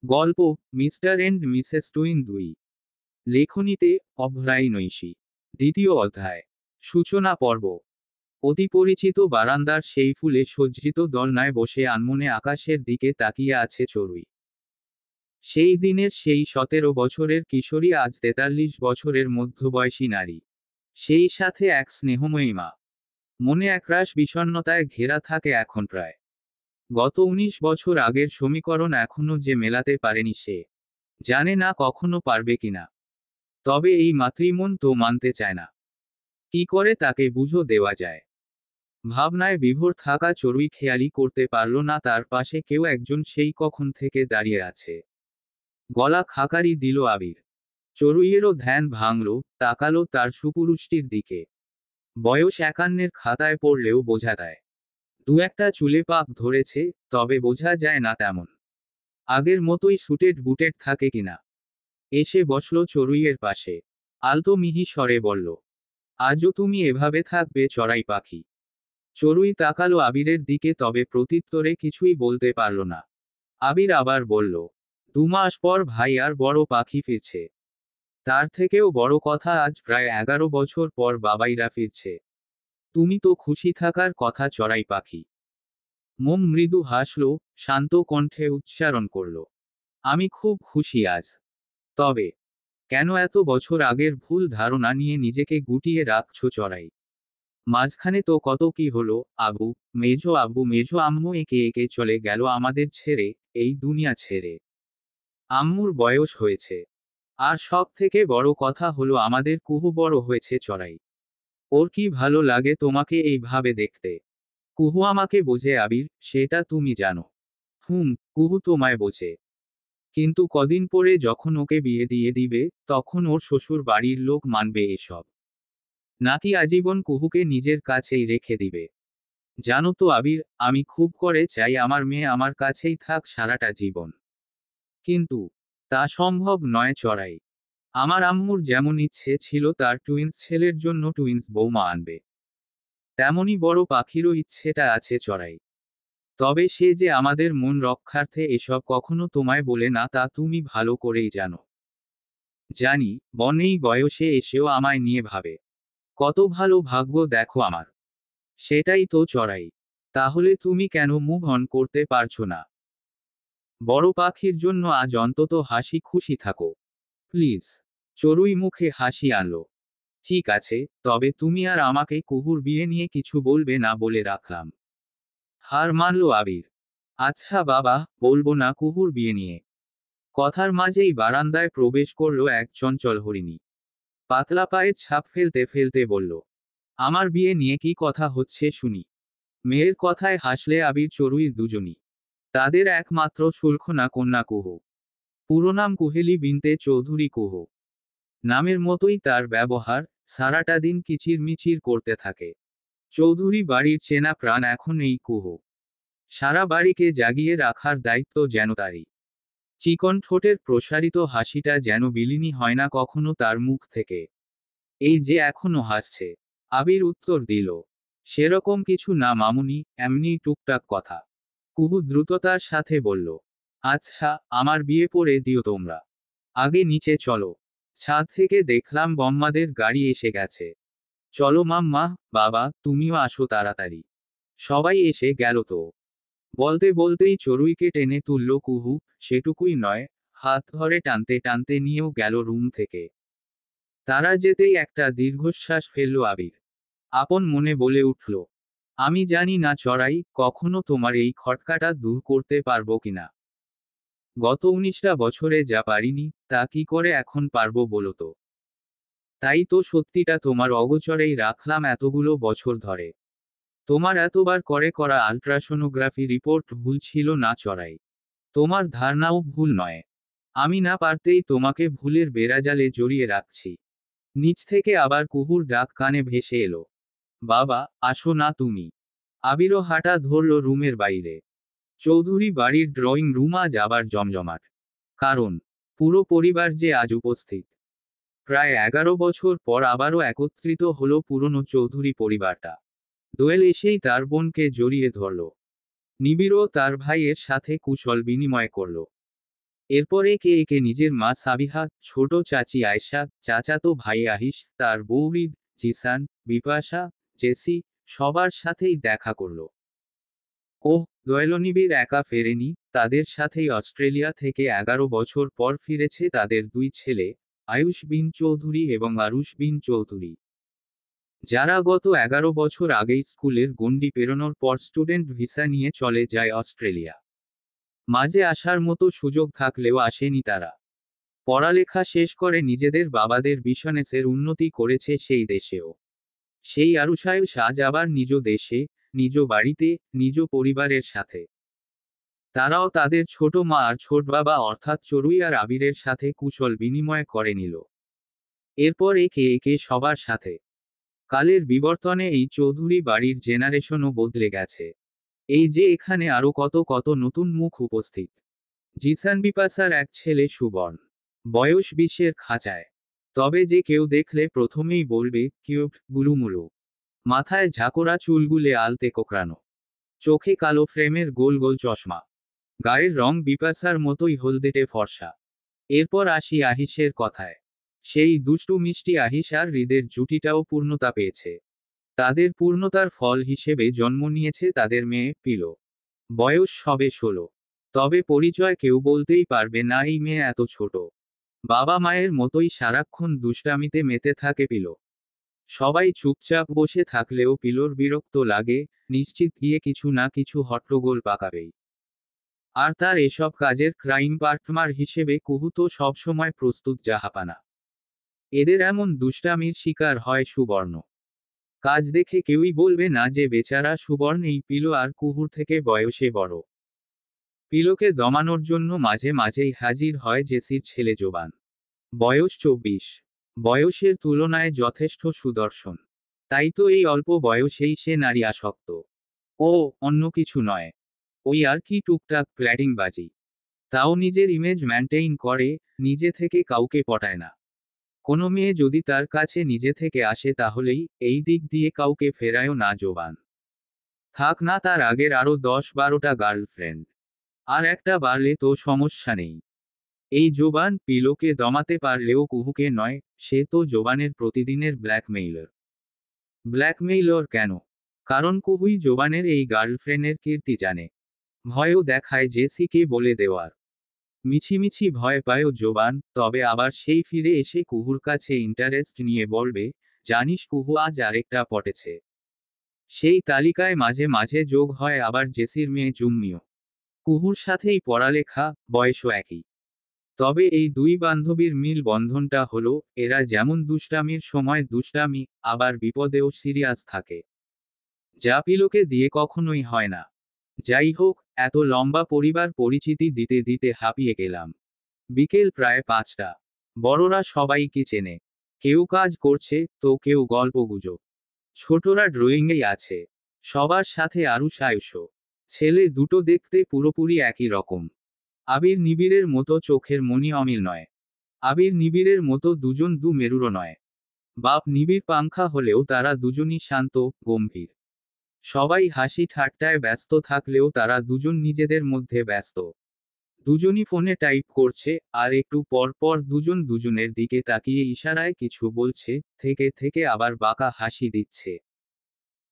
গল্প mister and missus twin 2। লেখনীতে অভ্রাই নৈশী। দ্বিতীয় অধ্যায়। সূচনা পর্ব। অতি পরিচিত বারান্দার সেই ফুলে সজ্জিত দোলনায় বসে আনমনে আকাশের দিকে তাকিয়ে আছে চড়ুই। সেই দিনের সেই 17 বছরের কিশোরী আজ 43 বছরের মধ্যবয়সী নারী। সেই সাথে এক স্নেহময়ী মা। মনে একরাশ বিষণ্ণতায় ঘেরা থাকে এখন প্রায়। গত 19 বছর আগের সমীকরণ এখনো যে মেলাতে পারেনি সে। জানে না কখনো পারবে কিনা। তবে এই মাতৃমন তো মানতে চায় না। কি করে তাকে বুঝো দেওয়া যায়। ভাবনায় বিভোর থাকা চড়ুই খেয়ালি করতে পারল না তার পাশে কেউ একজন সেই কখন থেকে দাঁড়িয়ে আছে। গলা খাকারি দিল আবির। চড়ুইয়েরও ধ্যান ভাঙল, তাকালো তার সুপুরুষটির দিকে। বয়স 51-এর খাতায় পড়লেও বোঝা দেয়। দু একটা চুলে পাক ধরেছে, তবে বোঝা যায় না তেমন। আগের মতোই সুটেড বুটেড থাকে কিনা। এসে বসলো চড়ুইয়ের পাশে। আলতো মিহি স্বরে বলল, আজও তুমি এভাবে থাকবে চড়াই পাখি। চড়ুই তাকালো আবিরের দিকে, তবে প্রত্যুত্তরে কিছুই বলতে পারল না। আবির আবার বলল, 2 মাস পর ভাই আর বড় পাখি ফিরছে। তার থেকেও বড় কথা, আজ প্রায় 11 বছর পর বাবাইরা ফিরছে। তুমি তো খুশি থাকার কথা চড়াই পাখি। মোম মৃদু হাসল, শান্ত কণ্ঠে উচ্চারণ করল, আমি খুব খুশি আজ। তবে কেন এত বছর আগের ভুল ধারণা নিয়ে নিজেকে গুটিয়ে রাখছো চড়াই? মাঝখানে তো কত কি হলো, আবু, মেজো আম্মু একে একে চলে গেল আমাদের ছেড়ে, এই দুনিয়া ছেড়ে। আম্মুর বয়স হয়েছে। আর সব থেকে বড় কথা হলো আমাদের কুহু বড় হয়েছে চড়াই। ওর কি ভালো লাগে তোমাকে এইভাবে দেখতে। কুহু আমাকে বোঝে আবির, সেটা তুমি জানো। কুহু তোমায় বোঝে। কিন্তু কদিন পরে যখন ওকে বিয়ে দিয়ে দিবে, তখন ওর শ্বশুর বাড়ির লোক মানবে এসব? নাকি আজীবন কুহুকে নিজের কাছেই রেখে দিবে? জানো তো আবির, আমি খুব করে চাই আমার মেয়ে আমার কাছেই থাক সারাটা জীবন। কিন্তু তা সম্ভব নয় চড়াই। আমার আম্মুর যেমন ইচ্ছে ছিল তার টুইন্স ছেলের জন্য টুইন্স বৌমা আনবে, তেমনি বড় পাখিরও ইচ্ছেটা আছে চড়াই। তবে সে যে আমাদের মন রক্ষার্থে এসব কখনো তোমায় বলে না তা তুমি ভালো করেই জানো। জানি, বনেই বয়সে এসেও আমায় নিয়ে ভাবে। কত ভালো ভাগ্য দেখো আমার। সেটাই তো চড়াই। তাহলে তুমি কেন মুভ অন করতে পারছো না? বড় পাখির জন্য আজ অন্তত হাসি খুশি থাকো প্লিজ। চড়ুই মুখে হাসি আনলো। ঠিক আছে, তবে তুমি আর আমাকে কুহুর বিয়ে নিয়ে কিছু বলবে না বলে রাখলাম। হার মানল আবির। আচ্ছা বাবা, বলবো না কুহুর বিয়ে নিয়ে। কথার মাঝেই বারান্দায় প্রবেশ করলো এক চঞ্চল হরিণী। পাতলা পায়ের ছাপ ফেলতে ফেলতে বলল, আমার বিয়ে নিয়ে কি কথা হচ্ছে শুনি। মেয়ের কথায় হাসলে আবির চড়ুই দুজনই। তাদের একমাত্র সুলক্ষণা কন্যা কুহু। পুরো নাম কুহেলি বিনতে চৌধুরী কুহু। নামের মতোই তার ব্যবহার, সারাটা দিন কিচিরমিচির করতে থাকে। চৌধুরী বাড়ির চেনা প্রাণ এখন এই কুহু। সারা বাড়িকে জাগিয়ে রাখার দায়িত্ব যেন তারই। চিকন ঠোঁটের প্রসারিত হাসিটা যেন বিলীনই হয় না কখনো তার মুখ থেকে। এই যে এখনো হাসছে। আবির উত্তর দিল, সেরকম কিছু না মামুনি, এমনি টুকটাক কথা। কুহু দ্রুততার সাথে বলল, আচ্ছা, আমার বিয়ে পড়ে দিও তোমরা। আগে নিচে চলো। ছাদ থেকে দেখলাম বম্মাদের গাড়ি এসে গেছে। চলো মাম্মা, বাবা, তুমিও আসো তাড়াতাড়ি। সবাই এসে গেল তো। বলতে বলতেই চড়ুইকে টেনে তুলল কুহু। সেটুকুই নয়, হাত ধরে টানতে টানতে নিয়েও গেল রুম থেকে। তারা যেতেই একটা দীর্ঘশ্বাস ফেলল আবির। আপন মনে বলে উঠল, আমি জানি না চড়াই, কখনো তোমার এই খটকাটা দূর করতে পারবো কিনা। গত 19টা বছরে যা পারিনি, তা কি করে এখন পারবো বলো তো। তাই তো সত্যিটা তোমার অগোচরেই রাখলাম এতগুলো বছর ধরে। তোমার এতবার করে করা আল্ট্রাসোনোগ্রাফি রিপোর্ট ভুল ছিল না চড়াই। তোমার ধারণাও ভুল নয়। আমি না পারতেই তোমাকে ভুলের বেড়াজালে জড়িয়ে রাখছি। নিচ থেকে আবার কুহুর ডাক কানে ভেসে এলো, বাবা, আসো না তুমি। আবিরও হাঁটা ধরল রুমের বাইরে। চৌধুরী বাড়ির ড্রয়িং রুম আজ আবার জমজমাট। কারণ পুরো পরিবার যে আজ উপস্থিত। প্রায় 11 বছর পর আবারও একত্রিত হলো পুরনো চৌধুরী পরিবারটা। দোয়েল এসেই তার বোনকে জড়িয়ে ধরল। নিবিড়ও তার ভাইয়ের সাথে কুশল বিনিময় করল। এরপর একে একে নিজের মা সাবিহা, ছোট চাচি আয়েশা, চাচাতো ভাই আহিস, তার বউ রিদ, জিসান, বিপাশা, জেসি, সবার সাথেই দেখা করল। ওহ, দয়ালনিবিড় একা ফেরেনি, তাদের সাথেই অস্ট্রেলিয়া থেকে 11 বছর পর ফিরেছে তাদের দুই ছেলে, আয়ুষ বিন চৌধুরী এবং আরুষ বিন চৌধুরী, যারা গত 11 বছর আগেই স্কুলের গণ্ডি পেরোনোর পর স্টুডেন্ট ভিসা নিয়ে চলে যায় অস্ট্রেলিয়া। মাঝে আসার মতো সুযোগ থাকলেও আসেনি তারা। পড়ালেখা শেষ করে নিজেদের বাবাদের বিজনেসের উন্নতি করেছে সেই দেশেও। সেই আরুষায়ুষ আজ আবার নিজ দেশে, নিজ বাড়িতে, নিজ পরিবারের সাথে। তারাও তাদের ছোট মা আর ছোট বাবা অর্থাৎ চড়ুই আর আবিরের সাথে কুশল বিনিময় করে নিল। এরপর একে একে সবার সাথে। কালের বিবর্তনে এই চৌধুরী বাড়ির জেনারেশনও বদলে গেছে। এই যে এখানে আরো কত কত নতুন মুখ উপস্থিত। জিসান বিপাশার এক ছেলে সুবর্ণ, বয়স 20-এর খাঁচায়। তবে যে কেউ দেখলে প্রথমেই বলবে কিউট, গুলুমুলু। মাথায় ঝাঁকড়া চুলগুলে আলতে কোকড়ানো, চোখে কালো ফ্রেমের গোল গোল চশমা, গায়ের রং বিপাশার মতোই হলদেটে ফর্সা। এরপর আসি আহিসের কথায়। সেই দুষ্টু মিষ্টি আহিস আর হৃদের জুটিটাও পূর্ণতা পেয়েছে। তাদের পূর্ণতার ফল হিসেবে জন্ম নিয়েছে তাদের মেয়ে পিলো। বয়স সবে 16। তবে পরিচয় কেউ বলতেই পারবে না এই মেয়ে এত ছোট। বাবা মায়ের মতোই সারাক্ষণ দুষ্টামিতে মেতে থাকে পিলো। সবাই চুপচাপ বসে থাকলেও পিলোর বিরক্ত লাগে, নিশ্চিত গিয়ে কিছু না কিছু হট্টগোল পাকাবেই। আর তার এসব কাজের ক্রাইম পার্টনার হিসেবে কুহু তো সবসময় প্রস্তুত জাহাপানা। এদের এমন দুষ্টামির শিকার হয় সুবর্ণ। কাজ দেখে কেউই বলবে না যে বেচারা সুবর্ণ এই পিলো আর কুহুর থেকে বয়সে বড়। পিলোকে দমানোর জন্য মাঝে মাঝেই হাজির হয় জেসির ছেলে জোবান। বয়স 24। বয়সের তুলনায় যথেষ্ট সুদর্শন। তাই তো এই অল্প বয়সেই সে নারী আসক্ত। ও, অন্য কিছু নয়। ওই আর কি টুকটাক প্ল্যাটিংবাজি। তাও নিজের ইমেজ মেনটেইন করে, নিজে থেকে কাউকে পটায় না। কোনো মেয়ে যদি তার কাছে নিজে থেকে আসে তাহলেই এই দিক দিয়ে কাউকে ফেরায়ও না জোবান। থাক না তার আগের আরো 10-12টা গার্লফ্রেন্ড। আর একটা বাড়লে তো সমস্যা নেই। এই জোবান পিলোকে দমাতে পারলেও কুহুকে নয়, সে তো জোবানের প্রতিদিনের ব্ল্যাকমেইলার। ব্ল্যাকমেইলর কেন? কারণ কুহুই জোবানের এই গার্লফ্রেন্ডের কীর্তি জানে। ভয়ও দেখায় জেসিকে বলে দেওয়ার। মিছিমিছি ভয় পায়ও জোবান, তবে আবার সেই ফিরে এসে কুহুর কাছে ইন্টারেস্ট নিয়ে বলবে, জানিস কুহু আজ আরেকটা পটেছে। সেই তালিকায় মাঝে মাঝে যোগ হয় আবার জেসির মেয়ে জুম্মিও। কুহুর সাথেই পড়ালেখা, বয়সও একই। তবে এই দুই বান্ধবীর মিল বন্ধনটা হলো, এরা যেমন দুষ্টামির সময় দুষ্টামি, আবার বিপদেও সিরিয়াস থাকে। যা পিলোকে দিয়ে কখনোই হয় না। যাই হোক, এত লম্বা পরিবার পরিচিতি দিতে দিতে হাঁপিয়ে গেলাম। বিকেল প্রায় 5টা। বড়রা সবাইকে চেনে। কেউ কাজ করছে, তো কেউ গল্পগুজব। ছোটরা ড্রয়িংয়েই আছে। সবার সাথে আরুষ আয়ুষও। ছেলে দুটো দেখতে পুরোপুরি একই রকম। আবির নিবিড়ের মতো চোখের মনি অমিল নয়। আবির নিবিড়ের মতো দুজন দু মেরুরও নয়। বাপ নিবিড় পাংখা হলেও তারা দুজনই শান্ত, গম্ভীর। সবাই হাসি ঠাট্টায় ব্যস্ত থাকলেও তারা দুজন নিজেদের মধ্যে ব্যস্ত। দুজনই ফোনে টাইপ করছে, আর একটু পর পর দুজন দুজনের দিকে তাকিয়ে ইশারায় কিছু বলছে, থেকে থেকে আবার বাঁকা হাসি দিচ্ছে।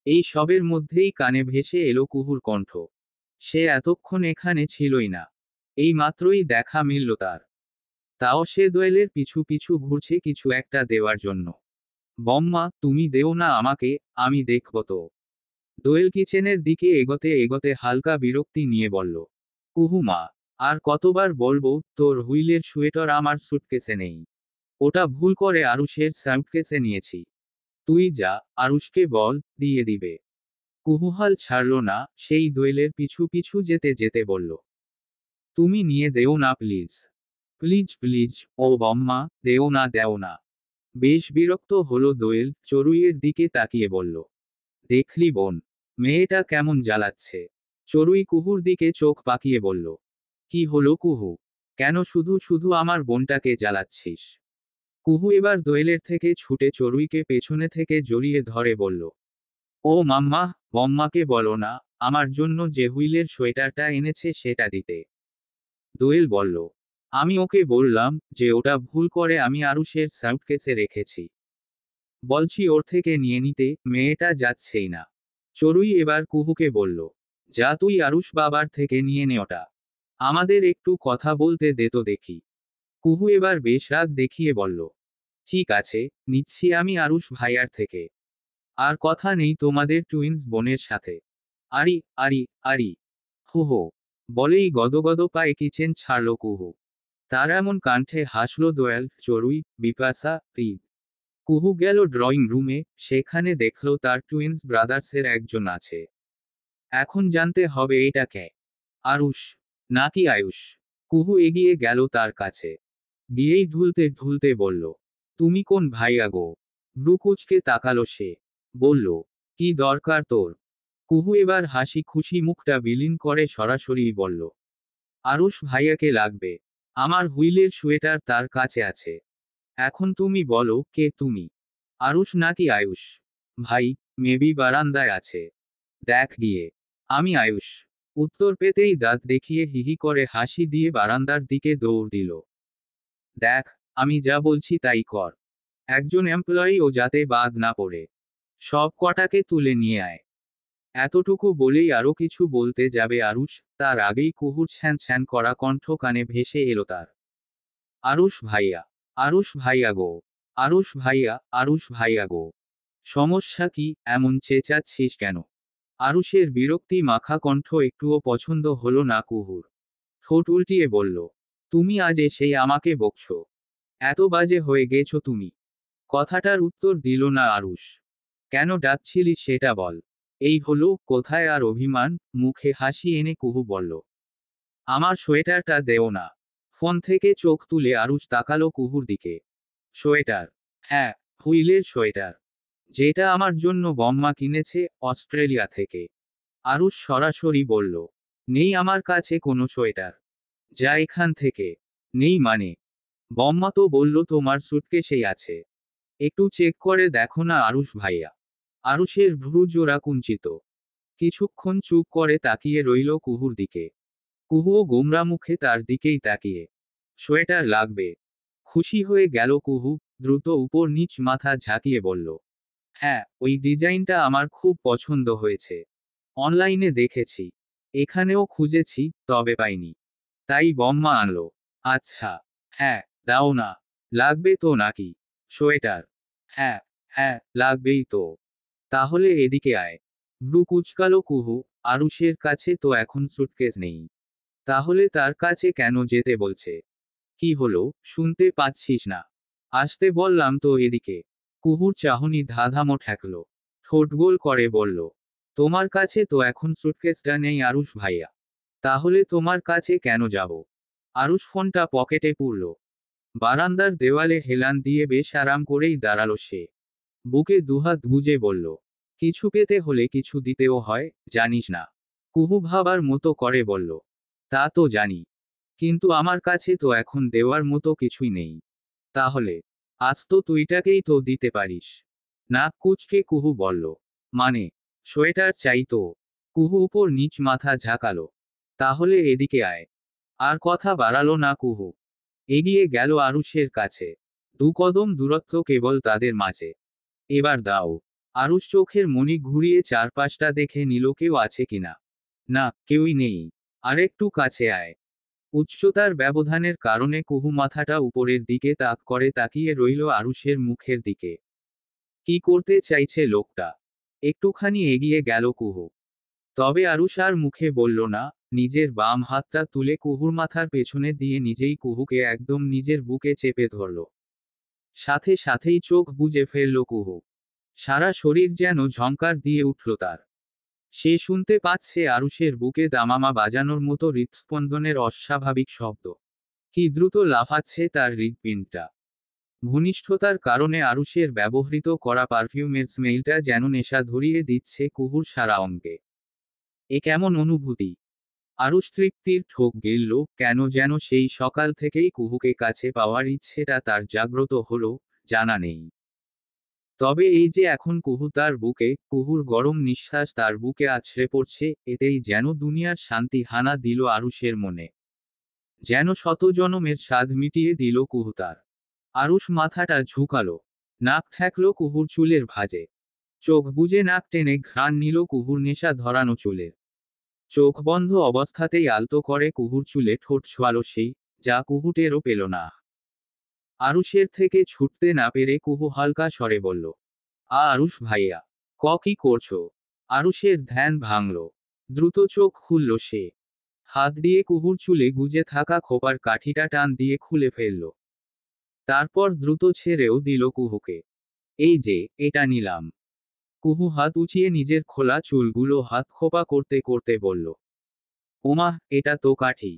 এই সবের মধ্যেই কানে ভেসে এলো কুহুর কণ্ঠ। সে এতক্ষণ এখানে ছিলই না। এই মাত্রই দেখা মিলল তার। তাও সে দোয়েলের পিছু পিছু ঘুরছে কিছু একটা দেওয়ার জন্য। বম্মা, তুমি দেও না আমাকে, আমি দেখব তো। দোয়েল কিচেনের দিকে এগোতে এগোতে হালকা বিরক্তি নিয়ে বলল। কুহু মা, আর কতবার বলবো, তোর হুইলের সোয়েটার আমার সুটকেসে নেই। ওটা ভুল করে আরুষের সাউটকেসে নিয়েছি। তুই যা, আরুষকে বল, দিয়ে দিবে। কুহুহাল ছাড়ল না, সেই দোয়েলের পিছু পিছু যেতে যেতে বলল। তুমি নিয়ে দেও না প্লিজ। প্লিজ প্লিজ, ও বম্মা, দেও না। বেশ বিরক্ত হলো দোয়েল, চড়ুইয়ের দিকে তাকিয়ে বলল। দেখলি বোন, মেয়েটা কেমন জ্বালাচ্ছে। চড়ুই কুহুর দিকে চোখ পাকিয়ে বলল। কি হলো কুহু? কেন শুধু শুধু আমার বোনটাকে জ্বালাচ্ছিস? কুহু এবার দোয়েলের থেকে ছুটে চড়ুইকে পেছনে থেকে জড়িয়ে ধরে বলল। ও মাম্মা, বম্মাকে বলো না, আমার জন্য যে হুইলের সোয়েটারটা এনেছে সেটা দিতে। দোয়েল বলল। আমি ওকে বললাম যে ওটা ভুল করে আমি আরুষের সাউটকেসে রেখেছি। বলছি ওর থেকে নিয়ে নিতে, মেয়েটা যাচ্ছেই না। চড়ুই এবার কুহুকে বলল, যা তুই আরুষ বাবার থেকে নিয়ে নে ওটা। আমাদের একটু কথা বলতে দে তো দেখি। কুহু এবার বেশ রাগ দেখিয়ে বলল, ঠিক আছে, নিচ্ছি আমি আরুষ ভাইয়ার থেকে। আর কথা নেই তোমাদের টুইন্স বোনের সাথে। আরি, আরি, আরি, হু হো, বলেই গদগদ পায়ে কিচেন ছাড়ল কুহু। তার এমন কণ্ঠে হাসল দোয়েল, চড়ুই, বিপাশা, হৃদ। কুহু গেল ড্রয়িং রুমে, সেখানে দেখল তার টুইন্স ব্রাদার্সের একজন আছে। এখন জানতে হবে এটা কে, আরুষ নাকি আয়ুষ। কুহু এগিয়ে গেল তার কাছে, গিয়েই ঢুলতে ঢুলতে বলল, তুমি কোন ভাইয়া গো? ভ্রু কুঁচকে তাকালো সে, বলল, কি দরকার তোর? কুহু এবার হাসি খুশি মুখটা বিলীন করে সরাসরি বলল, আরুষ ভাইয়াকে লাগবে। আমার হুইলের সোয়েটার তার কাছে আছে। এখন তুমি বলো কে তুমি, আরুষ নাকি আয়ুষ? ভাই, মেবি বারান্দায় আছে, দেখ গিয়ে। আমি আয়ুষ। উত্তর পেতেই দাঁত দেখিয়ে হিহি করে হাসি দিয়ে বারান্দার দিকে দৌড় দিল। দেখ, আমি যা বলছি তাই কর। একজন এমপ্লয়ি ও যাতে বাদ না পড়ে। সব কটাকে তুলে নিয়ে আয়। এতটুকু বলেই আরো কিছু বলতে যাবে আরুষ, তার আগেই কুহুর ছ্যান ছ্যান করা কণ্ঠ কানে ভেসে এলো তার। আরুষ ভাইয়া, আরুষ ভাইয়া গো, আরুষ ভাইয়া, আরুষ ভাইয়া গো। সমস্যা কি, এমন চেঁচাচ্ছিস কেন? আরুষের বিরক্তি মাখা কণ্ঠ একটুও পছন্দ হলো না কুহুর। ঠোঁট উল্টিয়ে বলল, তুমি আজ এসেই আমাকে বকছো? এত বাজে হয়ে গেছো তুমি? কথাটার উত্তর দিল না আরুষ। কেন ডাকছিলি সেটা বল। এই হলো কোথায় আর অভিমান, মুখে হাসি এনে কুহু বলল, আমার সোয়েটারটা দেও না। ফোন থেকে চোখ তুলে আরুষ তাকালো কুহুর দিকে। সোয়েটার? হ্যাঁ, হুইলের সোয়েটার। যেটা আমার জন্য বম্মা কিনেছে অস্ট্রেলিয়া থেকে। আরুষ সরাসরি বলল, নেই আমার কাছে কোনো সোয়েটার। যা এখান থেকে। নেই মানে? বম্মা তো বলল তোমার সুটকেসেই আছে। একটু চেক করে দেখো না আরুষ ভাইয়া। আরুষের ভ্রু জোড়া কুঞ্চিত। কিছুক্ষণ চুপ করে তাকিয়ে রইল কুহুর দিকে। কুহুও গোমরা মুখে তার দিকেই তাকিয়ে। সোয়েটার লাগবে? খুশি হয়ে গেল কুহু, দ্রুত উপর নিচ মাথা ঝাঁকিয়ে বলল, হ্যাঁ, ওই ডিজাইনটা আমার খুব পছন্দ হয়েছে। অনলাইনে দেখেছি। এখানেও খুঁজেছি, তবে পাইনি। তাই বম্মা আনলো। আচ্ছা। হ্যাঁ, দাও না। লাগবে তো নাকি? সোয়েটার? হ্যাঁ, হ্যাঁ, লাগবেই তো। তাহলে এদিকে আয়। ভ্রু কুঁচকালো কুহু, আরুষের কাছে তো এখন সুটকেস নেই। তাহলে তার কাছে কেন যেতে বলছে? কি হলো, শুনতে পাচ্ছিস না? আসতে বললাম তো এদিকে। কুহুর চাহনি ধাঁধামো ঠেকল। ঠোঁট গোল করে বলল, তোমার কাছে তো এখন সুটকেসটা নেই আরুষ ভাইয়া। তাহলে তোমার কাছে কেন যাব? আরুষ ফোনটা পকেটে পুরল। বারান্দার দেওয়ালে হেলান দিয়ে বেশ আরাম করেই দাঁড়ালো সে। বুকে দুহাত গুজে বলল, কিছু পেতে হলে কিছু দিতেও হয়, জানিস না? কুহু ভাবার মতো করে বলল, তা তো জানি। কিন্তু আমার কাছে তো এখন দেওয়ার মতো কিছুই নেই। তাহলে আজ তো তুইটাকেই তো দিতে পারিস। নাক কুঁচকে কুহু বলল, মানে? সোয়েটার চাই তো। কুহু উপর নিচ মাথা ঝাঁকালো। তাহলে এদিকে আয়। আর কথা বাড়ালো না কুহু। এগিয়ে গেল আরুষের কাছে। দু কদম দূরত্ব কেবল তাদের মাঝে। এবার দাও। আরুষ চোখের মনি ঘুরিয়ে চারপাশটা দেখে নিল কেউ আছে কিনা। না, কেউই নেই। আরেকটু কাছে আয়। উচ্চতার ব্যবধানের কারণে কুহু মাথাটা উপরের দিকে তাক করে তাকিয়ে রইল আরুষের মুখের দিকে। কি করতে চাইছে লোকটা? একটুখানি এগিয়ে গেল কুহু। তবে আরুষ আর মুখে বলল না, নিজের বাম হাতটা তুলে কুহুর মাথার পেছনে দিয়ে নিজেই কুহুকে একদম নিজের বুকে চেপে ধরল। সাথে সাথেই চোখ বুজে ফেলল কুহু। সারা শরীর যেন ঝংকার দিয়ে উঠল তার। সে শুনতে পাচ্ছে আরুষের বুকে দামামা বাজানোর মতো হৃৎস্পন্দনের অস্বাভাবিক শব্দ। কি দ্রুত লাফাচ্ছে তার হৃৎপিণ্ডটা। ঘনিষ্ঠতার কারণে আরুষের ব্যবহৃত করা পারফিউমের স্মেলটা যেন নেশা ধরিয়ে দিচ্ছে কুহুর সারা অঙ্গে। এ কেমন অনুভূতি? আরুষ তৃপ্তির ঠোক গিলল, কেন যেন সেই সকাল থেকেই কুহুকে কাছে পাওয়ার ইচ্ছেটা তার জাগ্রত হলো, জানা নেই। তবে এই যে এখন কুহু তার বুকে, কুহুর গরম নিঃশ্বাস তার বুকে আছড়ে পড়ছে, এতেই যেন দুনিয়ার শান্তি হানা দিল আরুষের মনে। যেন শত জনমের স্বাদ মিটিয়ে দিল কুহু তার। আরুষ মাথাটা ঝুঁকালো, নাক ঠেকলো কুহুর চুলের ভাঁজে। চোখ বুজে নাক টেনে ঘ্রাণ নিল কুহুর নেশা ধরানো চুলের। চোখ বন্ধ অবস্থাতেই আলতো করে কুহুর চুলে ঠোঁট ছোঁয়ালো সেই, যা কুহু টেরও পেল না। আরুষের থেকে ছুটতে না পেরে কুহু হালকা স্বরে বলল, আরুষ ভাইয়া, কি করছো? আরুষের ধ্যান ভাঙল। দ্রুত চোখ খুলল সে। হাত দিয়ে কুহুর চুলে গুজে থাকা খোপার কাঠিটা টান দিয়ে খুলে ফেলল। তারপর দ্রুত ছেড়েও দিল কুহুকে। এই যে, এটা নিলাম। কুহু হাত উঁচিয়ে নিজের খোলা চুলগুলো হাত খোপা করতে করতে বলল, ওমা, এটা তো কাঠি।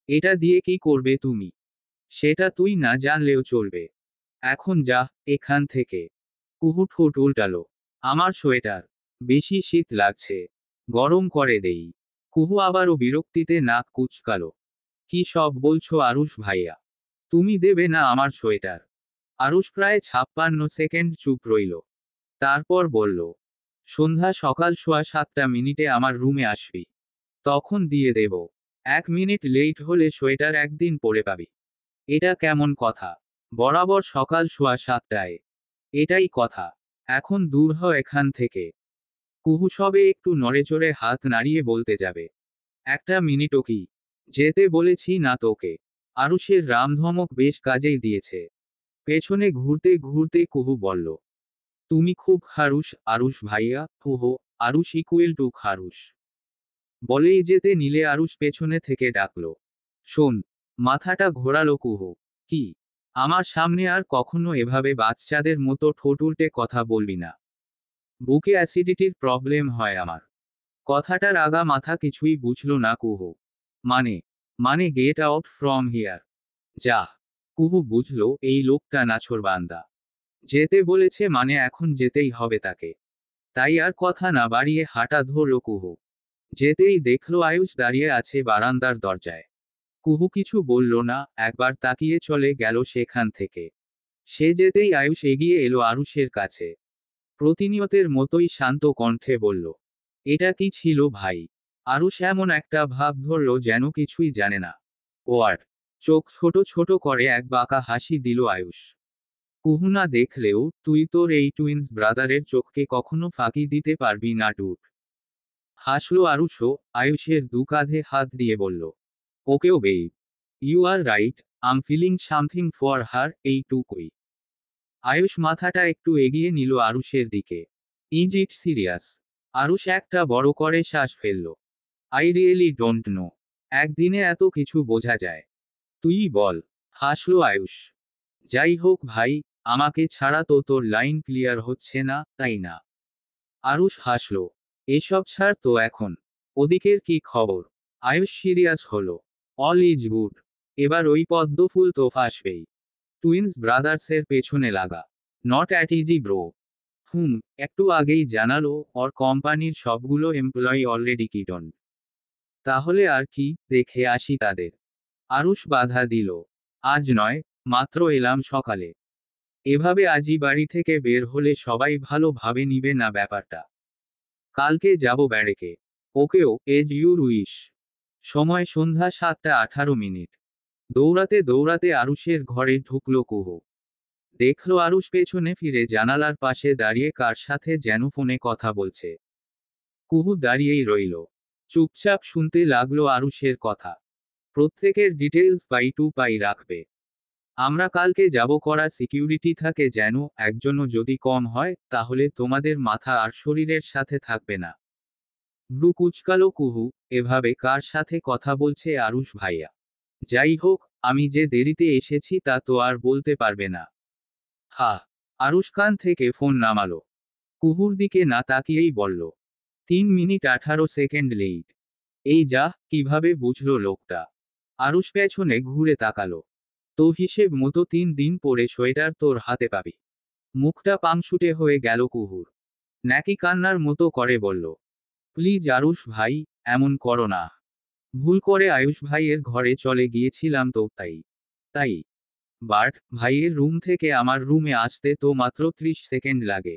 এটা দিয়ে কি করবে তুমি? সেটা তুই না জানলেও চলবে। এখন যা, এখান থেকে। কুহু ঠোঁট উল্টালো। আমার সোয়েটার। বেশি শীত লাগছে। গরম করে দেই। কুহু আবারও বিরক্তিতে নাক কুঁচকালো। কি সব বলছো আরুষ ভাইয়া? তুমি দেবে না আমার সোয়েটার? আরুষ প্রায় 56 সেকেন্ড চুপ রইল। তারপর বলল, সন্ধ্যা সকাল 7:15 আমার রুমে আসবি। তখন দিয়ে দেব। 1 মিনিট লেট হলে সোয়েটার একদিন পরে পাবি। এটা কেমন কথা? বরাবর সকাল 7:15টায়। এটাই কথা। এখন দূর হ এখান থেকে। কুহু সবে একটু নড়েচড়ে হাত নাড়িয়ে বলতে যাবে, 1 মিনিটও কি? যেতে বলেছি না তোকে? আরুষের রামধমক বেশ কাজেই দিয়েছে। পেছনে ঘুরতে ঘুরতে কুহু বলল, তুমি খুব খারুস আরুষ ভাইয়া। হুহো, আরুষ ইকুয়েল টু খারুস। বলেই যেতে নিলে আরুষ পেছনে থেকে ডাকল, শোন। মাথাটা ঘোরালো কুহু। কি? আমার সামনে আর কখনো এভাবে বাচ্চাদের মতো ঠোঁট উল্টে কথা বলবি না। বুকে অ্যাসিডিটির প্রবলেম হয় আমার। কথাটার আগা মাথা কিছুই বুঝল না কুহু। মানে মানে গেট আউট ফ্রম হিয়ার। যা। কুহু বুঝল এই লোকটা নাছোড়বান্দা। যেতে বলেছে মানে এখন যেতেই হবে তাকে। তাই আর কথা না বাড়িয়ে হাঁটা ধরল কুহু। যেতেই দেখল আয়ুষ দাঁড়িয়ে আছে বারান্দার দরজায়। কুহু কিছু বলল না, একবার তাকিয়ে চলে গেল সেখান থেকে। সে যেতেই আয়ুষ এগিয়ে এলো আরুষের কাছে। প্রতিনিয়তের মতোই শান্ত কণ্ঠে বলল, এটা কি ছিল ভাই? আরুষ এমন একটা ভাব ধরল যেন কিছুই জানে না। ওয়ার্ড। চোখ ছোট ছোট করে এক বাঁকা হাসি দিল আয়ুষ। কুহু না দেখলেও তুই তোর এই টুইন্স ব্রাদারের চোখকে কখনো ফাঁকি দিতে পারবি না ডুড। হাসলো আরুষও, আয়ুষের দু কাঁধে হাত দিয়ে বলল, ওকেও babe. You are right, I'm feeling something for her, এইটুকুই। আয়ুষ মাথাটা একটু এগিয়ে নিল আরুষের দিকে। Is it serious? আরুষ একটা বড় করে শ্বাস ফেলল। I really don't know. একদিনে এত কিছু বোঝা যায়? তুই বল। হাসলো আয়ুষ। যাই হোক ভাই, আমাকে ছাড়া তো তোর লাইন ক্লিয়ার হচ্ছে না, তাই না? আরুষ হাসলো। এসব ছাড় তো এখন। ওদিকের কি খবর? আয়ুষ সিরিয়াস হলো। All is good. এবার ওই পদ্ম ফুল তো ফাঁসবেই। টুইন্স ব্রাদার্সের পেছনে লাগা। Not at easy bro. একটু আগেই জানালো ওর কোম্পানির সবগুলো এমপ্লয়ি অলরেডি কিডন। তাহলে আর কি, দেখে আসি তাদের। আরুষ বাধা দিল, আজ নয়, মাত্র এলাম সকালে। এভাবে আজই বাড়ি থেকে বের হলে সবাই ভালো ভাবে নিবে না ব্যাপারটা। কালকে যাব ব্যারেকে। ওকেও, এজ ইউর উইশ। সময় সন্ধ্যা 7:18। দৌড়াতে দৌড়াতে আরুষের ঘরে ঢুকলো কুহু। দেখলো আরুষ পেছনে ফিরে জানালার পাশে দাঁড়িয়ে কার সাথে যেন ফোনে কথা বলছে। কুহু দাঁড়িয়েই রইল। চুপচাপ শুনতে লাগলো আরুষের কথা। প্রত্যেকের ডিটেলস পাই টু পাই রাখবে। আমরা কালকে যাব, করা সিকিউরিটি থাকে যেন, একজনও যদি কম হয় তাহলে তোমাদের মাথা আর শরীরের সাথে থাকবে না। ব্রু কুচকালো কুহু, এভাবে কার সাথে কথা বলছে আরুষ ভাইয়া? যাই হোক, আমি যে দেরিতে এসেছি তা তো আর বলতে পারবে না। হা। আরুষ কান থেকে ফোন নামালো। কুহুর দিকে না তাকিয়েই বলল, 3 মিনিট 18 সেকেন্ড লেট। এই যা, কিভাবে বুঝলো লোকটা? আরুষ পেছনে ঘুরে তাকালো। তো হিসেব মতো 3 দিন পরে সোয়েটার তোর হাতে পাবি। মুখটা পাংশুটে হয়ে গেল কুহুর। নাকি কান্নার মতো করে বলল, প্লিজ আরুষ ভাই, এমন করো না। ভুল করে আয়ুষ ভাইয়ের ঘরে চলে গিয়েছিলাম তো তাই। তাই। বাট ভাইয়ের রুম থেকে আমার রুমে আসতে তো মাত্র 30 সেকেন্ড লাগে।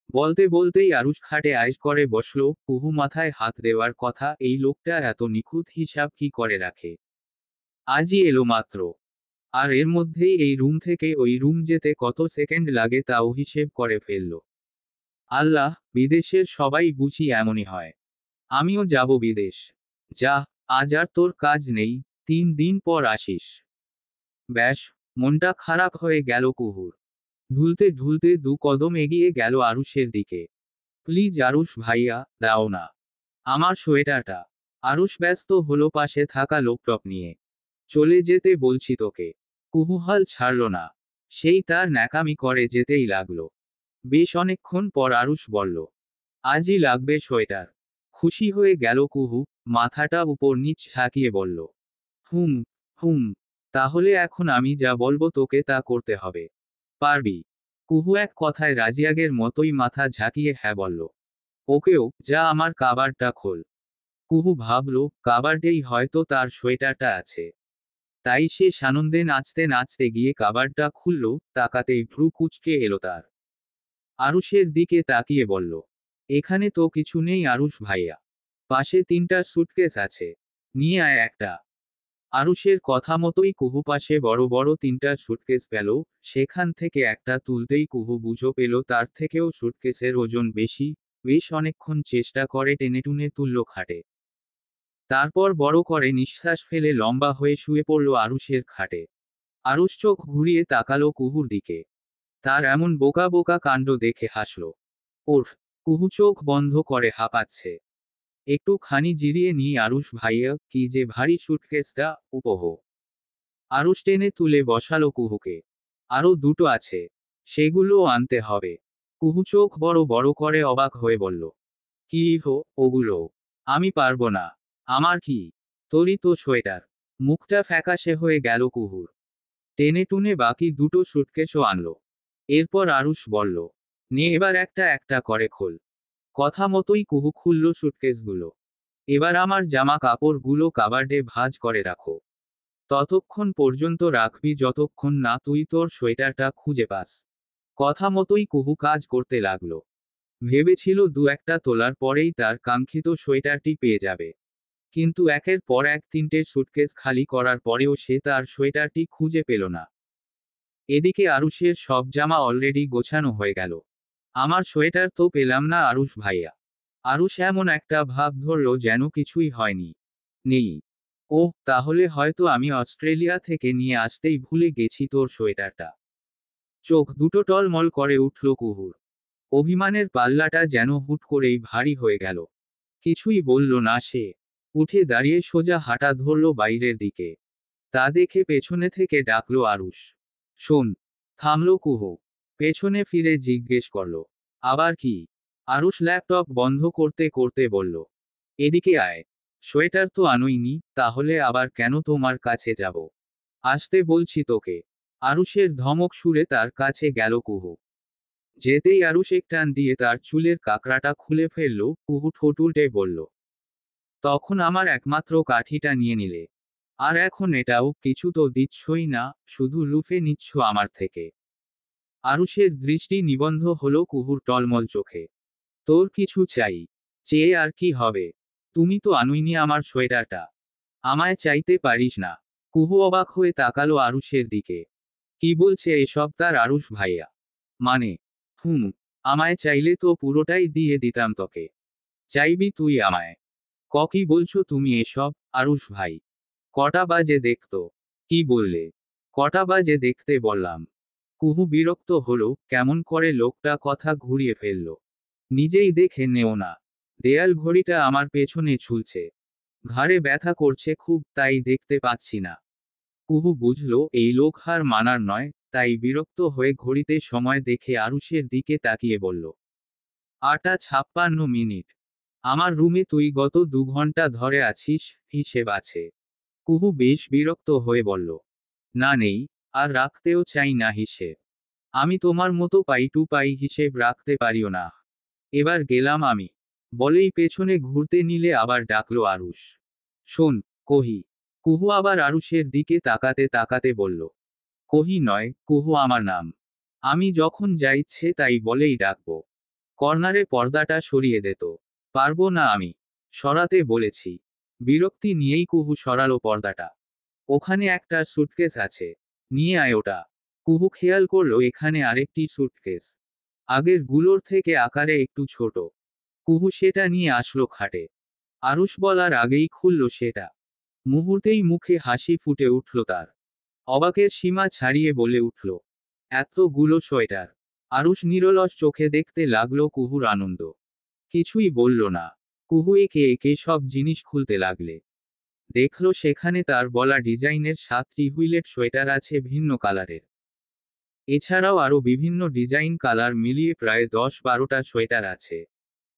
বলতে বলতেই আরুষ খাটে আইস করে বসলো। কুহু মাথায় হাত দেওয়ার কথা, এই লোকটা এত নিখুঁত হিসাব কি করে রাখে? আজই এলো মাত্র। আর এর মধ্যেই এই রুম থেকে ওই রুম যেতে কত সেকেন্ড লাগে তাও হিসেব করে ফেলল। আল্লাহ, বিদেশের সবাই বুঝি এমনই হয়। আমিও যাব বিদেশ। যা, আজ আর তোর কাজ নেই, 3 দিন পর আসিস। ব্যাস, মনটা খারাপ হয়ে গেল কুহুর। ঢুলতে ঢুলতে 2 কদম এগিয়ে গেল আরুষের দিকে। প্লিজ আরুষ ভাইয়া, দাও না আমার সোয়েটারটা। আরুষ ব্যস্ত হলো পাশে থাকা ল্যাপটপ নিয়ে। চলে যেতে বলছি তোকে। কুহু হাল ছাড়ল না। সেই তার ন্যাকামি করে যেতেই লাগলো। বেশ অনেকক্ষণ পর আরুষ বলল, আজই লাগবে সোয়েটার। খুশি হয়ে গেল কুহু, মাথাটা উপর নিচ ঝাঁকিয়ে বলল, হুম, হুম, তাহলে এখন আমি যা বলবো তোকে তা করতে হবে। পারবি? কুহু এক কথায় রাজিয়াগের মতোই মাথা ঝাঁকিয়ে হ্যাঁ বলল। ওকেও, যা আমার কাবারটা খোল। কুহু ভাবল, কাবার্ডেই হয়তো তার সোয়েটারটা আছে। তাই সে সানন্দে নাচতে নাচতে গিয়ে কাবারটা খুলল, তাকাতেই ভ্রু কুঁচকে এলো তার। আরুষের দিকে তাকিয়ে বলল, এখানে তো কিছু নেই আরুষ ভাইয়া। পাশে 3টা সুটকেস আছে। নিয়ে আয় একটা। আরুষের কথা মতোই কুহু পাশে বড় বড় 3টা সুটকেস পেল। সেখান থেকে একটা তুলতেই কুহু বুঝো পেল তার থেকেও সুটকেসের ওজন বেশি। বেশ অনেকক্ষণ চেষ্টা করে টেনেটুনে তুলল খাটে। তারপর বড় করে নিঃশ্বাস ফেলে লম্বা হয়ে শুয়ে পড়ল আরুষের খাটে। আরুষ চোখ ঘুরিয়ে তাকালো কুহুর দিকে। তার এমন বোকা বোকা কাণ্ড দেখে হাসল। ওর, কুহু চোখ বন্ধ করে হাঁপাচ্ছে। একটু খানি জিরিয়ে নিয়ে আরুষ ভাইয়া, কি যে ভারী সুটকেসটা, উপহ। আরুষ টেনে তুলে বসালো কুহুকে। আরো 2টো আছে। সেগুলোও আনতে হবে। কুহু চোখ বড় বড় করে অবাক হয়ে বলল, কি হো, ওগুলো? আমি পারবো না। আমার কি? তোরই তো সোয়েটার। মুখটা ফ্যাকাশে হয়ে গেল কুহুর। টেনে টুনে বাকি 2টো সুটকেসও আনলো। এরপর আরুষ বলল, নে এবার একটা একটা করে খোল। কথা মতোই কুহু খুলল সুটকেসগুলো। এবার আমার জামা কাপড়গুলো কাবার্ডে ভাঁজ করে রাখো। ততক্ষণ পর্যন্ত রাখবি যতক্ষণ না তুই তোর সোয়েটারটা খুঁজে পাস। কথা মতোই কুহু কাজ করতে লাগলো। ভেবেছিল 2-1টা তোলার পরেই তার কাঙ্ক্ষিত সোয়েটারটি পেয়ে যাবে। কিন্তু একের পর এক 3টে সুটকেস খালি করার পরেও সে তার সোয়েটারটি খুঁজে পেল না। এদিকে আরুষের সব জামা অলরেডি গোছানো হয়ে গেল। আমার সোয়েটার তো পেলাম না আরুষ ভাইয়া। আরুষ এমন একটা ভাব ধরল যেন কিছুই হয়নি। নেই। ওহ, তাহলে হয়তো আমি অস্ট্রেলিয়া থেকে নিয়ে আসতেই ভুলে গেছি তোর সোয়েটারটা। চোখ দুটো টলমল করে উঠল কুহুর। অভিমানের পাল্লাটা যেন হুট করেই ভারী হয়ে গেল। কিছুই বলল না সে। উঠে দাঁড়িয়ে সোজা হাঁটা ধরল বাইরের দিকে। তা দেখে পেছনে থেকে ডাকলো আরুষ। শোন। থামল কুহু। পেছনে ফিরে জিজ্ঞেস করল, আবার কি? আরুষ ল্যাপটপ বন্ধ করতে করতে বলল, এদিকে আয়। সোয়েটার তো আনোইনি, তাহলে আবার কেন তোমার কাছে যাব? আসতে বলছি তোকে। আরুষের ধমক সুরে তার কাছে গেল কুহু। যেতেই আরুষ এক টান দিয়ে তার চুলের কাকড়াটা খুলে ফেলল। কুহু ঠোঁট উল্টে বলল, তখন আমার একমাত্র কাঠিটা নিয়ে নিলে। আর এখন এটাও কিছু তো দিচ্ছই না, শুধু লুফে নিচ্ছ আমার থেকে। আরুষের দৃষ্টি নিবন্ধ হলো কুহুর টলমল চোখে। তোর কিছু চাই? চেয়ে আর কি হবে? তুমি তো আনোইনি আমার সোয়েটারটা। আমায় চাইতে পারিস না। কুহু অবাক হয়ে তাকালো আরুষের দিকে। কি বলছে এসব তার আরুষ ভাইয়া? মানে? হুম। আমায় চাইলে তো পুরোটাই দিয়ে দিতাম তোকে। চাইবি তুই আমায়? কি বলছো তুমি এসব, আরুষ ভাই? কটা বাজে দেখতো? কি বললে? কটা বাজে দেখতে বললাম। কুহু বিরক্ত হলো, কেমন করে লোকটা কথা ঘুরিয়ে ফেলল। নিজেই দেখে নেও না। দেয়াল ঘড়িটা আমার পেছনে ঝুলছে। ঘাড়ে ব্যথা করছে খুব, তাই দেখতে পাচ্ছি না। কুহু বুঝল এই লোক হার মানার নয়, তাই বিরক্ত হয়ে ঘড়িতে সময় দেখে আরুষের দিকে তাকিয়ে বলল, 8:56 আমার রুমে তুই গত 2 ঘন্টা ধরে আছিস, হিসেব আছে? কুহু বেশ বিরক্ত হয়ে বলল, না নেই, আর রাখতেও চাই না হিসেব। আমি তোমার মতো পাই টু পাই হিসেব রাখতে পারিও না। এবার গেলাম আমি। বলেই পেছনে ঘুরতে নিলে আবার ডাকলো আরুষ। শোন, কহি। কুহু আবার আরুষের দিকে তাকাতে তাকাতে বলল, কহি নয়, কুহু আমার নাম। আমি যখন যা ইচ্ছে তাই বলেই ডাকবো। কর্নারে পর্দাটা সরিয়ে দিত। পারবো না আমি। সরাতে বলেছি। বিরক্তি নিয়েই কুহু সরালো পর্দাটা। ওখানে একটা সুটকেস আছে, নিয়ে আয় ওটা। কুহু খেয়াল করলো এখানে আরেকটি সুটকেস, আগের গুলোর থেকে আকারে একটু ছোট। কুহু সেটা নিয়ে আসলো খাটে। আরুষ বলার আগেই খুলল সেটা। মুহূর্তেই মুখে হাসি ফুটে উঠল তার। অবাকের সীমা ছাড়িয়ে বলে উঠল, এতগুলো সোয়েটার! আরুষ নিরলস চোখে দেখতে লাগলো কুহুর আনন্দ। কিছুই বলল না। কুহু একে একে সব জিনিস খুলতে লাগলে। দেখল সেখানে তার বলা ডিজাইনের 7টি হুইলেট সোয়েটার আছে ভিন্ন কালারের। এছাড়াও আরও বিভিন্ন ডিজাইন কালার মিলিয়ে প্রায় 10-12টা সোয়েটার আছে।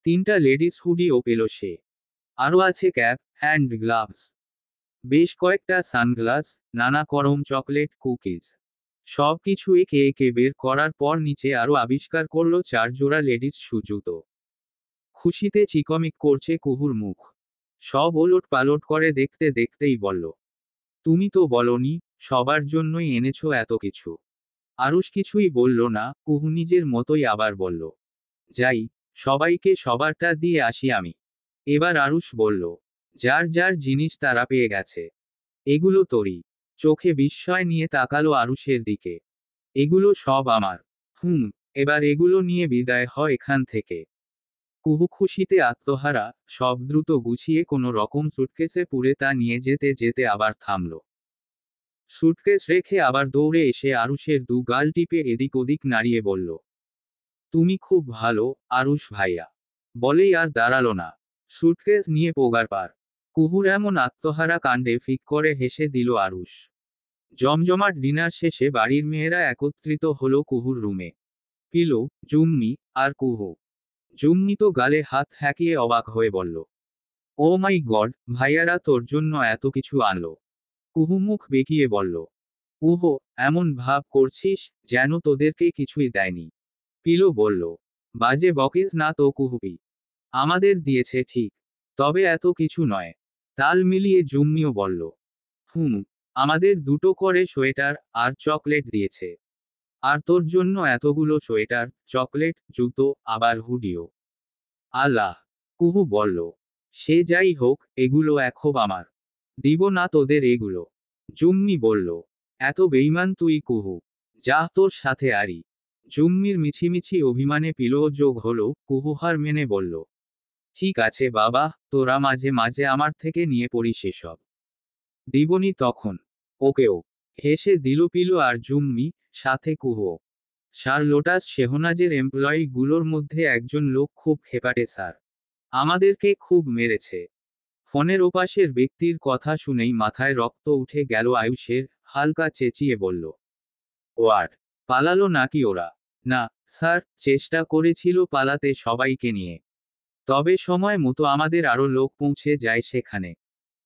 3টা লেডিস হুডিও পেল সে। আরও আছে ক্যাপ, হ্যান্ড গ্লাভস, বেশ কয়েকটা সানগ্লাস, নানা করম চকলেট, কুকিজ। সব কিছু একে একে বের করার পর নিচে আরও আবিষ্কার করলো 4 জোড়া লেডিস শু জুতো। খুশিতে চিকমিক করছে কুহুর মুখ। সব ওলট পালট করে দেখতে দেখতেই বলল, তুমি তো বলনি সবার জন্যই এনেছো এত কিছু। আরুষ কিছুই বলল না, কুহু নিজের মতোই আবার বলল, যাই, সবাইকে সবারটা দিয়ে আসি আমি। এবার আরুষ বলল, যার যার জিনিস তারা পেয়ে গেছে। এগুলো তোরই। চোখে বিস্ময় নিয়ে তাকালো আরুষের দিকে। এগুলো সব আমার। হুম। এবার এগুলো নিয়ে বিদায় হ এখান থেকে। কুহু খুশিতে আত্মহারা, সব দ্রুত গুছিয়ে কোনো রকম সুটকেসে পুরে তা নিয়ে যেতে যেতে আবার থামল। সুটকেস রেখে আবার দৌড়ে এসে আরুষের দু গাল টিপে এদিক ওদিক নাড়িয়ে বলল, তুমি খুব ভালো, আরুষ ভাইয়া। বলেই আর দাঁড়ালো না। সুটকেস নিয়ে পোগার পার। কুহুর এমন আত্মহারা কাণ্ডে ফিক করে হেসে দিল আরুষ। জমজমাট ডিনার শেষে বাড়ির মেয়েরা একত্রিত হলো কুহুর রুমে। পিলো, জুম্মি, আর কুহু। জুম্মি তো গালে হাত ঠেকিয়ে অবাক হয়ে বলল, ও মাই গড, ভাইয়ারা তোর জন্য এত কিছু আনলো। কুহু মুখ বেঁকিয়ে বলল, উহো, এমন ভাব করছিস যেন তোদেরকে কিছুই দেয়নি। পিলো বলল, বাজে বকিস না তো কুহুপি। আমাদের দিয়েছে ঠিক, তবে এত কিছু নয়। তাল মিলিয়ে জুম্মিও বলল, হুম, আমাদের দুটো করে সোয়েটার আর চকলেট দিয়েছে। আর তোর জন্য এতগুলো সোয়েটার, চকলেট, জুতো, আবার হুডিও। আল্লাহ! কুহু বলল, সে যাই হোক, এগুলো এখন আমার। দিব না তোদের এগুলো। জুম্মি বলল, এত বেইমান তুই কুহু। যা তোর সাথে আরি। জুম্মির মিছিমিছি অভিমানে পিলোও যোগ হলো, কুহু হার মেনে বলল, ঠিক আছে বাবা, তোরা মাঝে মাঝে আমার থেকে নিয়ে পড়িস এসব। দিবনি তখন। ওকেও। হেসে দিল পিলো আর জুম্মি, সাথে কুহুও। স্যার লোটাস শেহনাজের এমপ্লয়ি গুলোর মধ্যে একজন লোক খুব খেপাটে স্যার। আমাদেরকে খুব মেরেছে। ফোনের ওপাশের ব্যক্তির কথা শুনেই মাথায় রক্ত উঠে গেল আয়ুষের, হালকা চেঁচিয়ে বলল, ওয়ার্ড, পালালো নাকি ওরা? না, স্যার, চেষ্টা করেছিল পালাতে সবাইকে নিয়ে। তবে সময় মতো আমাদের আরো লোক পৌঁছে যায় সেখানে।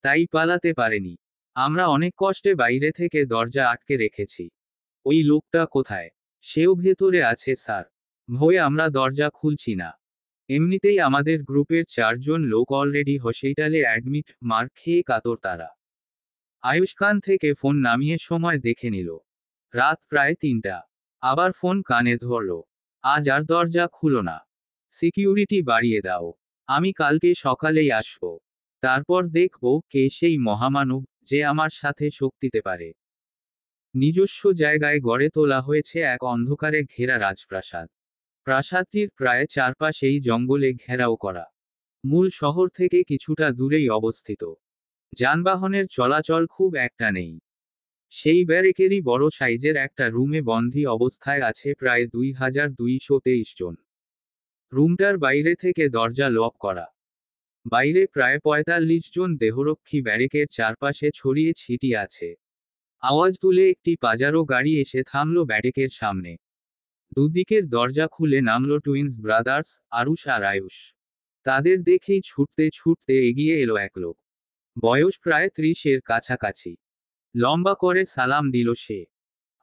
তাই পালাতে পারেনি। আমরা অনেক কষ্টে বাইরে থেকে দরজা আটকে রেখেছি। ওই লোকটা কোথায়? সেও ভেতরে আছে স্যার। ভয়ে আমরা দরজা খুলছি না। এমনিতেই আমাদের গ্রুপের 4জন লোক অলরেডি হসপিটালে অ্যাডমিট, মার খেয়ে কাতর তারা। আয়ুষ কান থেকে ফোন নামিয়ে সময় দেখে নিল। রাত প্রায় 3টা। আবার ফোন কানে ধরল। আজ আর দরজা খুলো না। সিকিউরিটি বাড়িয়ে দাও। আমি কালকে সকালেই আসব। তারপর দেখব কে সেই মহামানব যে আমার সাথে শক্তিতে পারে। নিজস্ব জায়গায় গড়ে তোলা হয়েছে এক অন্ধকারে ঘেরা রাজপ্রাসাদ। প্রাসাদটির প্রায় চারপাশেই জঙ্গলে ঘেরাও করা। মূল শহর থেকে কিছুটা দূরেই অবস্থিত। যানবাহনের চলাচল খুব একটা নেই। সেই ব্যারেকেরই বড় সাইজের একটা রুমে বন্দী অবস্থায় আছে প্রায় 2223 জন। রুমটার বাইরে থেকে দরজা লক করা। বাইরে প্রায় 45 জন দেহরক্ষী ব্যারেকের চারপাশে ছড়িয়ে ছিটিয়ে আছে। আওয়াজ তুলে একটি পাজারো গাড়ি এসে থামল ব্যারেকের সামনে। দুদিকের দরজা খুলে নামল টুইন্স ব্রাদার্স, আরুষ আর আয়ুষ। তাদের দেখেই ছুটতে ছুটতে এগিয়ে এলো এক লোক। বয়স প্রায় 30-এর কাছাকাছি। লম্বা করে সালাম দিল সে।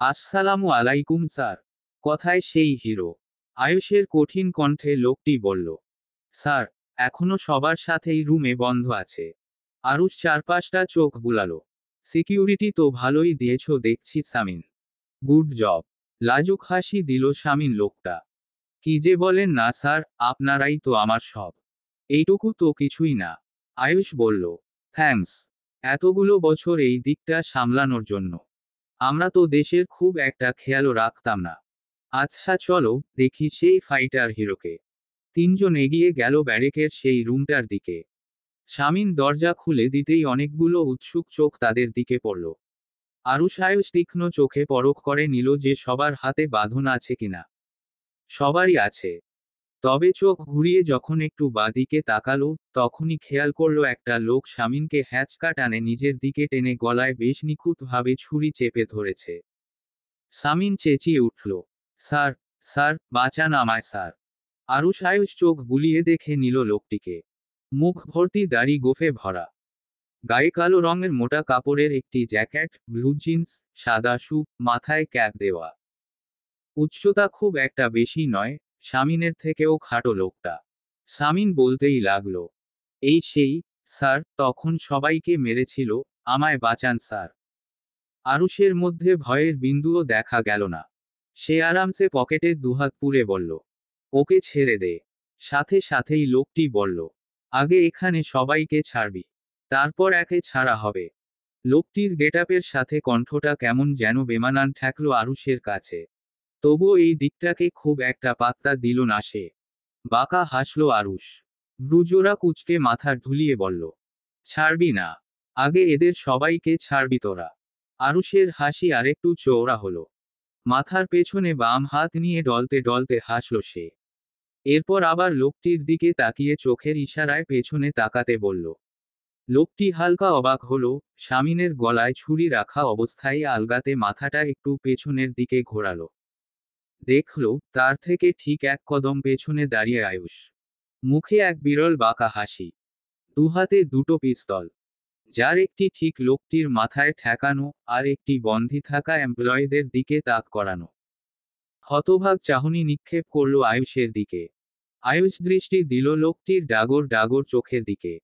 আসসালামু আলাইকুম স্যার। কথায় সেই হিরো। আয়ুষের কঠিন কণ্ঠে লোকটি বলল, স্যার, এখনো সবার সাথেই রুমে বন্ধ আছে। আরুষ চারপাশটা চোখ বুলালো। সিকিউরিটি তো ভালোই দিয়েছো দেখছি সামিন। Good job. লাজুক হাসি দিল সামিন লোকটা। কি যে বলেন না স্যার, আপনারাই তো আমার সব। এইটুকু তো কিছুই না। আয়ুষ বলল, থ্যাঙ্কস। এতগুলো বছর এই দিকটা সামলানোর জন্য আমরা তো দেশের খুব একটা খেয়ালও রাখতাম না। আচ্ছা চলো দেখি সেই ফাইটার হিরোকে। তিনজন এগিয়ে গেল ব্যারেকের সেই রুমটার দিকে। শামীম দরজা খুলে দিতেই অনেকগুলো উৎসুক চোখ তাদের দিকে পড়ল। আরুষ তীক্ষ্ণ চোখে পরখ করে নিল যে সবার হাতে বাঁধন আছে কিনা। সবারই আছে। তবে চোখ ঘুরিয়ে যখন একটু বাঁদিকে তাকালো, তখনই খেয়াল করলো একটা লোক শামীমকে হ্যাচকা টানে নিজের দিকে টেনে গলায় বেশ নিখুঁতভাবে ছুরি চেপে ধরেছে। শামীম চেঁচিয়ে উঠল, স্যার, স্যার, বাঁচান আমায় স্যার। আয়ুষ চোখ বুলিয়ে দেখে নিল লোকটিকে। মুখ ভর্তি দাড়ি গোঁফে ভরা। গায়ে কালো রঙের মোটা কাপড়ের একটি জ্যাকেট, ব্লু জিন্স, সাদা শু, মাথায় ক্যাপ দেওয়া। উচ্চতা খুব একটা বেশি নয়, শামীমের থেকেও খাটো লোকটা। শামীম বলতেই লাগলো, এই সেই, স্যার, তখন সবাইকে মেরেছিল, আমায় বাঁচান স্যার। আরুষের মধ্যে ভয়ের বিন্দুও দেখা গেল না। সে আরামসে পকেটে দুহাত পুরে বলল, ওকে ছেড়ে দে। সাথে সাথেই লোকটি বলল, আগে এখানে সবাইকে ছাড়বি, তারপর একে ছাড়া হবে। লোকটির গেটআপের সাথে কণ্ঠটা কেমন যেন বেমানান ঠেকলো আরুষের কাছে। তবুও এই দিকটাকে খুব একটা পাত্তা দিল না সে। বাঁকা হাসলো আরুষ। ব্রুজোরা কুঁচকে মাথা ঢুলিয়ে বলল, ছাড়বি না? আগে এদের সবাইকে ছাড়বি তোরা। আরুষের হাসি আরেকটু চওড়া হলো। মাথার পেছনে বাম হাত নিয়ে ডলতে ডলতে হাসল সে। এরপর আবার লোকটির দিকে তাকিয়ে চোখের ইশারায় পেছনে তাকাতে বলল। লোকটি হালকা অবাক হলো, শামীমের গলায় ছুরি রাখা অবস্থায় আলগাতে মাথাটা একটু পেছনের দিকে ঘোরালো। দেখল, তার থেকে ঠিক এক কদম পেছনে দাঁড়িয়ে আয়ুষ। মুখে এক বিরল বাঁকা হাসি। দুহাতে দুটো পিস্তল, যার একটি ঠিক লোকটির মাথায় ঠেকানো, আর একটি বন্ধী থাকা এমপ্লয়ীদের দিকে তাক করানো। হতভাগ চাহনি নিক্ষেপ করল আয়ুষের দিকে। আয়ুষ দৃষ্টি দিল লোকটির ডাগর ডাগর চোখের দিকে।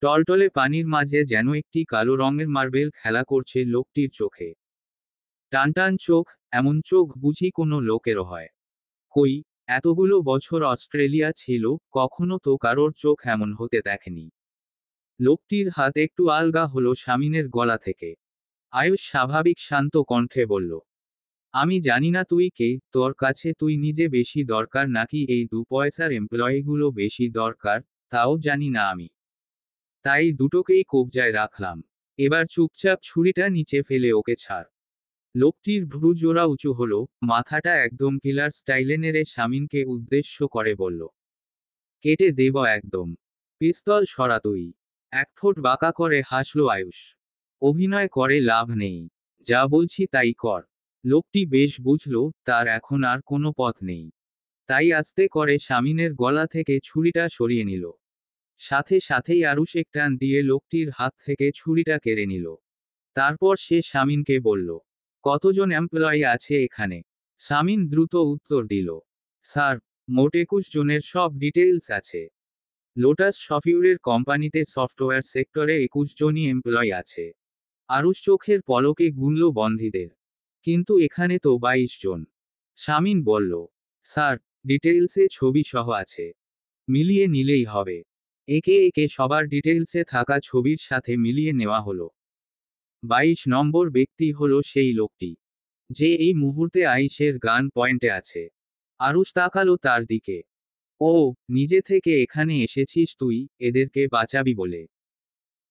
টলটলে পানির মাঝে যেন একটি কালো রঙের মার্বেল খেলা করছে লোকটির চোখে। টানটান চোখ, এমন চোখ বুঝি কোনো লোকেরও হয়? কই, এতগুলো বছর অস্ট্রেলিয়া ছিল, কখনো তো কারোর চোখ এমন হতে দেখেনি। লোকটির হাত একটু আলগা হলো শামীমের গলা থেকে। আয়ুষ স্বাভাবিক শান্ত কণ্ঠে বলল, আমি জানি না তুই কে, তোর কাছে তুই নিজে বেশি দরকার নাকি এই 2 পয়সার এমপ্লয়িগুলো বেশি দরকার, তাও জানি না আমি। তাই দুটোকেই কবজায় রাখলাম। এবার চুপচাপ ছুরিটা নিচে ফেলে ওকে ছাড়। লোকটির ভ্রু জোড়া উঁচু হলো, মাথাটা একদম কিলার স্টাইলে নেড়ে শামীমকে উদ্দেশ্য করে বলল, কেটে দেব একদম। পিস্তল সরা তুই। এক ঠোঁট বাঁকা করে হাসল আয়ুষ। অভিনয় করে লাভ নেই। যা বলছি তাই কর। লোকটি বেশ বুঝল, তার এখন আর কোনো পথ নেই। তাই আস্তে করে শামীমের গলা থেকে ছুরিটা সরিয়ে নিল। সাথে সাথেই আরুষ এক টান দিয়ে লোকটির হাত থেকে ছুরিটা কেড়ে নিল। তারপর সে শামীমকে বলল, কতজন এমপ্লয়ি আছে এখানে? শামীম দ্রুত উত্তর দিল, স্যার, মোট 21 জনের, সব ডিটেইলস আছে। লোটাস সফিউরের কোম্পানিতে সফটওয়্যার সেক্টরে 21 জনই এমপ্লয়ি আছে। আরুষ চোখের পলকে গুনল বন্ধীদের। কিন্তু এখানে তো 22 জন। শামীম বলল, স্যার, ডিটেইলসে ছবি সহ আছে। মিলিয়ে নিলেই হবে। একে একে সবার ডিটেইলসে থাকা ছবির সাথে মিলিয়ে নেওয়া হলো। 22 নম্বর ব্যক্তি হলো সেই লোকটি, যে এই মুহূর্তে আইসের গান পয়েন্টে আছে। আরুষ তাকালো তার দিকে। ও, নিজে থেকে এখানে এসেছিস তুই, এদেরকে বাঁচাবি বলে?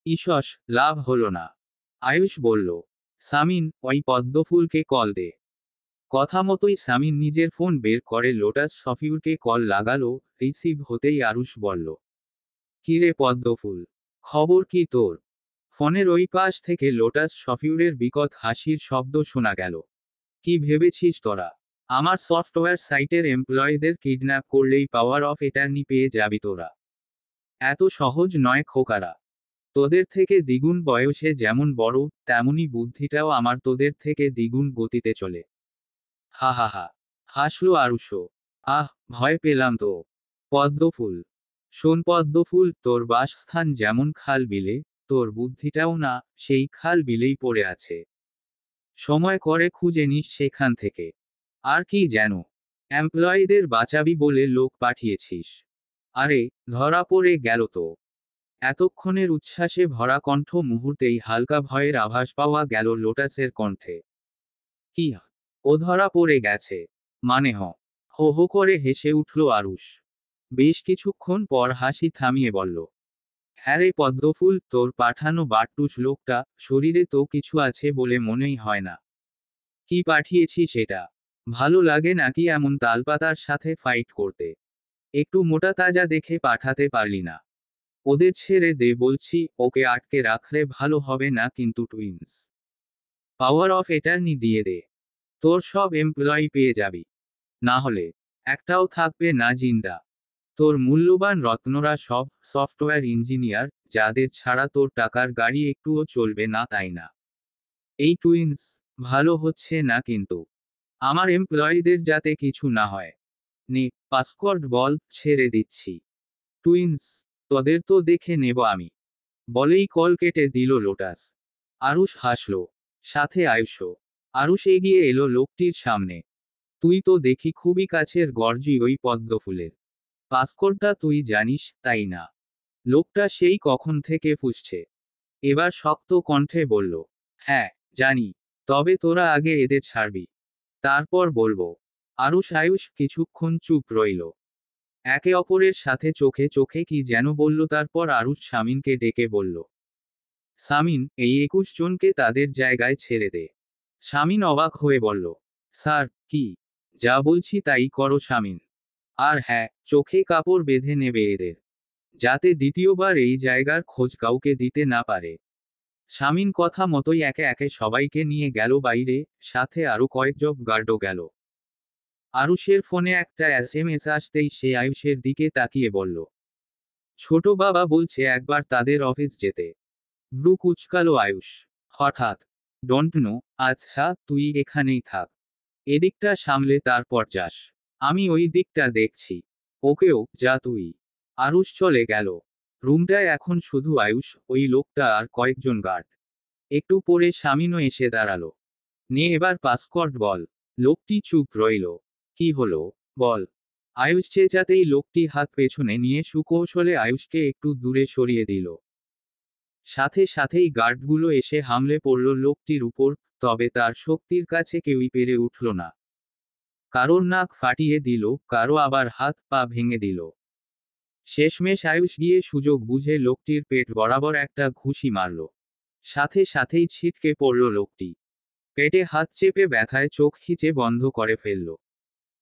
ইসস, লাভ হলো না। আয়ুষ বলল, সামিন, ওই পদ্মফুলকে কল দে। কথা মতোই সামিন নিজের ফোন বের করে লোটাস সফিউরকে কল লাগালো। রিসিভ হতেই আরুষ বলল, কিরে পদ্মফুল, খবর কি তোর? ফোনের ওই পাশ থেকে লোটাস সফিউরের বিকট হাসির শব্দ শোনা গেল। কি ভেবেছিস তোরা, আমার সফটওয়্যার সাইটের এমপ্লয়ীদের কিডন্যাপ করলেই পাওয়ার অফ অ্যাটর্নি পেয়ে যাবি তোরা? এত সহজ নয় খোকারা। তোদের থেকে দ্বিগুণ বয়সে যেমন বড়, তেমনি বুদ্ধিটাও আমার তোদের থেকে দ্বিগুণ গতিতে চলে। হা হা হা, হাসলো আরুষও। আহ, ভয় পেলাম তো। পদ্মফুল, শোন পদ্মফুল, তোর বাসস্থান যেমন খাল বিলে, তোর বুদ্ধিটাও না সেই খাল বিলেই পড়ে আছে। সময় করে খুঁজে নিস সেখান থেকে। আর কি যেন, এমপ্লয়ীদের বাঁচাবি বলে লোক পাঠিয়েছিস? আরে, ধরা পড়ে গেল তো। এতক্ষণের উচ্ছ্বাসে ভরা কণ্ঠ মুহূর্তেই হালকা ভয়ের আভাস পাওয়া গেল লোটাসের কণ্ঠে। কি? ও ধরা পড়ে গেছে? মানে হো হো করে হেসে উঠল আরুষ। বেশ কিছুক্ষণ পর হাসি থামিয়ে বলল, হ্যাঁ রে পদ্মফুল, তোর পাঠানো বাট্টুস লোকটা, শরীরে তো কিছু আছে বলে মনেই হয় না। কি পাঠিয়েছি সেটা? ভালো লাগে নাকি এমন তালপাতার সাথে ফাইট করতে? একটু মোটা তাজা দেখে পাঠাতে পারলি না? ওদের ছেড়ে দে বলছি, ওকে আটকে রাখলে ভালো হবে না কিন্তু টুইন্স। পাওয়ার অফ এটার্নি দিয়ে দে। তোর সব এমপ্লয়ি পেয়ে যাবি। না হলে একটাও থাকবে না জিন্দা। তোর মূল্যবান রত্নরা সব সফটওয়্যার ইঞ্জিনিয়ার, যাদের ছাড়া তোর টাকার গাড়ি একটুও চলবে না, তাই না? এই টুইন্স, ভালো হচ্ছে না কিন্তু। আমার এমপ্লয়িদের যাতে কিছু না হয়। নে, পাসকোড বল, ছেড়ে দিচ্ছি। টুইন্স, তোদের তো দেখে নেব আমি। বলেই কল কেটে দিল লোটাস। আরুষ হাসল, সাথে আয়ুষও। আরুষ এগিয়ে এলো লোকটির সামনে। তুই তো দেখি খুবই কাছের গর্জি ওই পদ্মফুলের। পাসকোডটা তুই জানিস, তাই না? লোকটা সেই কখন থেকে ফুঁসছে। এবার শক্ত কণ্ঠে বলল, হ্যাঁ, জানি। তবে তোরা আগে এদের ছাড়বি, তারপর বলবো। আয়ুষ কিছুক্ষণ চুপ রইল। একে অপরের সাথে চোখে চোখে কি যেন বলল, তারপর আরুষ শামিনকে ডেকে বলল, সামিন, এই 21 জনকে তাদের জায়গায় ছেড়ে দে। শামিন অবাক হয়ে বলল, স্যার, কি? যা বলছি তাই করো শামিন। আর হ্যাঁ, চোখে কাপড় বেঁধে নেবে এদের, যাতে দ্বিতীয়বার এই জায়গার খোঁজ কাউকে দিতে না পারে। শামিন কথা মতোই একে একে সবাইকে নিয়ে গেল বাইরে, সাথে আরো কয়েকজন গার্ডও গেল। আরুষের ফোনে একটা এসএমএস আসতেই সে আয়ুষের দিকে তাকিয়ে বলল, ছোট বাবা বলছে একবার তাদের অফিস যেতে। ব্রু কুচকালো আয়ুষ। হঠাৎ, ডোন্ট নো। আচ্ছা, তুই এখানেই থাক। এদিকটা সামলে তারপর যাস। আমি ওই দিকটা দেখছি। ওকেও, যা তুই। আরুষ চলে গেল। রুমটায় এখন শুধু আয়ুষ, ওই লোকটা আর কয়েকজন গার্ড। একটু পরে শামিনও এসে দাঁড়ালো। নে এবার পাসকোড বল। লোকটি চুপ রইল। কি হলো, বল। আয়ুষ চেঁচাতেই লোকটি হাত পেছনে নিয়ে সুকৌশলে আয়ুষকে একটু দূরে সরিয়ে দিল। সাথে সাথেই গার্ডগুলো এসে হামলে পড়ল লোকটির উপর, তবে তার শক্তির কাছে কেউই পেরে উঠল না। কারোর নাক ফাটিয়ে দিল, কারো আবার হাত পা ভেঙে দিল। শেষমেশ আয়ুষ গিয়ে সুযোগ বুঝে লোকটির পেট বরাবর একটা ঘুষি মারল। সাথে সাথেই ছিটকে পড়ল লোকটি। পেটে হাত চেপে ব্যথায় চোখ খিচে বন্ধ করে ফেলল।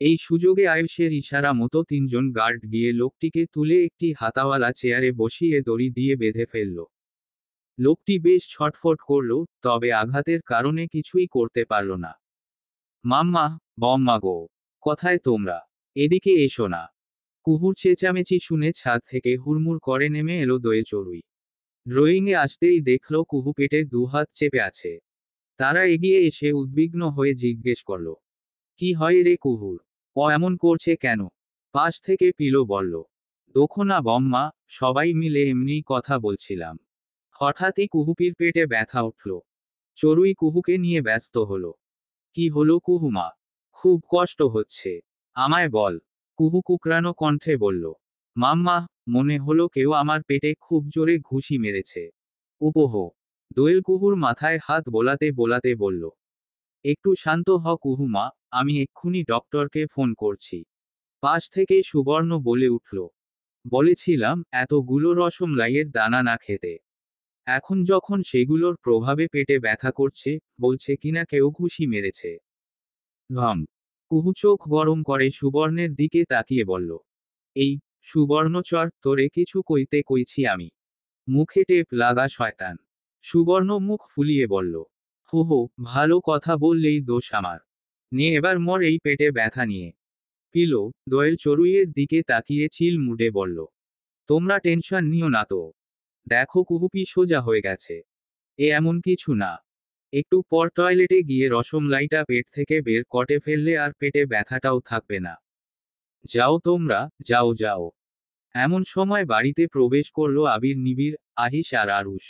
এই সুযোগে আয়ুষের ইশারা মতো 3জন গার্ড গিয়ে লোকটিকে তুলে একটি হাতাওয়ালা চেয়ারে বসিয়ে দড়ি দিয়ে বেঁধে ফেলল। লোকটি বেশ ছটফট করল, তবে আঘাতের কারণে কিছুই করতে পারল না। মাম্মা, বম্মা গো, কোথায় তোমরা? এদিকে এসো না। কুহুর চেঁচামেচি শুনে ছাদ থেকে হুড়মুড় করে নেমে এলো দোয়েল চড়ুই। ড্রয়িংয়ে আসতেই দেখল কুহু পেটে দুহাত চেপে আছে। তারা এগিয়ে এসে উদ্বিগ্ন হয়ে জিজ্ঞেস করল, কি হয় রে কুহুর? ও এমন করছে কেন? পাশ থেকে পিলো বলল, দেখো না বম্মা, সবাই মিলে এমনিই কথা বলছিলাম। হঠাৎই কুহুপির পেটে ব্যথা উঠল। চড়ুই কুহুকে নিয়ে ব্যস্ত হলো। কি হলো কুহুমা? খুব কষ্ট হচ্ছে? আমায় বল। কুহু কুকরানো কণ্ঠে বলল, মাম্মা, মনে হলো কেউ আমার পেটে খুব জোরে ঘুষি মেরেছে। উপহ। দোয়েল কুহুর মাথায় হাত বোলাতে বোলাতে বলল, একটু শান্ত হ কুহুমা, আমি এক্ষুনি ডক্টরকে ফোন করছি। পাশ থেকে সুবর্ণ বলে উঠল, বলেছিলাম এতগুলো রসমলাইয়ের দানা না খেতে। এখন যখন সেগুলোর প্রভাবে পেটে ব্যথা করছে, বলছে কিনা কেউ ঘুষি মেরেছে। ঘম। কুহু চোখ গরম করে সুবর্ণের দিকে তাকিয়ে বলল, এই, সুবর্ণচর, তোরে কিছু কইতে কইছি আমি। মুখে টেপ লাগা শয়তান। সুবর্ণ মুখ ফুলিয়ে বলল, হো হো, ভালো কথা বললেই দোষ আমার। নে এবার মর এই পেটে ব্যথা নিয়ে। পিলো, দোয়েল চড়ুইয়ের দিকে তাকিয়ে চিল মুডে বলল, তোমরা টেনশন নিও না তো। দেখো কুহুপি সোজা হয়ে গেছে। এ এমন কিছু না। একটু পর টয়লেটে গিয়ে রসমলাইটা পেট থেকে বের কটে ফেললে আর পেটে ব্যথাটাও থাকবে না। যাও তোমরা, যাও যাও। এমন সময় বাড়িতে প্রবেশ করলো আবির নিবিড়, আহিস আর আরুষ।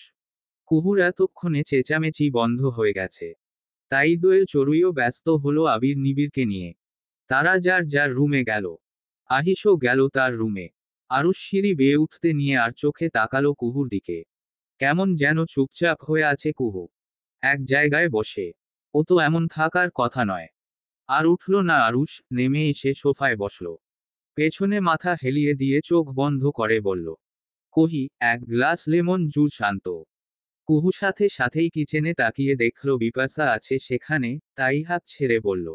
কুহুর এতক্ষণে চেঁচামেচি বন্ধ হয়ে গেছে। তাই দোয়েল চড়ুইও ব্যস্ত হলো আবির নিবিড়কে নিয়ে। তারা যার যার রুমে গেল। আহিসও গেল তার রুমে। আরুষ সিঁড়ি বেয়ে উঠতে নিয়ে আর চোখে তাকালো কুহুর দিকে। কেমন যেন চুপচাপ হয়ে আছে কুহু, এক জায়গায় বসে। ও তো এমন থাকার কথা নয়। আর উঠল না আরুষ, নেমে এসে সোফায় বসল। পেছনে মাথা হেলিয়ে দিয়ে চোখ বন্ধ করে বলল, কহি, এক গ্লাস লেমন জুস আনতো। কুহু সাথে সাথেই কিচেনে তাকিয়ে দেখল বিপাশা আছে সেখানে, তাই হাত ছেড়ে বলল,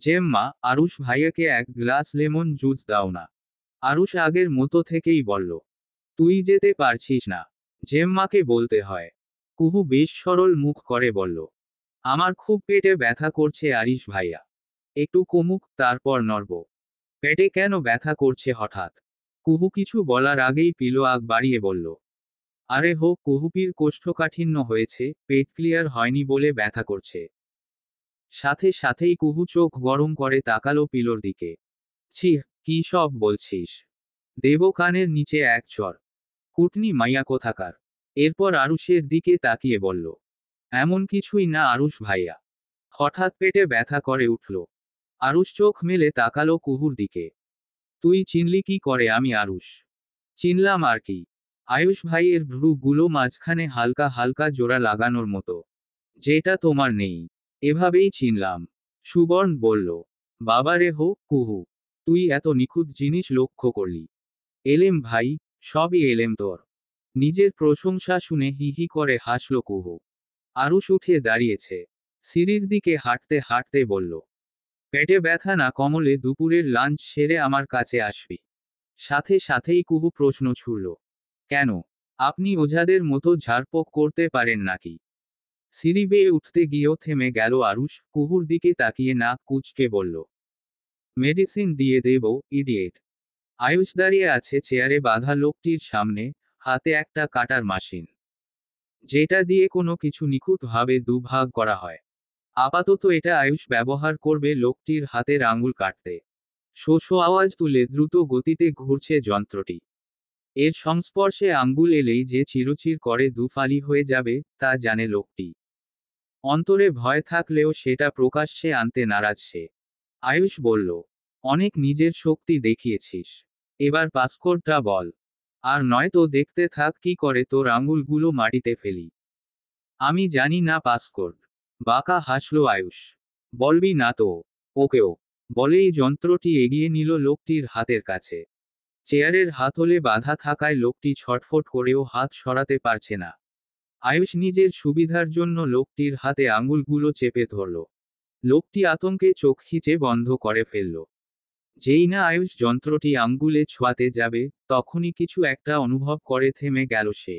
জেম্মা, আরুষ ভাইয়াকে এক গ্লাস লেমন জুস দাও না। আরুষ আগের মতো থেকেই বলল, তুই যেতে পারছিস না, জেম্মাকে বলতে হয়। কুহু বেশ সরল মুখ করে বলল, আমার খুব পেটে ব্যথা করছে আরিশ ভাইয়া। একটু কমুক, তারপর নড়ব। পেটে কেন ব্যথা করছে হঠাৎ? কুহু কিছু বলার আগেই পিলো আগ বাড়িয়ে বলল, আরে হো, কুহুপির কোষ্ঠকাঠিন্য হয়েছে, পেট ক্লিয়ার হয়নি বলে ব্যথা করছে। সাথে সাথেই কুহু চোখ গরম করে তাকালো পিলোর দিকে। ছি, কি সব বলছিস? দেব কানের নিচে এক চর। কুটনি মাইয়া কোথাকার। এরপর আরুষের দিকে তাকিয়ে বলল, এমন কিছুই না আরুষ ভাইয়া। হঠাৎ পেটে ব্যথা করে উঠল। আরুষ চোখ মেলে তাকালো কুহুর দিকে। তুই চিনলি কি করে আমি আরুষ? চিনলাম আর কি। আয়ুষ ভাইয়ের ভ্রুগুলো মাঝখানে হালকা হালকা জোড়া লাগানোর মতো, যেটা তোমার নেই। এভাবেই চিনলাম। সুবর্ণ বলল, বাবারে হো, কুহু, তুই এত নিখুঁত জিনিস লক্ষ্য করলি। এলেম ভাই, সবই এলেম তোর। নিজের প্রশংসা শুনে হি হি করে হাসল কুহু। আরুষ উঠে দাঁড়িয়েছে। সিঁড়ির দিকে হাঁটতে হাঁটতে বলল, পেটে ব্যথা না কমলে দুপুরের লাঞ্চ সেরে আমার কাছে আসবি। সাথে সাথেই কুহু প্রশ্ন ছুড়ল, কেন? আপনি ওঝাদের মতো ঝাড়পোক করতে পারেন নাকি? সিঁড়ি বেয়ে উঠতে গিয়েও থেমে গেল আরুষ, কুহুর দিকে তাকিয়ে নাক কুঁচকে বলল, মেডিসিন দিয়ে দেব, ইডিয়েট। আয়ুষ দাঁড়িয়ে আছে চেয়ারে বাঁধা লোকটির সামনে, হাতে একটা কাটার মেশিন, যেটা দিয়ে কোনো কিছু নিখুঁতভাবে দুভাগ করা হয়। আপাতত এটা আয়ুষ ব্যবহার করবে লোকটির হাতের আঙুল কাটতে। শো শো আওয়াজ তুলে দ্রুত গতিতে ঘুরছে যন্ত্রটি। এর সংস্পর্শে আঙ্গুল এলেই যে চিরচির করে দুফালি হয়ে যাবে, তা জানে লোকটি। অন্তরে ভয় থাকলেও সেটা প্রকাশ্যে আনতে নারাজ সে। আয়ুষ বলল, অনেক নিজের শক্তি দেখিয়েছিস। এবার পাসকোডটা বল। আর নয়তো দেখতে থাক কি করে তোর আঙুলগুলো মাটিতে ফেলি। আমি জানি না পাসকোড। বাঁকা হাসল আয়ুষ। বলবি না তো? ওকেও। বলেই যন্ত্রটি এগিয়ে নিল লোকটির হাতের কাছে। চেয়ারের হাতলে বাঁধা থাকায় লোকটি ছটফট করেও হাত সরাতে পারছে না। আয়ুষ নিজের সুবিধার জন্য লোকটির হাতে আঙুলগুলো চেপে ধরল। লোকটি আতঙ্কে চোখ খিচে বন্ধ করে ফেলল। যেই না আয়ুষ যন্ত্রটি আঙ্গুলে ছোঁয়াতে যাবে, তখনই কিছু একটা অনুভব করে থেমে গেল সে।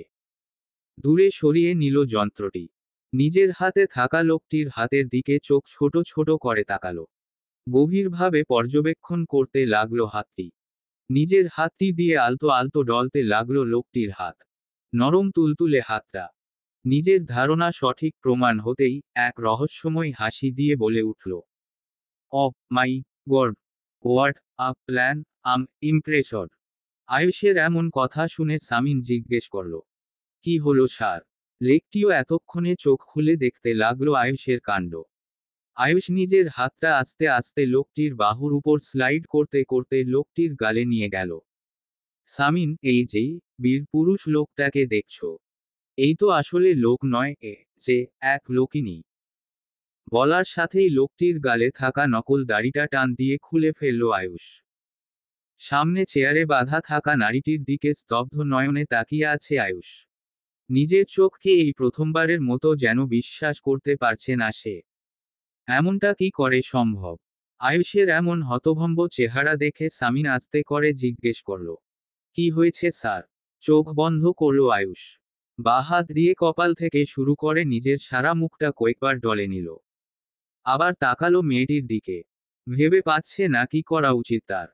দূরে সরিয়ে নিল যন্ত্রটি। নিজের হাতে থাকা লোকটির হাতের দিকে চোখ ছোট ছোট করে তাকালো। গভীরভাবে পর্যবেক্ষণ করতে লাগলো হাতটি। নিজের হাতটি দিয়ে আলতো আলতো ডলতে লাগলো লোকটির হাত। নরম তুলতুলে হাতটা। নিজের ধারণা সঠিক প্রমাণ হতেই এক রহস্যময় হাসি দিয়ে বলে উঠল, oh my god, what a plan, I'm impressed. আয়ুষের এমন কথা শুনে সামিন জিজ্ঞেস করল, কি হলো স্যার? লেকটিও এতক্ষণে চোখ খুলে দেখতে লাগলো আয়ুষের কাণ্ড। আয়ুষ নিজের হাতটা আস্তে আস্তে লোকটির বাহুর উপর স্লাইড করতে করতে লোকটির গালে নিয়ে গেল। সামিন, এই যেই বীর পুরুষ লোকটাকে দেখছো, এই তো আসলে লোক নয়, এ যে এক লোকিনী। বলার সাথেই লোকটির গালে থাকা নকল দাড়িটা টান দিয়ে খুলে ফেলল আয়ুষ। সামনে চেয়ারে বাঁধা থাকা নারীটির দিকে স্তব্ধ নয়নে তাকিয়ে আছে আয়ুষ। নিজের চোখকে এই প্রথমবারের মতো যেন বিশ্বাস করতে পারছে না সে। এমনটা কি করে সম্ভব? আয়ুষের এমন হতভম্ব চেহারা দেখে সামিন আস্তে করে জিজ্ঞেস করল, কি হয়েছে স্যার? চোখ বন্ধ করল আয়ুষ। বাঁ হাত দিয়ে কপাল থেকে শুরু করে নিজের সারা মুখটা কয়েকবার ডলে নিল। আবার তাকালো মেয়েটির দিকে। ভেবে পাচ্ছে না কি করা উচিত তার।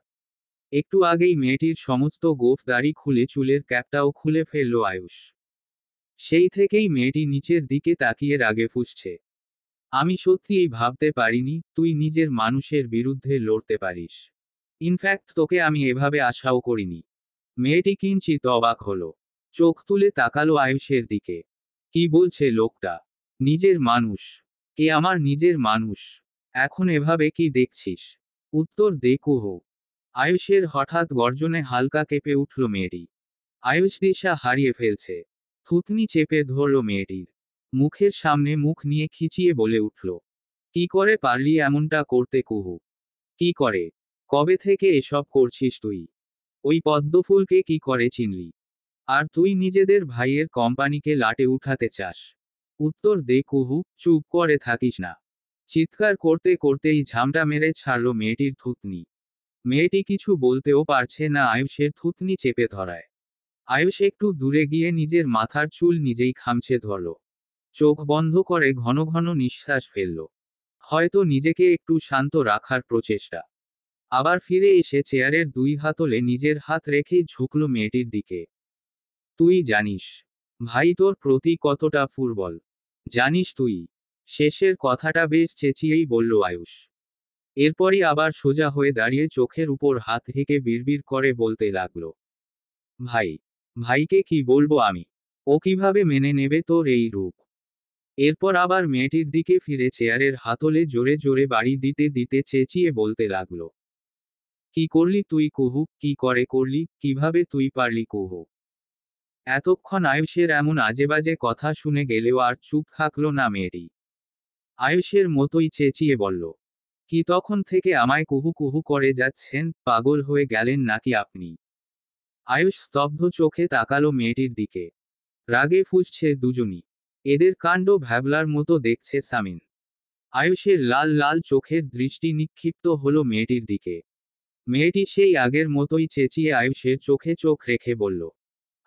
একটু আগেই মেয়েটির সমস্ত গোঁফ দাড়ি খুলে চুলের ক্যাপটাও খুলে ফেলল আয়ুষ। সেই থেকেই মেয়েটি নিচের দিকে তাকিয়ে রাগে ফুঁসছে। আমি সত্যিই ভাবতে পারিনি তুই নিজের মানুষের বিরুদ্ধে লড়তে পারিস। ইনফ্যাক্ট তোকে আমি এভাবে আশাও করিনি। মেয়েটি কিঞ্চিত অবাক হলো। চোখ তুলে তাকালো আয়ুষের দিকে। কি বলছে লোকটা? নিজের মানুষ? কে আমার নিজের মানুষ? এখন এভাবে কি দেখছিস? উত্তর দে কুহু। আয়ুষের হঠাৎ গর্জনে হালকা কেঁপে উঠল মেয়েটি। আয়ুষ দিশা হারিয়ে ফেলছে। থুতনি চেপে ধরল মেয়েটির মুখের সামনে, মুখ নিয়ে খিচিয়ে বলে উঠল, কি করে পারলি এমনটা করতে কুহু? কি করে? কবে থেকে এসব করছিস তুই? ওই পদ্মফুলকে কি করে চিনলি? আর তুই নিজেদের ভাইয়ের কোম্পানিকে লাটে উঠাতে চাস? উত্তর দে কুহু, চুপ করে থাকিস না। চিৎকার করতে করতেই ঝামটা মেরে ছাড়ল মেয়েটির থুতনি। মেয়েটি কিছু বলতেও পারছে না আয়ুষের থুতনি চেপে ধরায়। আয়ুষ একটু দূরে গিয়ে নিজের মাথার চুল নিজেই খামচে ধরল। চোখ বন্ধ করে ঘন ঘন নিঃশ্বাস ফেলল। হয়তো নিজেকে একটু শান্ত রাখার প্রচেষ্টা। আবার ফিরে এসে চেয়ারের দুই হাতলে নিজের হাত রেখেই ঝুঁকল মেয়েটির দিকে। তুই জানিস ভাই তোর প্রতি কতটা ফুটবল? জানিস তুই? শেষের কথাটা বেশ চেঁচিয়েই বলল আয়ুষ। এরপরই আবার সোজা হয়ে দাঁড়িয়ে চোখের উপর হাত রেখে বিড়বিড় করে বলতে লাগলো, ভাই, ভাইকে কি বলবো আমি? ও কিভাবে মেনে নেবে তোর এই রূপ? এরপর আবার মেয়েটির দিকে ফিরে চেয়ারের হাতলে জোরে জোরে বাড়ি দিতে দিতে চেঁচিয়ে বলতে লাগলো, কি করলি তুই কুহু? কি করে করলি? কিভাবে তুই পারলি কুহু? এতক্ষণ আয়ুষের এমন আজেবাজে কথা শুনে গেলেও আর চুপ থাকলো না মেয়েটি। আয়ুষের মতোই চেঁচিয়ে বলল, কি তখন থেকে আমায় কুহু কুহু করে যাচ্ছেন? পাগল হয়ে গেলেন নাকি আপনি? আয়ুষ স্তব্ধ চোখে তাকালো মেয়েটির দিকে। রাগে ফুঁসছে দুজনই। এদের কাণ্ড ভ্যাবলার মতো দেখছে সামিন। আয়ুষের লাল লাল চোখের দৃষ্টি নিক্ষিপ্ত হলো মেয়েটির দিকে। মেয়েটি সেই আগের মতোই চেঁচিয়ে আয়ুষের চোখে চোখ রেখে বলল,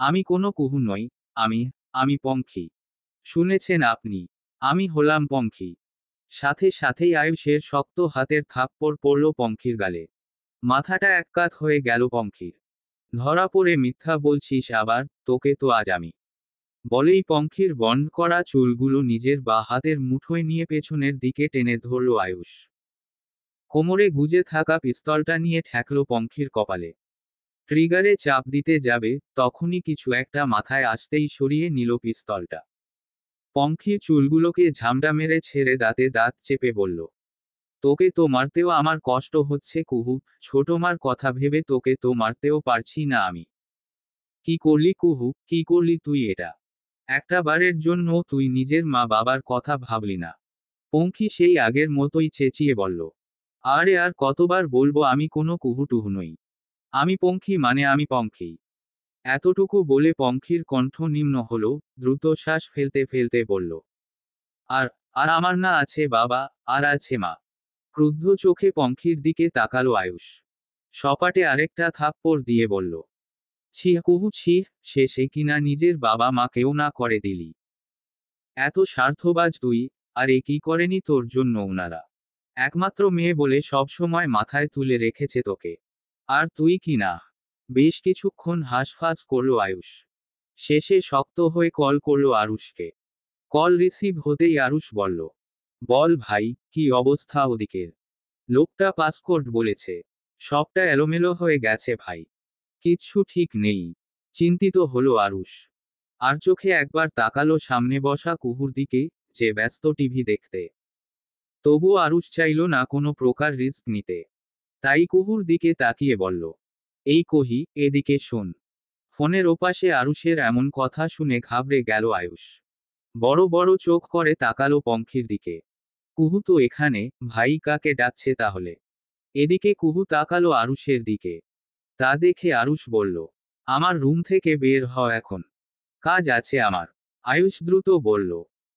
আমি কোনো কুহু নই। আমি আমি পঙ্খী। শুনেছেন আপনি? আমি হলাম পঙ্খী। সাথে সাথেই আয়ুষের শক্ত হাতের থাপ্পড় পড়ল পঙ্খির গালে। মাথাটা এককাত হয়ে গেল পঙ্খির। ধরা পড়ে মিথ্যা বলছিস আবার, তোকে তো আজ আমি। বলেই পঙ্খির বন্ড করা চুলগুলো নিজের বা হাতের মুঠোয় নিয়ে পেছনের দিকে টেনে ধরল আয়ুষ। কোমরে গুজে থাকা পিস্তলটা নিয়ে ঠেকল পঙ্খির কপালে। ট্রিগারে চাপ দিতে যাবে, তখনই কিছু একটা মাথায় আসতেই সরিয়ে নিল পিস্তলটা। পঙ্খির চুলগুলোকে ঝামটা মেরে ছেড়ে দাঁতে দাঁত চেপে বলল, তোকে তো মারতেও আমার কষ্ট হচ্ছে কুহু, ছোট মার কথা ভেবে তোকে তো মারতেও পারছি না আমি। কি করলি কুহু? কি করলি তুই এটা? একটা বারের জন্য তুই নিজের মা বাবার কথা ভাবলি না? পঙ্খী সেই আগের মতোই চেঁচিয়ে বলল, আরে আর কতবার বলবো আমি কোনো কুহুটুহু নই। আমি পঙ্খী মানে আমি পঙ্খী। এতটুকু বলে পঙ্খির কণ্ঠ নিম্ন হলো, দ্রুত শ্বাস ফেলতে ফেলতে বলল, আর আর আমার না আছে বাবা, আর আছে মা। ক্রুদ্ধ চোখে পঙ্খির দিকে তাকালো আয়ুষ। সপাটে আরেকটা থাপ্পড় দিয়ে বলল, ছি কুহু ছি, শেষে কিনা নিজের বাবা মাকেও না করে দিলি। এত স্বার্থবাজ তুই, আর এ কি করেনি তোর জন্য ওনারা? একমাত্র মেয়ে বলে সব সময় মাথায় তুলে রেখেছে তোকে। আর তুই কি না? বেশ কিছুক্ষণ হাঁসফাঁস করলো আয়ুষ। শেষে শক্ত হয়ে কল করলো আরুষকে। কল রিসিভ হতেই আরুষ বলল, বল ভাই, কি অবস্থা ওদিকের? লোকটা পাসকোড বলেছে। সবটা এলোমেলো হয়ে গেছে ভাই। কিচ্ছু ঠিক নেই। চিন্তিত হলো আরুষ। আর চোখে একবার তাকালো সামনে বসা কুহুর দিকে, যে ব্যস্ত টিভি দেখতে। তবু আরুষ চাইল না কোনো প্রকার রিস্ক নিতে। তাই কুহুর দিকে তাকিয়ে বলল, এই কহি, এদিকে শোন। ফোনের ওপাশে আরুষের এমন কথা শুনে ঘাবড়ে গেল আয়ুষ। বড় বড় চোখ করে তাকালো পঙ্খির দিকে। কুহু তো এখানে, ভাই কাকে ডাকছে তাহলে? এদিকে কুহু তাকালো আরুষের দিকে। তা দেখে আরুষ বলল, আমার রুম থেকে বের হ এখন। কাজ আছে আমার। আয়ুষ দ্রুত বলল,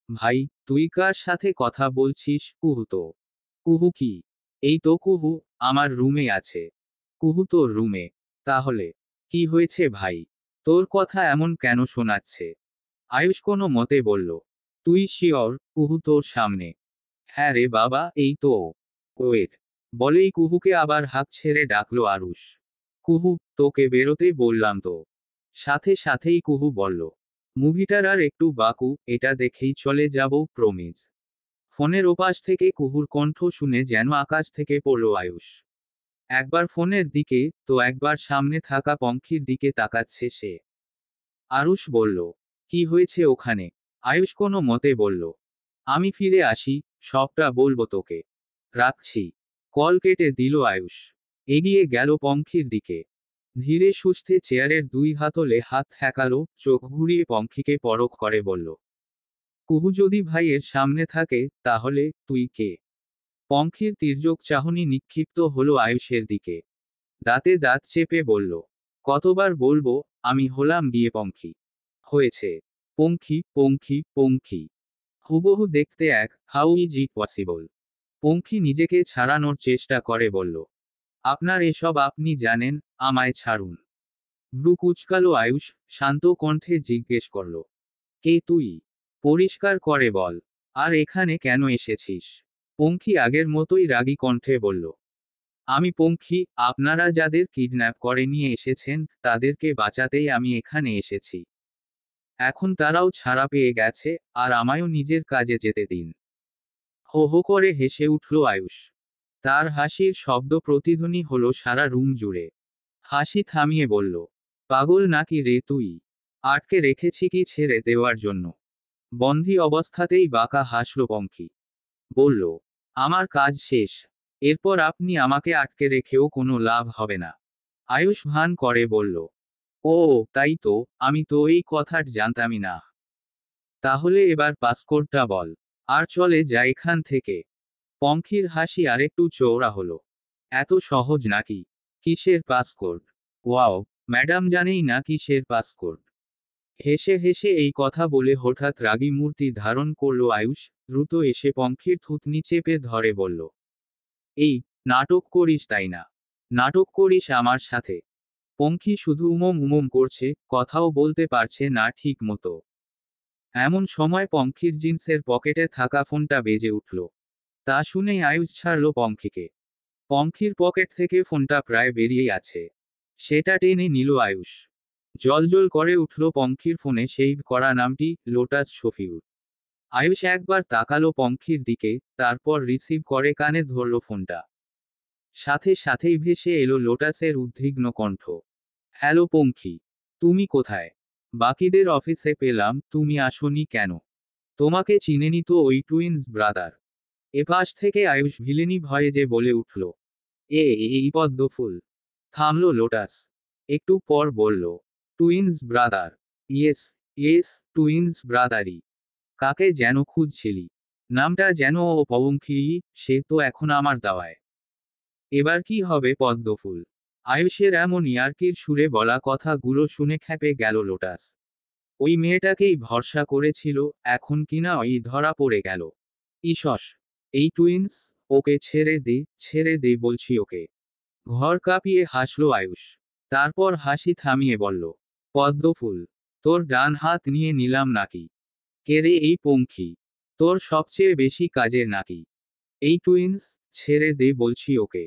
ভাই, তুই কার সাথে কথা বলছিস? কুহু তো। কুহু কি? এই তো কুহু, আমার রুমে আছে। কুহু তোর রুমে? তাহলে কি হয়েছে ভাই? তোর কথা এমন কেন শোনাচ্ছে? আয়ুষ কোনো মতে বলল, তুই শিওর কুহু তোর সামনে? হ্যাঁ রে বাবা, এই তো ও। ওয়েট। বলেই কুহুকে আবার হাঁক ছেড়ে ডাকলো আরুষ। কুহু, তোকে বেরোতে বললাম তো। সাথে সাথেই কুহু বলল, মুভিটার আর একটু বাকু, এটা দেখেই চলে যাব প্রমিজ। ফোনের ওপাশ থেকে কুহুর কণ্ঠ শুনে যেন আকাশ থেকে পড়ল আয়ুষ। একবার ফোনের দিকে, তো একবার সামনে থাকা পঙ্খির দিকে তাকাচ্ছে সে। আরুষ বলল, কি হয়েছে ওখানে? আয়ুষ কোনো মতে বলল, আমি ফিরে আসি, সবটা বলবো তোকে। রাখছি। কল কেটে দিল আয়ুষ। এগিয়ে গেল পঙ্খির দিকে। ধীরে সুস্থে চেয়ারের দুই হাতলে হাত ঠেকালো, চোখ ঘুরিয়ে পঙ্খিকে পরখ করে বলল, কুহু যদি ভাইয়ের সামনে থাকে, তাহলে তুই কে? পঙ্খির তির্যক চাহনি নিক্ষিপ্ত হলো আয়ুষের দিকে। দাঁতে দাঁত চেপে বলল, কতবার বলবো, আমি হলাম বিয়ে পঙ্খি। হয়েছে। পঙ্খি, পঙ্খি, পঙ্খি। হুবহু দেখতে এক, হাউ ইজ ইট পসিবল? পঙ্খি নিজেকে ছাড়ানোর চেষ্টা করে বলল, আপনার এসব আপনি জানেন, আমায় ছাড়ুন। ভ্রু কুঁচকালো আয়ুষ, শান্ত কণ্ঠে জিজ্ঞেস করল, কে তুই? পরিষ্কার করে বল। আর এখানে কেন এসেছিস? পঙ্খি আগের মতোই রাগী কণ্ঠে বলল, আমি পঙ্খি, আপনারা যাদের কিডন্যাপ করে নিয়ে এসেছেন, তাদেরকে বাঁচাতেই আমি এখানে এসেছি। এখন তারাও ছাড়া পেয়ে গেছে, আর আমায়ও নিজের কাজে যেতে দিন। হো হো করে হেসে উঠল আয়ুষ। তার হাসির শব্দ প্রতিধ্বনি হলো সারা রুম জুড়ে। হাসি থামিয়ে বলল, পাগল নাকি রে তুই? আটকে রেখেছি কি ছেড়ে দেওয়ার জন্য? বন্ধী অবস্থাতেই বাঁকা হাসল পঙ্খি। বলল, আমার কাজ শেষ। এরপর আপনি আমাকে আটকে রেখেও কোনো লাভ হবে না। আয়ুষ ভান করে বলল, ও তাই তো, আমি তো এই কথাটা জানতামই না। তাহলে এবার পাসকোডটা বল, আর চলে যা এখান থেকে। পঙ্খির হাসি আরেকটু চওড়া হলো। এত সহজ নাকি? কিসের পাসকোড? ওয়াও, ম্যাডাম জানেই না কিসের পাসকোড। হেসে হেসে এই কথা বলে হঠাৎ রাগী মূর্তি ধারণ করল আয়ুষ, দ্রুত এসে পঙ্খির থুতনি চেপে ধরে বলল, এই, নাটক করিস তাই না? নাটক করিস আমার সাথে? পঙ্খি শুধু উমম উমম করছে, কথাও বলতে পারছে না ঠিক মতো। এমন সময় পঙ্খির জিন্সের পকেটে থাকা ফোনটা বেজে উঠল। তা শুনেই আয়ুষ ছাড়ল পঙ্খিকে। পঙ্খির পকেট থেকে ফোনটা প্রায় বেরিয়েই আছে। সেটা টেনে নিল আয়ুষ। জ্বলজ্বল করে উঠল পঙ্খির ফোনে সেভ করা নামটি, লোটাস শফিউর। আয়ুষ একবার তাকালো পঙ্খির দিকে, তারপর রিসিভ করে কানে ধরল ফোনটা। সাথে সাথেই ভেসে এলো লোটাসের উদ্বিগ্ন কণ্ঠ। হ্যালো পঙ্খি, তুমি কোথায়? বাকিদের অফিসে পেলাম, তুমি আসোনি কেন? তোমাকে চিনেনি তো ওই টুইন্স ব্রাদার? এপাশ থেকে আয়ুষ ভিলেনি ভয়ে যে বলে উঠল, এই পদ্ম ফুল। থামলো লোটাস। একটু পর বলল, twins brother? Yes, yes, twins ব্রাদারই। কাকে যেন খুঁজছিলি? নামটা যেন ও পবঙ্খি, সে তো এখন আমার দাওয়ায়। এবার কি হবে পদ্মফুল? আয়ুষের এমন ইয়ার্কির সুরে বলা কথাগুলো শুনে খেপে গেল লোটাস। ওই মেয়েটাকেই ভরসা করেছিল, এখন কিনা ওই ধরা পড়ে গেল। ইসস, এই টুইন্স, ওকে ছেড়ে দে বলছি ওকে। ঘর কাঁপিয়ে হাসল আয়ুষ। তারপর হাসি থামিয়ে বলল, পদ্মফুল, তোর ডান হাত নিয়ে নিলাম নাকি? কে রে এই পঙ্খি? তোর সবচেয়ে বেশি কাজের নাকি? এই টুইন্স, ছেড়ে দে বলছি ওকে।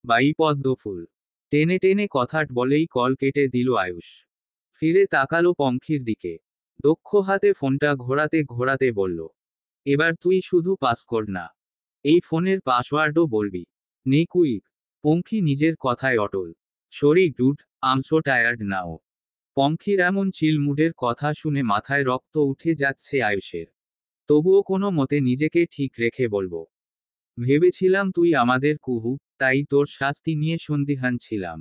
বাই পদ্মফুল। টেনে টেনে কথাট বলেই কল কেটে দিল আয়ুষ। ফিরে তাকালো পঙ্খির দিকে। দক্ষ হাতে ফোনটা ঘোরাতে ঘোরাতে বলল, এবার তুই শুধু পাসকোড না, এই ফোনের পাসওয়ার্ডও বলবি। নে কুইক। পঙ্খি নিজের কথায় অটল। সরি ডুড, আম সো টায়ার্ড নাও। পঙ্খির এমন চিল মুডের কথা শুনে মাথায় রক্ত উঠে যাচ্ছে আয়ুষের। তবুও কোনো মতে নিজেকে ঠিক রেখে বলবো, ভেবেছিলাম তুই আমাদের কুহু, তাই তোর শাস্তি নিয়ে সন্দিহান ছিলাম।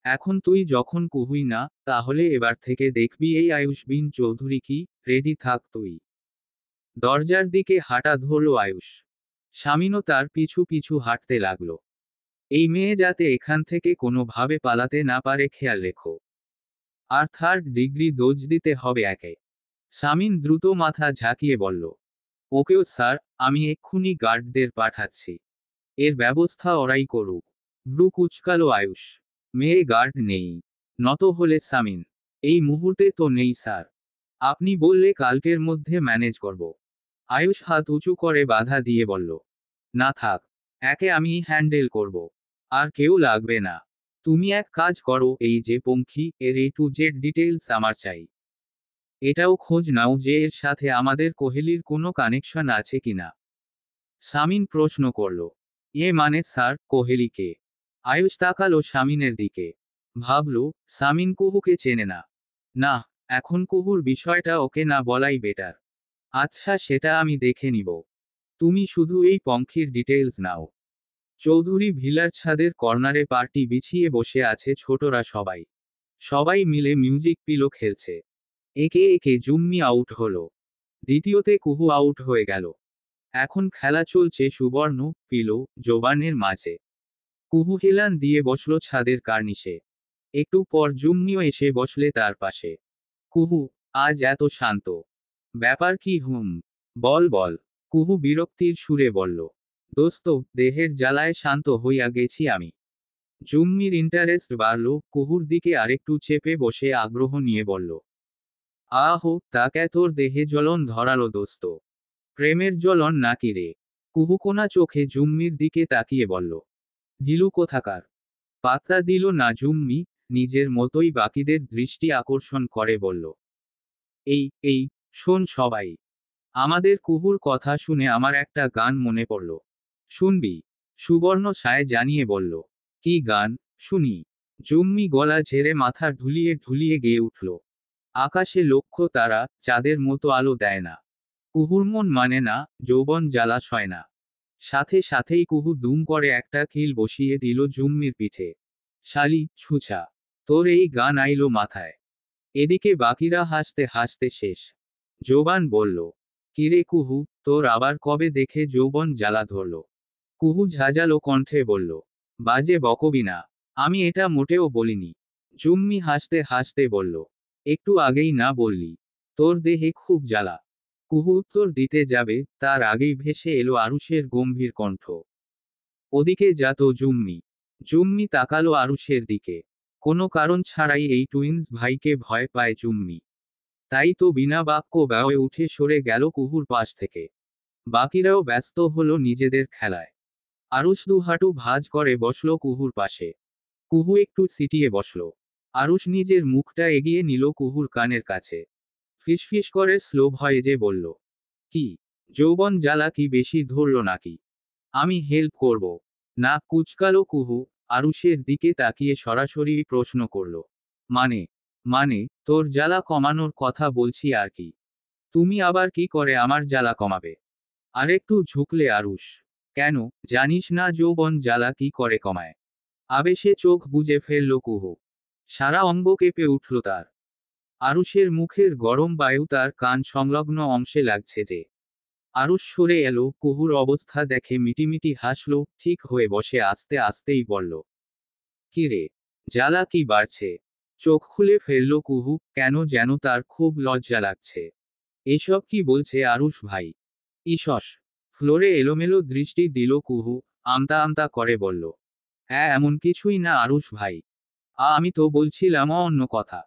এখন তুই যখন কুহুই না, তাহলে এবার থেকে দেখবি এই আয়ুষ বিন চৌধুরী কি। রেডি থাক তুই। দরজার দিকে হাঁটা ধরল আয়ুষ। স্বামীনও তার পিছু পিছু হাঁটতে লাগলো। এই মেয়ে যাতে এখান থেকে কোনোভাবে পালাতে না পারে খেয়াল রেখো। আর থার্ড ডিগ্রি ডোজ দিতে হবে একে। সামিন দ্রুত মাথা ঝাঁকিয়ে বলল, ওকেও স্যার, আমি এক্ষুনি গার্ডদের পাঠাচ্ছি। এর ব্যবস্থা ওরাই করুক। ভ্রু কুচকালো আয়ুষ। মেয়ে গার্ড নেই। নত হলে সামিন, এই মুহূর্তে তো নেই স্যার। আপনি বললে কালকের মধ্যে ম্যানেজ করব। আয়ুষ হাত উঁচু করে বাধা দিয়ে বলল, না থাক, একে আমি হ্যান্ডেল করব। আর কেউ লাগবে না। তুমি এক কাজ করো, এই যে পঙ্খি, এর A to Z ডিটেইলস আমার চাই। এটাও খোঁজ নাও যে এর সাথে আমাদের কোহেলির কোনো কানেকশন আছে কিনা। সামিন প্রশ্ন করল, মানে স্যার, কোহেলি কে? আয়ুষ তাকালো সামিনের দিকে। ভাবল, সামিন কুহুকে চেনে না। না, এখন কুহুর বিষয়টা ওকে না বলাই বেটার। আচ্ছা সেটা আমি দেখে নিব। তুমি শুধু এই পঙ্খির ডিটেইলস নাও। চৌধুরী ভিলার ছাদের কর্নারে পার্টি বিছিয়ে বসে আছে ছোটরা সবাই। সবাই মিলে মিউজিক পিলো খেলছে। একে একে জুম্মি আউট হলো। দ্বিতীয়তে কুহু আউট হয়ে গেল। এখন খেলা চলছে সুবর্ণ, পিলো, জোবানের মাঝে। কুহু হেলান দিয়ে বসলো ছাদের কার্নিশে। একটু পর জুম্মিও এসে বসলে তার পাশে। কুহু, আজ এত শান্ত। ব্যাপার কি? বল বল। কুহু বিরক্তির সুরে বলল। দোস্ত, দেহের জ্বালায় শান্ত হইয়া গেছি আমি। জুম্মির ইন্টারেস্ট বাড়ল, কুহুর দিকে আরেকটু চেপে বসে আগ্রহ নিয়ে বলল। আহো, তাকে তোর দেহে জ্বলন ধরালো দোস্ত। প্রেমের জ্বলন নাকি রে? কুহু কোনা চোখে জুম্মির দিকে তাকিয়ে বলল। গিলু কোথাকার। পাত্তা দিল না জুম্মি, নিজের মতোই বাকিদের দৃষ্টি আকর্ষণ করে বলল। এই এই শোন সবাই। আমাদের কুহুর কথা শুনে আমার একটা গান মনে পড়ল। শুনবি? সুবর্ণ সায় জানিয়ে বলল। কি গান, শুনি? জুম্মি গলা ঝেড়ে মাথা ঢুলিয়ে ঢুলিয়ে গেয়ে উঠল। আকাশে লক্ষ তারা, চাঁদের মতো আলো দেয় না। কুহুর মন মানে না, যৌবন জ্বালা সয় না। সাথে সাথেই কুহু দুম করে একটা কিল বসিয়ে দিল জুম্মির পিঠে। শালি, ছুঁচা! তোর এই গান আইলো মাথায়। এদিকে বাকিরা হাসতে হাসতে শেষ। জোবান বলল। কিরে কুহু, তোর আবার কবে দেখে যৌবন জ্বালা ধরল? কুহু ঝাঁঝালো কণ্ঠে বলল। বাজে বকবি না। আমি এটা মোটেও বলিনি। জুম্মি হাসতে হাসতে বলল। একটু আগেই না বললি তোর দেহে খুব জ্বালা? কুহু উত্তর দিতে যাবে, তার আগেই ভেসে এলো আরুষের গম্ভীর কণ্ঠ। ওদিকে যা তো জুম্মি। জুম্মি তাকালো আরুষের দিকে। কোনো কারণ ছাড়াই এই টুইন্স ভাইকে ভয় পায় জুম্মি। তাই তো বিনা বাক্য ব্যয়ে উঠে সরে গেল কুহুর পাশ থেকে। বাকিরাও ব্যস্ত হলো নিজেদের খেলায়। আরুষ দুহাঁটু ভাঁজ করে বসলো কুহুর পাশে। কুহু একটু সিটিয়ে বসলো। আরুষ নিজের মুখটা এগিয়ে নিল কুহুর কানের কাছে। ফিসফিস করে স্লো ভয়েজে বলল। কি? যৌবন জ্বালা কি বেশি ধরল নাকি? আমি হেল্প করব। না কুচকালো কুহু, আরুষের দিকে তাকিয়ে সরাসরি প্রশ্ন করল। মানে? মানে, তোর জ্বালা কমানোর কথা বলছি আর কি। তুমি আবার কি করে আমার জ্বালা কমাবে? আরেকটু ঝুঁকলে আরুষ। কেন, জানিস না যৌবন জ্বালা কি করে কমায়? আবেশে চোখ বুজে ফেলল কুহু। সারা অঙ্গ কেঁপে উঠল তার। আরুষের মুখের গরম বায়ু তার কান সংলগ্ন অংশে লাগছে যে। আরুষ সরে এলো, কুহুর অবস্থা দেখে মিটিমিটি হাসল, ঠিক হয়ে বসে আস্তে আস্তেই বলল। কি রে? জ্বালা কি বাড়ছে? চোখ খুলে ফেলল কুহু, কেন যেন তার খুব লজ্জা লাগছে। এসব কি বলছে আরুষ ভাই? ইসস! ফ্লোরে এলোমেলো দৃষ্টি দিল কুহু, আমতা আমতা করে বলল। হ্যাঁ, এমন কিছুই না আরুষ ভাই। আমি তো বলছিলাম অন্য কথা।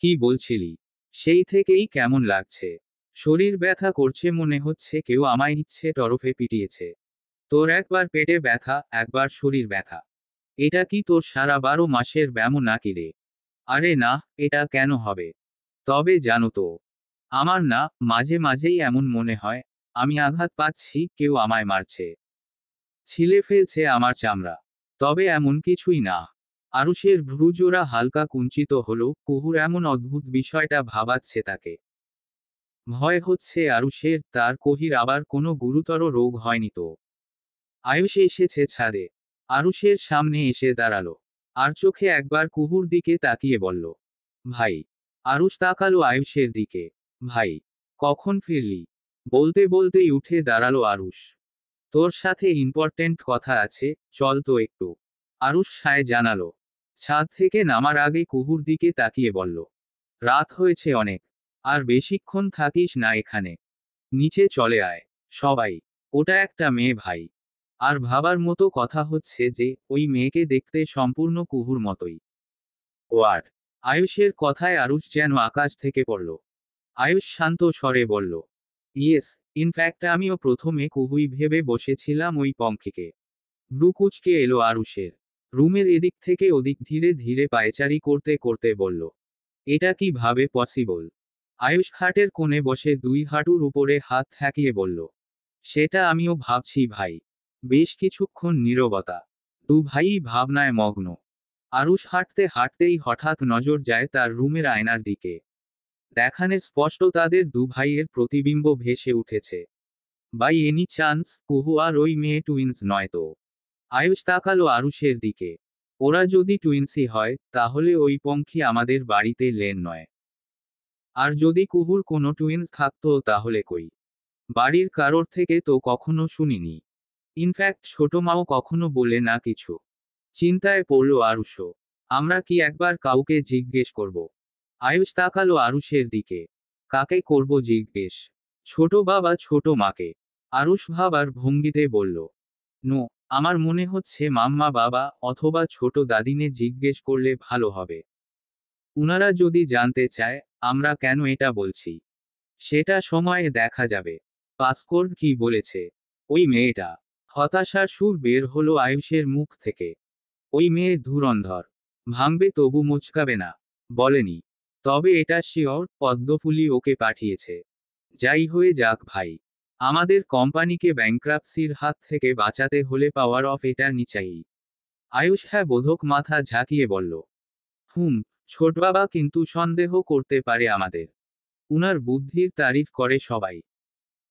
কি বলছিলি? সেই থেকেই কেমন লাগছে। শরীর ব্যথা করছে, মনে হচ্ছে কেউ আমায় ইচ্ছে টরফে পিটিয়েছে। তোর একবার পেটে ব্যথা, একবার শরীর ব্যথা। এটা কি তোর সারা 12 মাসের ব্যামো নাকি রে? আরে না, এটা কেন হবে? তবে জানো তো, আমার না, মাঝে মাঝেই এমন মনে হয় আমি আঘাত পাচ্ছি, কেউ আমায় মারছে, ছিলে ফেলছে আমার চামড়া। তবে এমন কিছুই না। আরুষের ভ্রুজোড়া হালকা কুঞ্চিত হলো, কুহুর এমন অদ্ভুত বিষয়টা ভাবাচ্ছে তাকে। ভয় হচ্ছে আরুষের, তার কোহির আবার কোনো গুরুতর রোগ হয়নি তো। আয়ুষ এসেছে ছাদে। আরুষের সামনে এসে দাঁড়ালো। আর চোখে একবার কুহুর দিকে তাকিয়ে বলল। ভাই। আরুষ তাকালো আয়ুষের দিকে। ভাই। কখন ফিরলি? বলতে বলতেই উঠে দাঁড়ালো আরুষ। তোর সাথে ইম্পর্টেন্ট কথা আছে, চল তো একটু। আরুষ সায় জানালো। ছাদ থেকে নামার আগে কুহুর দিকে তাকিয়ে বলল। রাত হয়েছে অনেক। আর বেশিক্ষণ থাকিস না এখানে। নিচে চলে আয়। সবাই। ওটা একটা মেয়ে ভাই। আর ভাবার মতো কথা হচ্ছে যে, ওই মেয়েকে দেখতে সম্পূর্ণ কুহুর মতোই। ওয়ার্ড। আয়ুষের কথায় আরুষ যেন আকাশ থেকে পড়ল। আয়ুষ শান্ত স্বরে বলল। ইয়েস, ইনফ্যাক্ট আমিও প্রথমে কুহুই ভেবে বসেছিলাম ওই পঙ্খিকে। ব্রু কুঁচকে এলো আরুষের। রুমের এদিক থেকে ওদিক ধীরে ধীরে পায়চারি করতে করতে বলল। এটা কিভাবে পসিবল? আয়ুষ খাটের কোণে বসে দুই হাঁটুর উপরে হাত ঠেকিয়ে বলল। সেটা আমিও ভাবছি ভাই। বেশ কিছুক্ষণ নীরবতা। দু ভাইই ভাবনায় মগ্ন। আরুষ হাঁটতে হাঁটতেই হঠাৎ নজর যায় তার রুমের আয়নার দিকে। দেখানে স্পষ্ট তাদের দু ভাইয়ের প্রতিবিম্ব ভেসে উঠেছে। বাই এনি চান্স কুহু আর ওই মেয়ে টুইন্স নয় তো? আয়ুষ তাকালো আরুষের দিকে। ওরা যদি টুইন্সই হয় তাহলে ওই পঙ্খী আমাদের বাড়িতে লেন নয়। আর যদি কুহুর কোনো টুইন্স থাকতো তাহলে কই? বাড়ির কারোর থেকে তো কখনো শুনিনি। ইনফ্যাক্ট ছোট মাও কখনো বলে না কিছু। চিন্তায় পড়ল আরুষও। আমরা কি একবার কাউকে জিজ্ঞেস করব? আয়ুষ তাকালো আরুষের দিকে। কাকে করব জিজ্ঞেস? ছোট বাবা ছোট মাকে? আরুষ ভাবার ভঙ্গিতে বলল, নো, আমার মনে হচ্ছে মাম্মা বাবা অথবা ছোট দাদিনে জিজ্ঞেস করলে ভালো হবে। উনারা যদি জানতে চায় আমরা কেন এটা বলছি, সেটা সময়ে দেখা যাবে। পাসকোর কি বলেছে? ওই মেয়েটা। হতাশার সুর বের হলো আয়ুষের মুখ থেকে। ওই মেয়ে ধুরন্ধর। ভাঙবে তবু মোচকাবে না। বলেনি। তবে এটা শিওর পদ্মফুলি ওকে পাঠিয়েছে। যাই হয়ে যাক ভাই, আমাদের কোম্পানিকে ব্যাংক্রাপসির হাত থেকে বাঁচাতে হলে পাওয়ার অফ এটার্নি চাই। আয়ুষ হ্যাঁ বোধক মাথা ঝাঁকিয়ে বলল, হুম। ছোটবাবা কিন্তু সন্দেহ করতে পারে আমাদের। উনার বুদ্ধির তারিফ করে সবাই।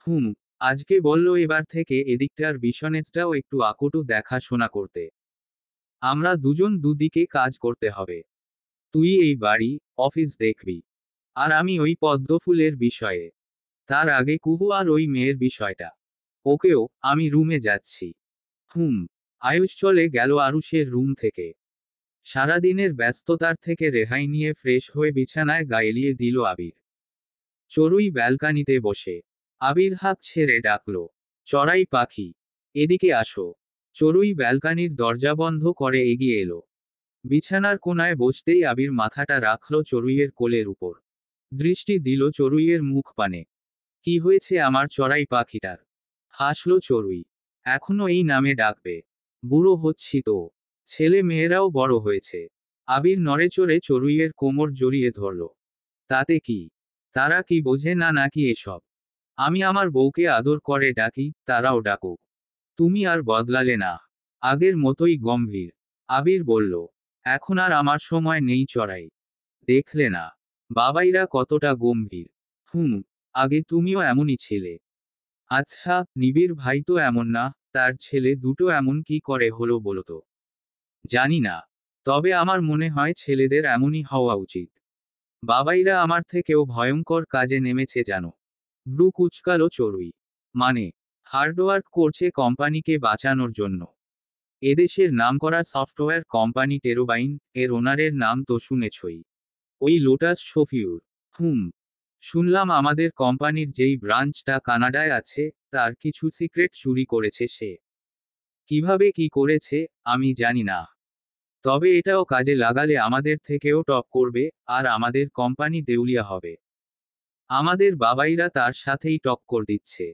হুম। আজকে বলল এবার থেকে এদিকটার বিশনেসটাও একটু আকটু দেখাশোনা করতে। আমরা দুজন দুদিকে কাজ করতে হবে। তুই এই বাড়ি, অফিস দেখবি। আর আমি ওই পদ্মফুলের বিষয়ে। তার আগে কুহু আর ওই মেয়ের বিষয়টা। ওকেও, আমি রুমে যাচ্ছি। হুম। আয়ুষ চলে গেল আরুষের রুম থেকে। সারাদিনের ব্যস্ততার থেকে রেহাই নিয়ে ফ্রেশ হয়ে বিছানায় গা এলিয়ে দিল আবির। চড়ুই ব্যালকানিতে বসে। আবির হাত ছেড়ে ডাকলো, চড়াই পাখি, এদিকে আসো। চড়ুই ব্যালকানির দরজা বন্ধ করে এগিয়ে এলো। বিছানার কোনায় বসতেই আবির মাথাটা রাখল চড়ুইয়ের কোলের উপর। দৃষ্টি দিল চড়ুইয়ের মুখ পানে। কি হয়েছে আমার চড়াই পাখিটার? হাসল চড়ুই। এখনো এই নামে ডাকবে? বুড়ো হচ্ছি তো। ছেলে মেয়েরাও বড় হয়েছে। আবির নড়েচড়ে চড়ুইয়ের কোমর জড়িয়ে ধরল। তাতে কি? তারা কি বোঝে না নাকি এসব? আমি আমার বউকে আদর করে ডাকি, তারাও ডাকুক। তুমি আর বদলালে না। আগের মতোই গম্ভীর। আবির বলল, এখন আর আমার সময় নেই চড়াই। দেখলে না বাবাইরা কতটা গম্ভীর? হুম। আগে তুমিও এমনই ছিলে। আচ্ছা, নিবিড় ভাই তো এমন না, তার ছেলে দুটো এমন কি করে হলো বলতো? জানি না। তবে আমার মনে হয় ছেলেদের এমনই হওয়া উচিত। বাবাইরা আমার থেকেও ভয়ঙ্কর কাজে নেমেছে জানো। ব্রু কুচকালো চড়ুই। মানে? হার্ডওয়ার্ক করছে কোম্পানিকে বাঁচানোর জন্য। এদেশের নামকরা সফটওয়্যার কোম্পানি টেরোবাইন, এর ওনারের নাম তো শুনেছই। ওই লোটাস শফিউর। হুম। শুনলাম আমাদের কোম্পানির যেই ব্রাঞ্চটা কানাডায় আছে, তার কিছু সিক্রেট চুরি করেছে সে। কিভাবে কি করেছে, আমি জানি না। তবে এটাও কাজে লাগালে আমাদের থেকেও টপ করবে, আর আমাদের কোম্পানি দেউলিয়া হবে। আমাদের বাবাইরা তার সাথেই টক্কর দিচ্ছে।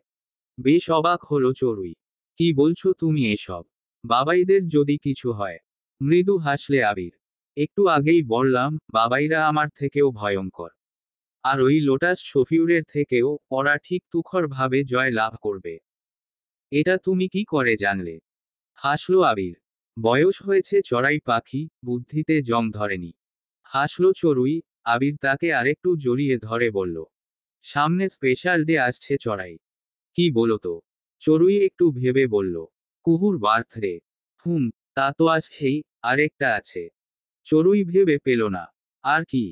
বেশ অবাক হলো চড়ুই। কি বলছো তুমি এসব? বাবাইদের যদি কিছু হয়? মৃদু হাসলে আবির। একটু আগেই বললাম, বাবাইরা আমার থেকেও ভয়ঙ্কর। আর ওই লোটাস শফিউরের থেকেও ওরা ঠিক তুখর ভাবে জয় লাভ করবে। এটা তুমি কি করে জানলে? হাসলো আবির। বয়স হয়েছে চড়াই পাখি, বুদ্ধিতে জং ধরেনি। হাসলো চড়ুই। আবির তাকে আরেকটু জড়িয়ে ধরে বলল, সামনে স্পেশাল ডে আসছে চড়াই। কি বলো তো? চড়ুই একটু ভেবে বলল, কুহুর বার্থডে। হুম। তা তো আছেই, আরেকটা আছে। চড়ুই ভেবে পেল না। আর কি?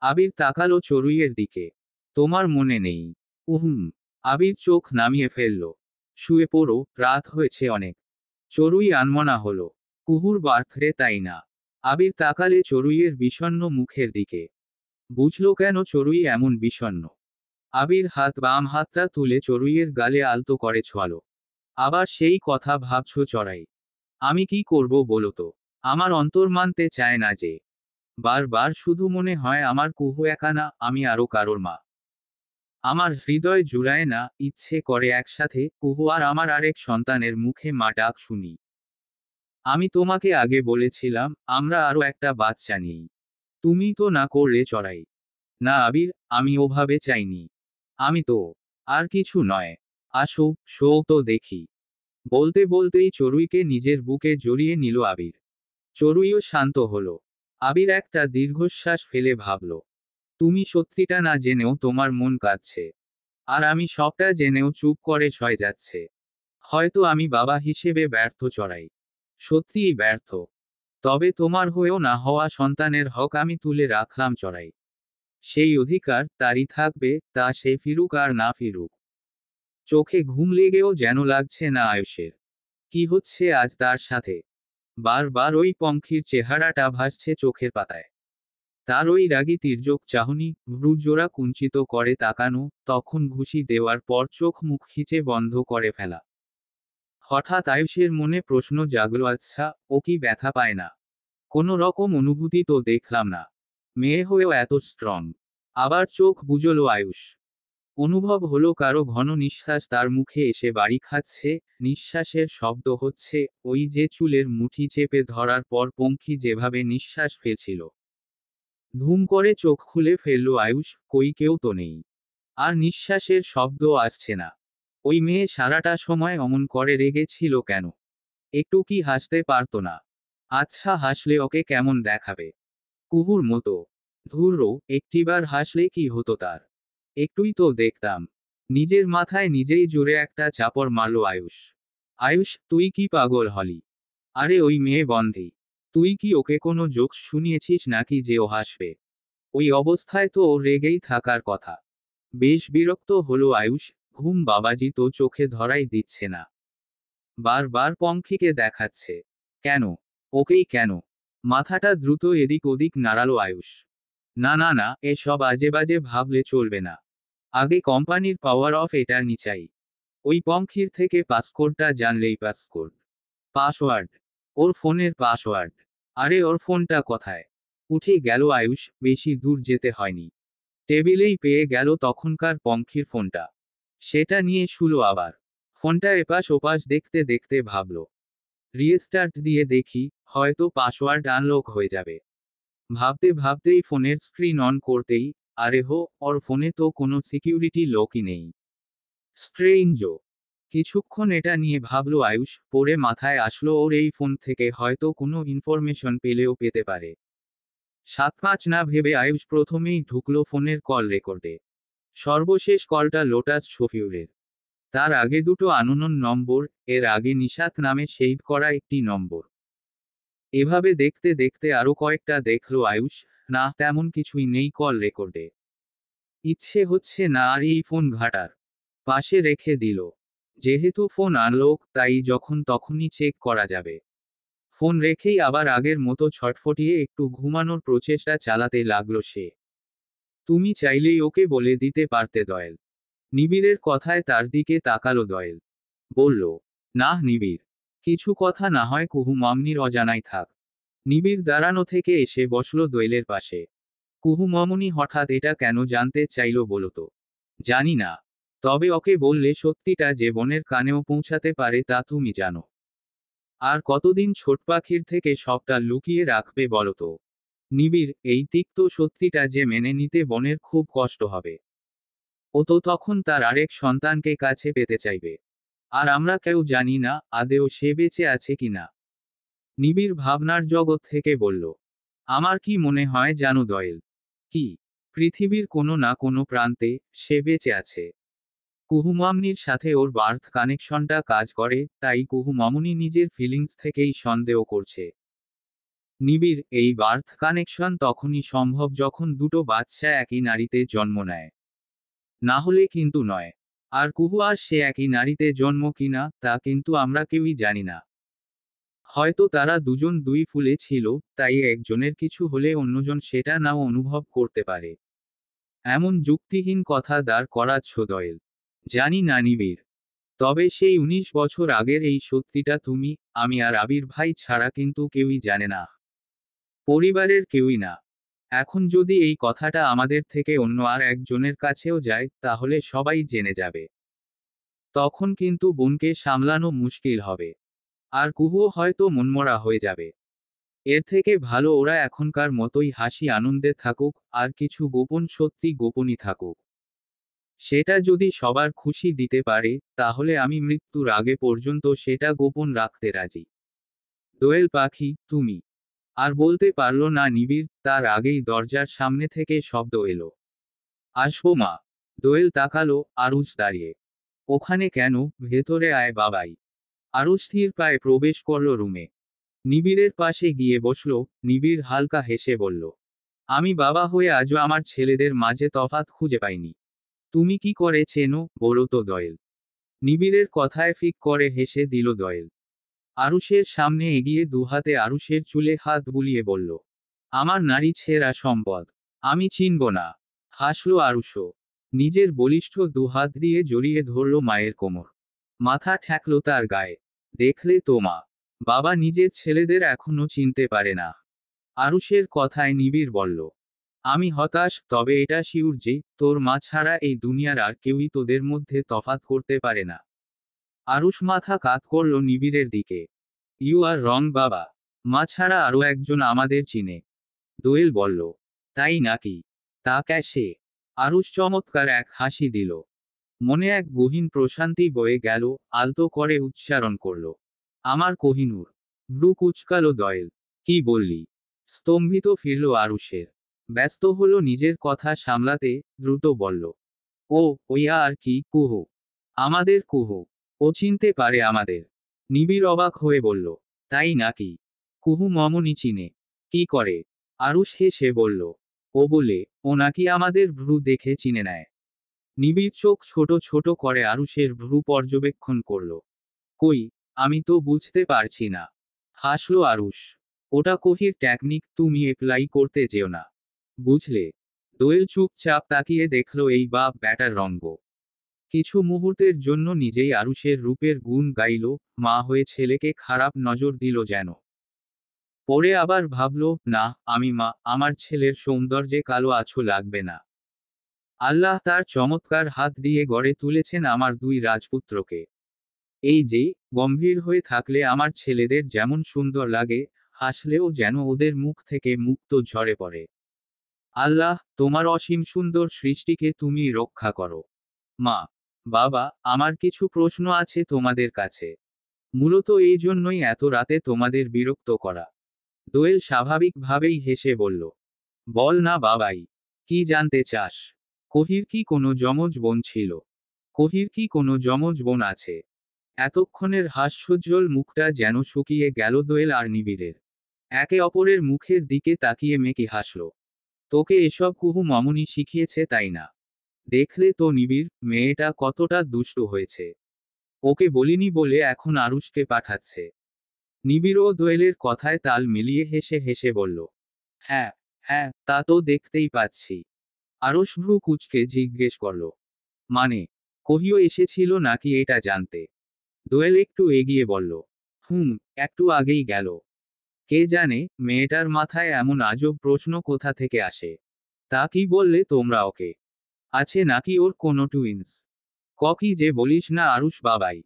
আবির তাকালো চড়ুইয়ের দিকে। তোমার মনে নেই? উহুম। আবির চোখ নামিয়ে ফেলল। শুয়ে পড়ো, রাত হয়েছে অনেক। চড়ুই আনমনা হলো। কুহুর বার্থডে তাই না? আবির তাকালে চড়ুইয়ের বিষণ্ণ মুখের দিকে। বুঝল কেন চড়ুই এমন বিষণ্ণ। আবির বাম হাতটা তুলে চড়ুইয়ের গালে আলতো করে ছোঁয়ালো। আবার সেই কথা ভাবছো চড়াই? আমি কি করব বলো তো? আমার অন্তর মানতে চায় না যে। বারবার শুধু মনে হয় আমার কুহু একা না, আমি আরো কারোর মা। আমার হৃদয় জুড়ায় না, ইচ্ছে করে একসাথে কুহু আর আমার আরেক সন্তানের মুখে মা ডাক শুনি। আমি তোমাকে আগে বলেছিলাম, আমরা আরো একটা বাচ্চা নিই। তুমি তো না করলে চড়াই। না আবির, আমি ওভাবে চাইনি। আমি তো। আর কিছু নয়। আসো, শো তো দেখি। বলতে বলতেই চড়ুইকে নিজের বুকে জড়িয়ে নিল আবির। চড়ুইও শান্ত হলো। আবির একটা দীর্ঘশ্বাস ফেলে ভাবল, তুমি সত্যিটা না জেনেও তোমার মন কাঁদছে। আর আমি সবটা জেনেও চুপ করে সয়ে যাচ্ছে। হয়তো আমি বাবা হিসেবে ব্যর্থ চড়াই। সত্যিই ব্যর্থ। তবে তোমার হয়েও না হওয়া সন্তানের হক আমি তুলে রাখলাম চড়াই। সেই অধিকার তারই থাকবে, তা সে ফিরুক আর না ফিরুক। চোখে ঘুম লেগেও যেন লাগছে না আয়ুষের। কি হচ্ছে আজ তার সাথে? বারবার ওই পঙ্খির চেহারাটা ভাসছে চোখের পাতায়। তার ওই রাগী তির্যক চাহনি, ভ্রুজোড়া কুঞ্চিত করে তাকানো, তখন ঘুষি দেওয়ার পর চোখ মুখ খিচে বন্ধ করে ফেলা। হঠাৎ আয়ুষের মনে প্রশ্ন জাগলো, আচ্ছা, ও কি ব্যথা পায় না? কোনো রকম অনুভূতি তো দেখলাম না। মেয়ে হয়েও এত স্ট্রং। আবার চোখ বুজলো আয়ুষ। অনুভব হলো কারো ঘন নিঃশ্বাস তার মুখে এসে বাড়ি খাচ্ছে, নিঃশ্বাসের শব্দ হচ্ছে, ওই যে চুলের মুঠি চেপে ধরার পর পঙ্খী যেভাবে নিঃশ্বাস ফেলছিল। ধুম করে চোখ খুলে ফেলল আয়ুষ, কই কেউ তো নেই। আর নিঃশ্বাসের শব্দ আসছে না। ওই মেয়ে সারাটা সময় অমন করে রেগেছিল কেন? একটু কি হাসতে পারতো না? আচ্ছা, হাসলে ওকে কেমন দেখাবে? কুহুর মতো। ধুরো, একটিবার হাসলে কি হতো তার? একটুই তো দেখতাম। নিজের মাথায় নিজেই জোরে একটা চাপড় মারল আয়ুষ। আয়ুষ, তুই কি পাগল হলি? আরে ওই মেয়ে বন্ধী। তুই কি ওকে কোনো জোকস শুনিয়েছিস নাকি যে ও হাসবে? ওই অবস্থায় তো ও রেগেই থাকার কথা। বেশ বিরক্ত হলো আয়ুষ। ঘুম বাবাজি তো চোখে ধরাই দিচ্ছে না। বারবার পঙ্খিকে দেখাচ্ছে। কেন? ওকেই কেন? মাথাটা দ্রুত এদিক ওদিক নাড়ালো আয়ুষ। না না না, এসব আজে বাজে ভাবলে চলবে না। আগে কোম্পানির পাওয়ার অফ অ্যাটর্নি চাই। ওই পঙ্খির থেকে পাসকোডটা জানলেই পাসকোড। পাসওয়ার্ড। ওর ফোনের পাসওয়ার্ড। আরে ওর ফোনটা কোথায়? উঠে গেল আয়ুষ, বেশি দূর যেতে হয়নি। টেবিলেই পেয়ে গেল তখনকার পঙ্খির ফোনটা। সেটা নিয়ে শুলো আবার। ফোনটা এপাশ ওপাশ দেখতে দেখতে ভাবল, রিস্টার্ট দিয়ে দেখি, হয়তো পাসওয়ার্ড আনলক হয়ে যাবে। ভাবতে ভাবতেই ফোনের স্ক্রিন অন করতেই, আরে হো, ওর ফোনে তো কোনো সিকিউরিটি লকই নেই। স্ট্রেঞ্জো। কিছুক্ষণ এটা নিয়ে ভাবল আয়ুষ, পরে মাথায় আসলো ওর এই ফোন থেকে হয়তো কোনো ইনফরমেশন পেলেও পেতে পারে। 7-5 না ভেবে আয়ুষ প্রথমেই ঢুকলো ফোনের কল রেকর্ডে। সর্বশেষ কলটা লোটাস শফিউরের। তার আগে দুটো আননোন নম্বর, এর আগে নিশাত নামে সেভ করা একটি নম্বর। এভাবে দেখতে দেখতে আরো কয়েকটা দেখলো আয়ুষ, না তেমন কিছুই নেই কল রেকর্ডে। ইচ্ছে হচ্ছে না আর এই ফোন ঘাটার। পাশে রেখে দিল। যেহেতু ফোন আনলক, তাই যখন তখনই চেক করা যাবে। ফোন রেখেই আবার আগের মতো ছটফটিয়ে একটু ঘুমানোর প্রচেষ্টা চালাতে লাগলো সে। তুমি চাইলেই ওকে বলে দিতে পারতে দয়েল। নিবিড়ের কথায় তার দিকে তাকালো দয়েল। বলল, না নিবিড়, কিছু কথা না হয় কুহু মামনির অজানাই থাক। নিবিড় দাঁড়ানো থেকে এসে বসলো দোয়েলের পাশে। কুহু মামুনি হঠাৎ এটা কেন জানতে চাইলো বলতো? জানি না। তবে ওকে বললে সত্যিটা যে বোনের কানেও পৌঁছাতে পারে তা তুমি জানো। আর কতদিন ছোট পাখির থেকে সবটা লুকিয়ে রাখবে বলতো? নিবিড়, এই তিক্ত সত্যিটা যে মেনে নিতে বোনের খুব কষ্ট হবে। ও তো তখন তার আরেক সন্তানকে কাছে পেতে চাইবে। আর আমরা কেউ জানি না আদেও সে বেঁচে আছে কিনা। নিবিড় ভাবনার জগৎ থেকে বলল, আমার কি মনে হয় জানো দয়েল? কি? পৃথিবীর কোনো না কোনো প্রান্তে সে বেঁচে আছে। কুহু মামনির সাথে ওর বার্থ কানেকশনটা কাজ করে, তাই কুহু মামুনি নিজের ফিলিংস থেকেই সন্দেহ করছে। নিবিড়, এই বার্থ কানেকশন তখনই সম্ভব যখন দুটো বাচ্চা একই নারীতে জন্ম নেয়। না হলে কিন্তু নয়। আর কুহু আর সে একই নারীতে জন্ম কিনা তা কিন্তু আমরা কেউই জানি না। হয়তো তারা দুজন দুই ফুলে ছিল, তাই একজনের কিছু হলে অন্যজন সেটা নাও অনুভব করতে পারে। এমন যুক্তিহীন কথা দাঁড় করাচ্ছ দয়েল। জানি না নিবিড়। তবে সেই 19 বছর আগের এই সত্যিটা তুমি, আমি আর আবির ভাই ছাড়া কিন্তু কেউই জানে না। পরিবারের কেউই না। এখন যদি এই কথাটা আমাদের থেকে অন্য আর একজনের কাছেও যায়, তাহলে সবাই জেনে যাবে। তখন কিন্তু বোনকে সামলানো মুশকিল হবে। আর কুহুও হয়তো মনমরা হয়ে যাবে। এর থেকে ভালো ওরা এখনকার মতোই হাসি আনন্দে থাকুক, আর কিছু গোপন সত্যি গোপনই থাকুক। সেটা যদি সবার খুশি দিতে পারে, তাহলে আমি মৃত্যুর আগে পর্যন্ত সেটা গোপন রাখতে রাজি। দোয়েল পাখি, তুমি। আর বলতে পারল না নিবিড়, তার আগেই দরজার সামনে থেকে শব্দ এলো। আসবো মা। দোয়েল তাকালো, আরুষ দাঁড়িয়ে। ওখানে কেন? ভেতরে আয় বাবাই। আরুষ স্থির পায়ে প্রবেশ করল রুমে। নিবিড়ের পাশে গিয়ে বসল। নিবিড় হালকা হেসে বলল, আমি বাবা হয়ে আজও আমার ছেলেদের মাঝে তফাৎ খুঁজে পাইনি। তুমি কি করে চেনো বলো তো দয়েল। নিবিড়ের কথায় ফিক করে হেসে দিল দয়েল। আরুষের সামনে এগিয়ে দুহাতে আরুষের চুলে হাত বুলিয়ে বলল, আমার নারী ছেঁড়া সম্পদ, আমি চিনব না। হাসল আরুষও। নিজের বলিষ্ঠ দুহাত দিয়ে জড়িয়ে ধরল মায়ের কোমর। মাথা ঠেকল তার গায়ে। দেখলে তো মা, বাবা নিজের ছেলেদের এখনো চিনতে পারে না। আরুষের কথায় নিবিড় বলল, আমি হতাশ, তবে এটা শিউর যে তোর মা ছাড়া এই দুনিয়ার আর কেউই তোদের মধ্যে তফাৎ করতে পারে না। আরুষ মাথা কাত করল নিবিড়ের দিকে। ইউ আর রং বাবা, মা ছাড়া আরো একজন আমাদের চিনে। দোয়েল বলল, তাই নাকি? তা ক্যাসে? আরুষ চমৎকার এক হাসি দিল। মনে এক গহীন প্রশান্তি বয়ে গেল। আলতো করে উচ্চারণ করল, আমার কোহিনূর। ব্রু কুচকালো দয়েল। কি বললি? স্তম্ভিত ফিরল আরুষের। ব্যস্ত হলো নিজের কথা সামলাতে। দ্রুত বলল, ও ওইয়া আর কি কুহু। আমাদের কুহু। ও চিনতে পারে আমাদের। নিবিড় অবাক হয়ে বলল, তাই নাকি? কুহু মমনি চিনে? কি করে? আরুষ হেসে বলল, ও বলে, ও নাকি আমাদের ভ্রু দেখে চিনে নেয়। নিবিড় চোখ ছোট ছোট করে আরুষের ভ্রু পর্যবেক্ষণ করল। কই, আমি তো বুঝতে পারছি না। হাসল আরুষ। ওটা কোহির টেকনিক, তুমি এপ্লাই করতে যেও না। বুঝলে? দোয়েল চুপচাপ তাকিয়ে দেখল এই বাপ ব্যাটার রঙ্গ। কিছু মুহূর্তের জন্য নিজেই আরুষের রূপের গুণ গাইল। মা হয়ে ছেলেকে খারাপ নজর দিল যেন। পরে আবার ভাবল, না, আমি মা, আমার ছেলের সৌন্দর্যে কালো আঁচু লাগবে না। আল্লাহ তার চমৎকার হাত দিয়ে গড়ে তুলেছেন আমার দুই রাজপুত্রকে। এই যে গম্ভীর হয়ে থাকলে আমার ছেলেদের যেমন সুন্দর লাগে, হাসলেও যেন ওদের মুখ থেকে মুক্ত ঝরে পড়ে। আল্লাহ, তোমার অসীম সুন্দর সৃষ্টিকে তুমি রক্ষা করো। মা, বাবা, আমার কিছু প্রশ্ন আছে তোমাদের কাছে। মূলত এই জন্যই এত রাতে তোমাদের বিরক্ত করা। দোয়েল স্বাভাবিকভাবেই হেসে বলল, বল না বাবাই। কি জানতে চাস? কোহির কি কোনো যমজ বোন ছিল? কোহির কি কোনো যমজ বোন আছে? এতক্ষণের হাস্যোজ্জ্বল মুখটা যেন শুকিয়ে গেল দোয়েল আর নিবিড়ের। একে অপরের মুখের দিকে তাকিয়ে মেকি হাসল। তোকে এসব কুহু মামুনি শিখিয়েছে তাই না? দেখলে তো নিবিড়, মেয়েটা কতটা দুষ্টু হয়েছে। ওকে বলিনি বলে এখন আরুষকে পাঠাচ্ছে। নিবিড় ও দোয়েলের কথায় তাল মিলিয়ে হেসে হেসে বলল, হ্যাঁ, হ্যাঁ, তা তো দেখতেই পাচ্ছি। আরুষ ভ্রু কুঁচকে জিজ্ঞেস করল, মানে, কহিও এসেছিল নাকি এটা জানতে? দোয়েল একটু এগিয়ে বলল, একটু আগেই গেল। কে জানে মেয়েটার মাথায় এমন আজব প্রশ্ন কোথা থেকে আসে। তা কি বললে তোমরা ওকে? আছে নাকি ওর কোনো টুইন্স? কি যে বলিস না আরুষ বাবাই।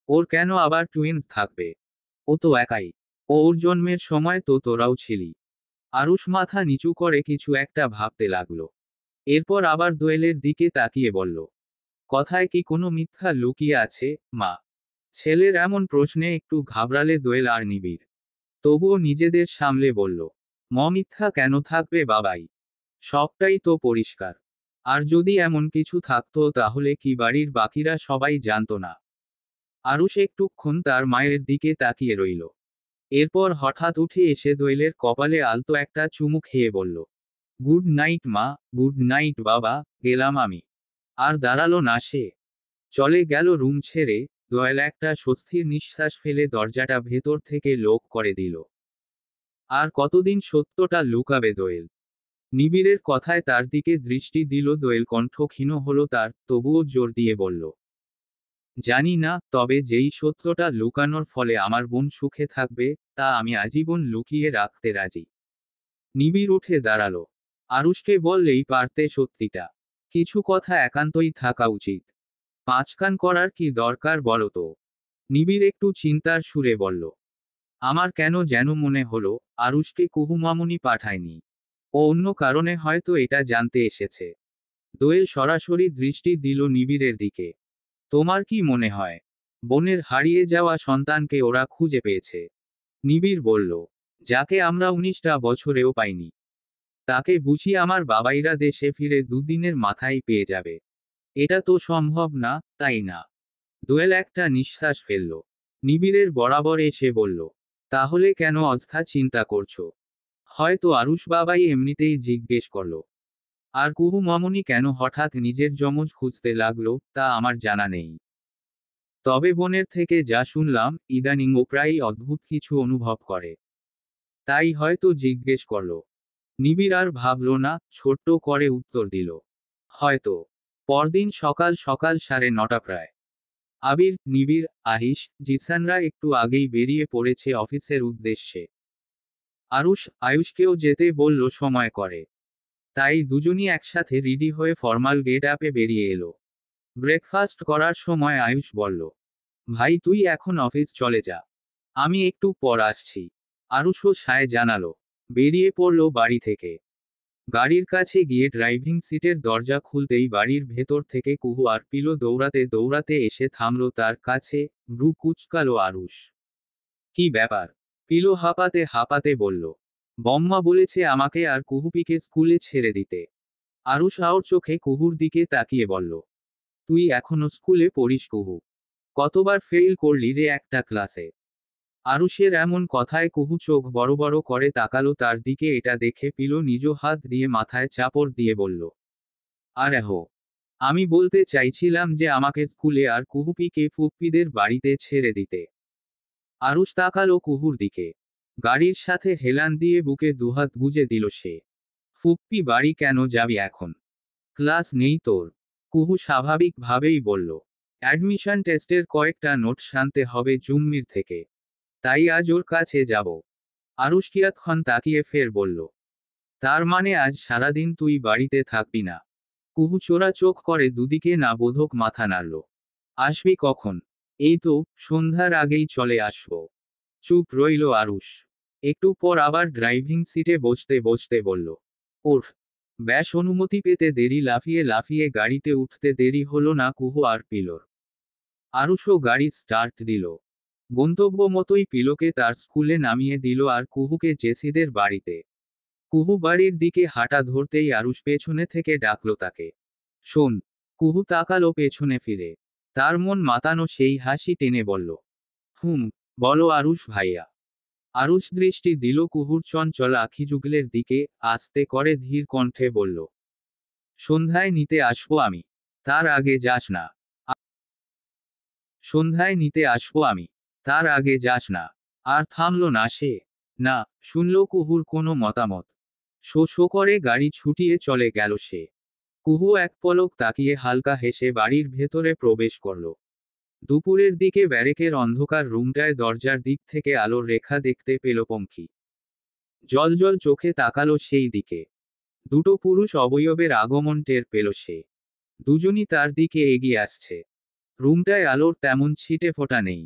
ওর কেন আবার টুইন্স থাকবে? ও তো একাই। ওর জন্মের সময় তো তোরাও ছিলি। আরুষ মাথা নিচু করে কিছু একটা ভাবতে লাগলো। এরপর আবার দোয়েলের দিকে তাকিয়ে বলল, কথায় কি কোনো মিথ্যা লুকিয়ে আছে, মা? ছেলের এমন প্রশ্নে একটু ঘাবড়ালে দোয়েল আর নিবিড়। তবুও নিজেদের সামলে বলল, মিথ্যা কেন থাকবে বাবাই? সবটাই তো পরিষ্কার। আর যদি এমন কিছু থাকতো তাহলে কি বাড়ির বাকিরা সবাই জানতো না? আরুষ একটুক্ষণ তার মায়ের দিকে তাকিয়ে রইল। এরপর হঠাৎ উঠে এসে দোয়েলের কপালে আলতো একটা চুমু খেয়ে বলল, গুড নাইট মা। গুড নাইট বাবা, গেলাম আমি। আর দাঁড়ালো না সে। চলে গেল রুম ছেড়ে। দোয়েল একটা স্বস্তির নিঃশ্বাস ফেলে দরজাটা ভেতর থেকে লক করে দিল। আর কতদিন সত্যটা লুকাবে দোয়েল? নিবিড়ের কথায় তার দিকে দৃষ্টি দিল দোয়েল, কণ্ঠ ক্ষীণ হলো তার, তবুও জোর দিয়ে বলল, জানি না, তবে যেই সত্যটা লুকানোর ফলে আমার বোন সুখে থাকবে, তা আমি আজীবন লুকিয়ে রাখতে রাজি। নিবিড় উঠে দাঁড়ালো। আরুষকে বললেই পারতে সত্যিটা। কিছু কথা একান্তই থাকা উচিত। পাঁচকান করার কি দরকার বলো তো? নিবিড় একটু চিন্তার সুরে বলল, আমার কেন যেন মনে হলো আরুষকে কুহু মামুনি পাঠায়নি। ও অন্য কারণে হয়তো এটা জানতে এসেছে। দোয়েল সরাসরি দৃষ্টি দিল নিবিড়ের দিকে। তোমার কি মনে হয়, বোনের হারিয়ে যাওয়া সন্তানকে ওরা খুঁজে পেয়েছে? নিবিড় বলল, যাকে আমরা 19টা বছরেও পাইনি। তাকে বুঝি আমার বাবাইরা দেশে ফিরে দুদিনের মাথায় পেয়ে যাবে? এটা তো সম্ভব না, তাই না? দোয়েল একটা নিঃশ্বাস ফেলল। নিবিড়ের বরাবর এসে বলল, তাহলে কেন অযথা চিন্তা করছো? হয়তো আরুষ বাবাই এমনিতেই জিজ্ঞেস করলো। আর কুহু মামুনি কেন হঠাৎ নিজের যমজ খুঁজতে লাগলো, তা আমার জানা নেই। তবে বোনের থেকে যা শুনলাম, ইদানিং ও প্রায়ই অদ্ভুত কিছু অনুভব করে। তাই হয়তো জিজ্ঞেস করলো। নিবিড় আর ভাবল না, ছোট্ট করে উত্তর দিল। হয়তো। পরদিন সকাল সকাল 9:30 প্রায়। আবির, নিবিড়, আহিস, জিসানরা একটু আগেই বেরিয়ে পড়েছে অফিসের উদ্দেশ্যে। আয়ুষকেও যেতে বলল সময় করে। তাই দুজনই একসাথে রেডি হয়ে ফর্মাল গেট আপে বেরিয়ে এলো। ব্রেকফাস্ট করার সময় আয়ুষ বলল, ভাই তুই এখন অফিস চলে যা, আমি একটু পর আসছি। আরুষও সায় জানালো। বেরিয়ে পড়ল বাড়ি থেকে। গাড়ির কাছে গিয়ে ড্রাইভিং সিটের দরজা খুলতেই বাড়ির ভেতর থেকে কুহু আর পিলো দৌড়াতে দৌড়াতে এসে থামলো তার কাছে। ভ্রু কুঁচকালো আরুষ। কি ব্যাপার? পিলো হাঁপাতে হাঁপাতে বলল, বম্মা বলেছে আমাকে আর কুহুপিকে স্কুলে ছেড়ে দিতে। আরুষ আওর চোখে কুহুর দিকে তাকিয়ে বলল, তুই এখনো স্কুলে পড়িস কুহু? কতবার ফেল করলি রে একটা ক্লাসে? আরুষের এমন কথায় কুহু চোখ বড় বড় করে তাকালো তার দিকে। এটা দেখে পিলো নিজ হাত দিয়ে মাথায় চাপড় দিয়ে বলল, আরে হো, আমি বলতে চাইছিলাম যে আমাকে স্কুলে আর কুহুপিকে ফুপ্পিদের বাড়িতে ছেড়ে দিতে। আরুষ তাকালো কুহুর দিকে। গাড়ির সাথে হেলান দিয়ে বুকে দুহাত গুজে দিল সে। ফুপ্পি বাড়ি কেন যাবি এখন? ক্লাস নেই তোর? কুহু স্বাভাবিকভাবেই বলল, অ্যাডমিশন টেস্টের কয়েকটা নোট আনতে হবে জুম্মির থেকে, তাই আজ ওর কাছে যাব। আরুষ কিয়ৎক্ষণ তাকিয়ে ফের বলল, তার মানে আজ সারাদিন তুই বাড়িতে থাকবি না? কুহু চোরা চোখ করে দুদিকে না বোধক মাথা নাড়ল। আসবি কখন? এই তো, সন্ধ্যার আগেই চলে আসব। চুপ রইল আরুষ। একটু পর আবার ড্রাইভিং সিটে বসতে বসতে বলল, ওঠ। ব্যাস অনুমতি পেতে দেরি। লাফিয়ে লাফিয়ে গাড়িতে উঠতে দেরি হলো না কুহু আর পিলোর। আরুষও গাড়ি স্টার্ট দিল। গন্তব্য মতোই পিলোকে তার স্কুলে নামিয়ে দিল আর কুহুকে জেসিদের বাড়িতে। কুহু বাড়ির দিকে হাঁটা ধরতেই আরুষ পেছনে থেকে ডাকলো তাকে, শোন। কুহু তাকালো পেছনে ফিরে। তার মন মাতানো সেই হাসি টেনে বলল, হুম, বলো আরুষ ভাইয়া। আরুষ দৃষ্টি দিল কুহুর চঞ্চল আখিযুগলের দিকে, আস্তে করে ধীর কণ্ঠে বলল, সন্ধ্যায় নিতে আসবো আমি। তার আগে যাস না। সন্ধ্যায় নিতে আসবো আমি। তার আগে যাস না। আর থামল না সে। না, শুনল কুহুর কোনো মতামত। শো শো করে গাড়ি ছুটিয়ে চলে গেল সে। কুহু এক পলক তাকিয়ে হালকা হেসে বাড়ির ভেতরে প্রবেশ করল। দুপুরের দিকে ব্যারেকের অন্ধকার রুমটায় দরজার দিক থেকে আলোর রেখা দেখতে পেল পঙ্খী। জলজল চোখে তাকালো সেই দিকে। দুটো পুরুষ অবয়বের আগমন টের পেল সে। দুজনই তার দিকে এগিয়ে আসছে। রুমটায় আলোর তেমন ছিটে ফোটা নেই।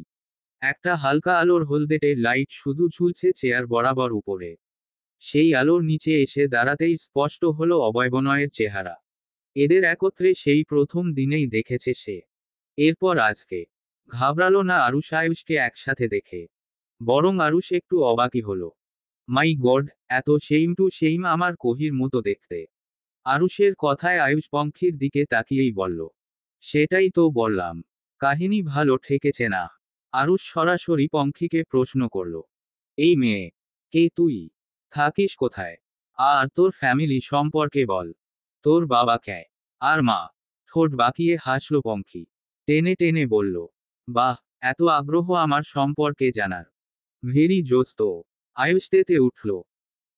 একটা হালকা আলোর হলদেটে লাইট শুধু ঝুলছে চেয়ার বরাবর উপরে। সেই আলোর নিচে এসে দাঁড়াতেই স্পষ্ট হলো অবয়বনয়ের চেহারা। এদের একত্রে সেই প্রথম দিনেই দেখেছে সে। এরপর আজকে ঘাবড়ালো না আরুষ আয়ুষকে একসাথে দেখে। বরং আরুষ একটু অবাকই হলো। মাই গড, এত সেইম টু সেইম আমার কোহির মতো দেখতে। আরুষের কথায় আয়ুষ পঙ্খির দিকে তাকিয়েই বলল, সেটাই তো বললাম, কাহিনী ভালো ঠেকেছে না? আরুষ সরাসরি পঙ্খিকে প্রশ্ন করল, এই মেয়ে, কে তুই? থাকিস কোথায়? আর তোর ফ্যামিলি সম্পর্কে বল। তোর বাবা কে? আর মা? ঠোঁট বাঁকিয়ে হাসল পঙ্খী। টেনে টেনে বলল, বাহ, এত আগ্রহ আমার সম্পর্কে জানার। ভেরি জোস তো। আয়ুষ তেতে উঠল।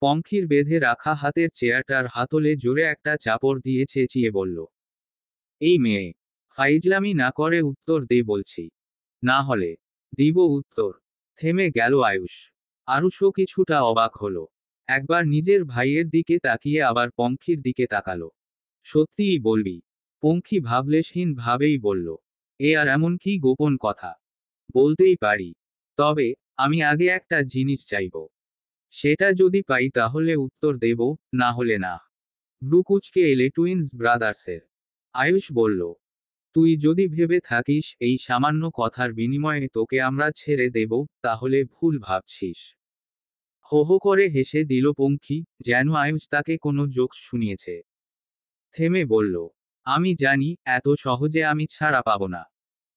পঙ্খির বেঁধে রাখা হাতের চেয়ারটার হাতলে জোরে একটা চাপড় দিয়ে চেঁচিয়ে বলল, এই মেয়ে, ফাইজলামি না করে উত্তর দে বলছি। না হলে দিব উত্তর। থেমে গেল আয়ুষ। আরুষও কিছুটা অবাক হলো। একবার নিজের ভাইয়ের দিকে তাকিয়ে আবার পঙ্খির দিকে তাকালো। সত্যিই বলবি? পঙ্খী ভাবলেশহীন ভাবেই বলল, এ আর এমন কি গোপন কথা? বলতেই পারি। তবে আমি আগে একটা জিনিস চাইব। সেটা যদি পাই তাহলে উত্তর দেব, না হলে না। ব্রুকুচকে এলে টুইন্স ব্রাদার্সের। আয়ুষ বলল, তুই যদি ভেবে থাকিস এই সামান্য কথার বিনিময়ে তোকে আমরা ছেড়ে দেব, তাহলে ভুল ভাবছিস। হো হো করে হেসে দিল পঙ্খী, যেন আয়ুষ তাকে কোনো জোকস শুনিয়েছে। থেমে বলল, আমি জানি এত সহজে আমি ছাড়া পাবো না।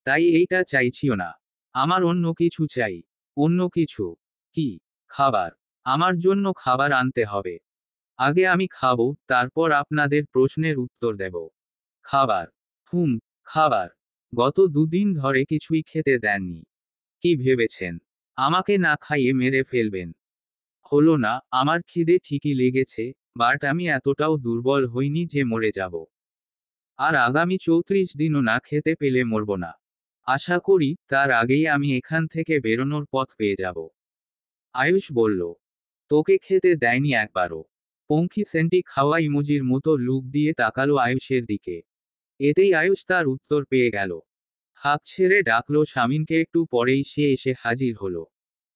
তাই এইটা চাইছিও না। আমার অন্য কিছু চাই। অন্য কিছু? কি খাবার? আমার জন্য খাবার আনতে হবে। আগে আমি খাবো, তারপর আপনাদের প্রশ্নের উত্তর দেব। খাবার? হুম, খাবার। গত দুদিন ধরে কিছুই খেতে দেননি। কি ভেবেছেন আমাকে না খাইয়ে মেরে ফেলবেন? হলো না, আমার খিদে ঠিকই লেগেছে, বাট আমি এতটাও দুর্বল হইনি যে মরে যাব। আর আগামী 34 দিনও না খেতে পেলে মরব না। আশা করি তার আগেই আমি এখান থেকে বেরোনোর পথ পেয়ে যাব। আয়ুষ বলল, তোকে খেতে দেয়নি একবারও? পঙ্খী সেন্টি খাওয়া ইমোজির মতো লুক দিয়ে তাকালো আয়ুষের দিকে। এতেই আয়ুষ তার উত্তর পেয়ে গেল। হাত ছেড়ে ডাকলো শামিনকে, একটু পরেই সে এসে হাজির হলো।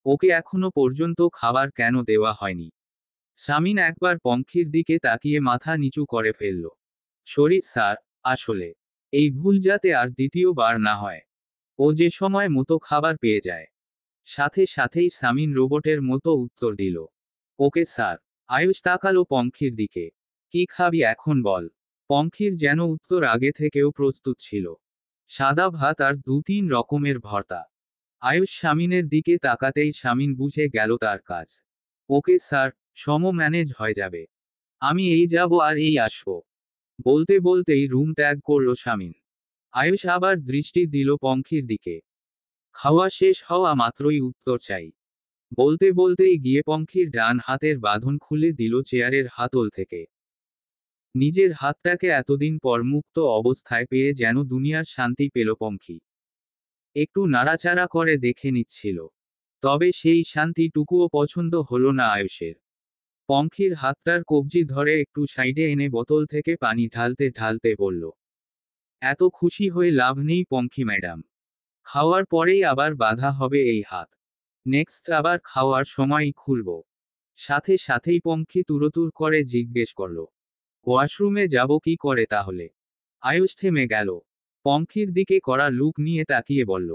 ওকে এখনো পর্যন্ত খাবার কেন দেওয়া হয়নি? শামিন একবার পঙ্খির দিকে তাকিয়ে মাথা নিচু করে ফেলল। সরি স্যার, আসলে এই ভুল যাতে আর দ্বিতীয়বার না হয়। ও যে সময় মতো খাবার পেয়ে যায়। সাথে সাথেই শামিন রোবটের মতো উত্তর দিল, ওকে স্যার। আয়ুষ তাকালো পঙ্খির দিকে। কি খাবি এখন বল? পঙ্খির যেন উত্তর আগে থেকেও প্রস্তুত ছিল। সাদা ভাত আর 2-3 রকমের ভর্তা। আয়ুষ শামিনের দিকে তাকাতেই শামিন বুঝে গেল তার কাজ। ওকে স্যার, ম্যানেজ হয়ে যাবে। আমি এই যাব আর এই আসবো। বলতে বলতেই রুম ত্যাগ করলো শামিন। আয়ুষ আবার দৃষ্টি দিল পঙ্খির দিকে। খাওয়া শেষ হওয়া মাত্রই উত্তর চাই। বলতে বলতেই গিয়ে পঙ্খির ডান হাতের বাঁধন খুলে দিল চেয়ারের হাতল থেকে। নিজের হাতটাকে এতদিন পর মুক্ত অবস্থায় পেয়ে যেন দুনিয়ার শান্তি পেল পঙ্খী। একটু নাড়াচাড়া করে দেখে নিচ্ছিল। তবে সেই শান্তিটুকুও পছন্দ হলো না আয়ুষের। পঙ্খির হাতটার কবজি ধরে একটু সাইডে এনে বোতল থেকে পানি ঢালতে ঢালতে বলল, এত খুশি হয়ে লাভ নেই পঙ্খী ম্যাডাম। খাওয়ার পরেই আবার বাধা হবে এই হাত। নেক্সট আবার খাওয়ার সময়ই খুলব। সাথে সাথেই পঙ্খী তুরতুর করে জিজ্ঞেস করল, ওয়াশরুমে যাব কি করে তাহলে? আয়ুষ থেমে গেল। পঙ্খির দিকে করা লুক নিয়ে তাকিয়ে বলল,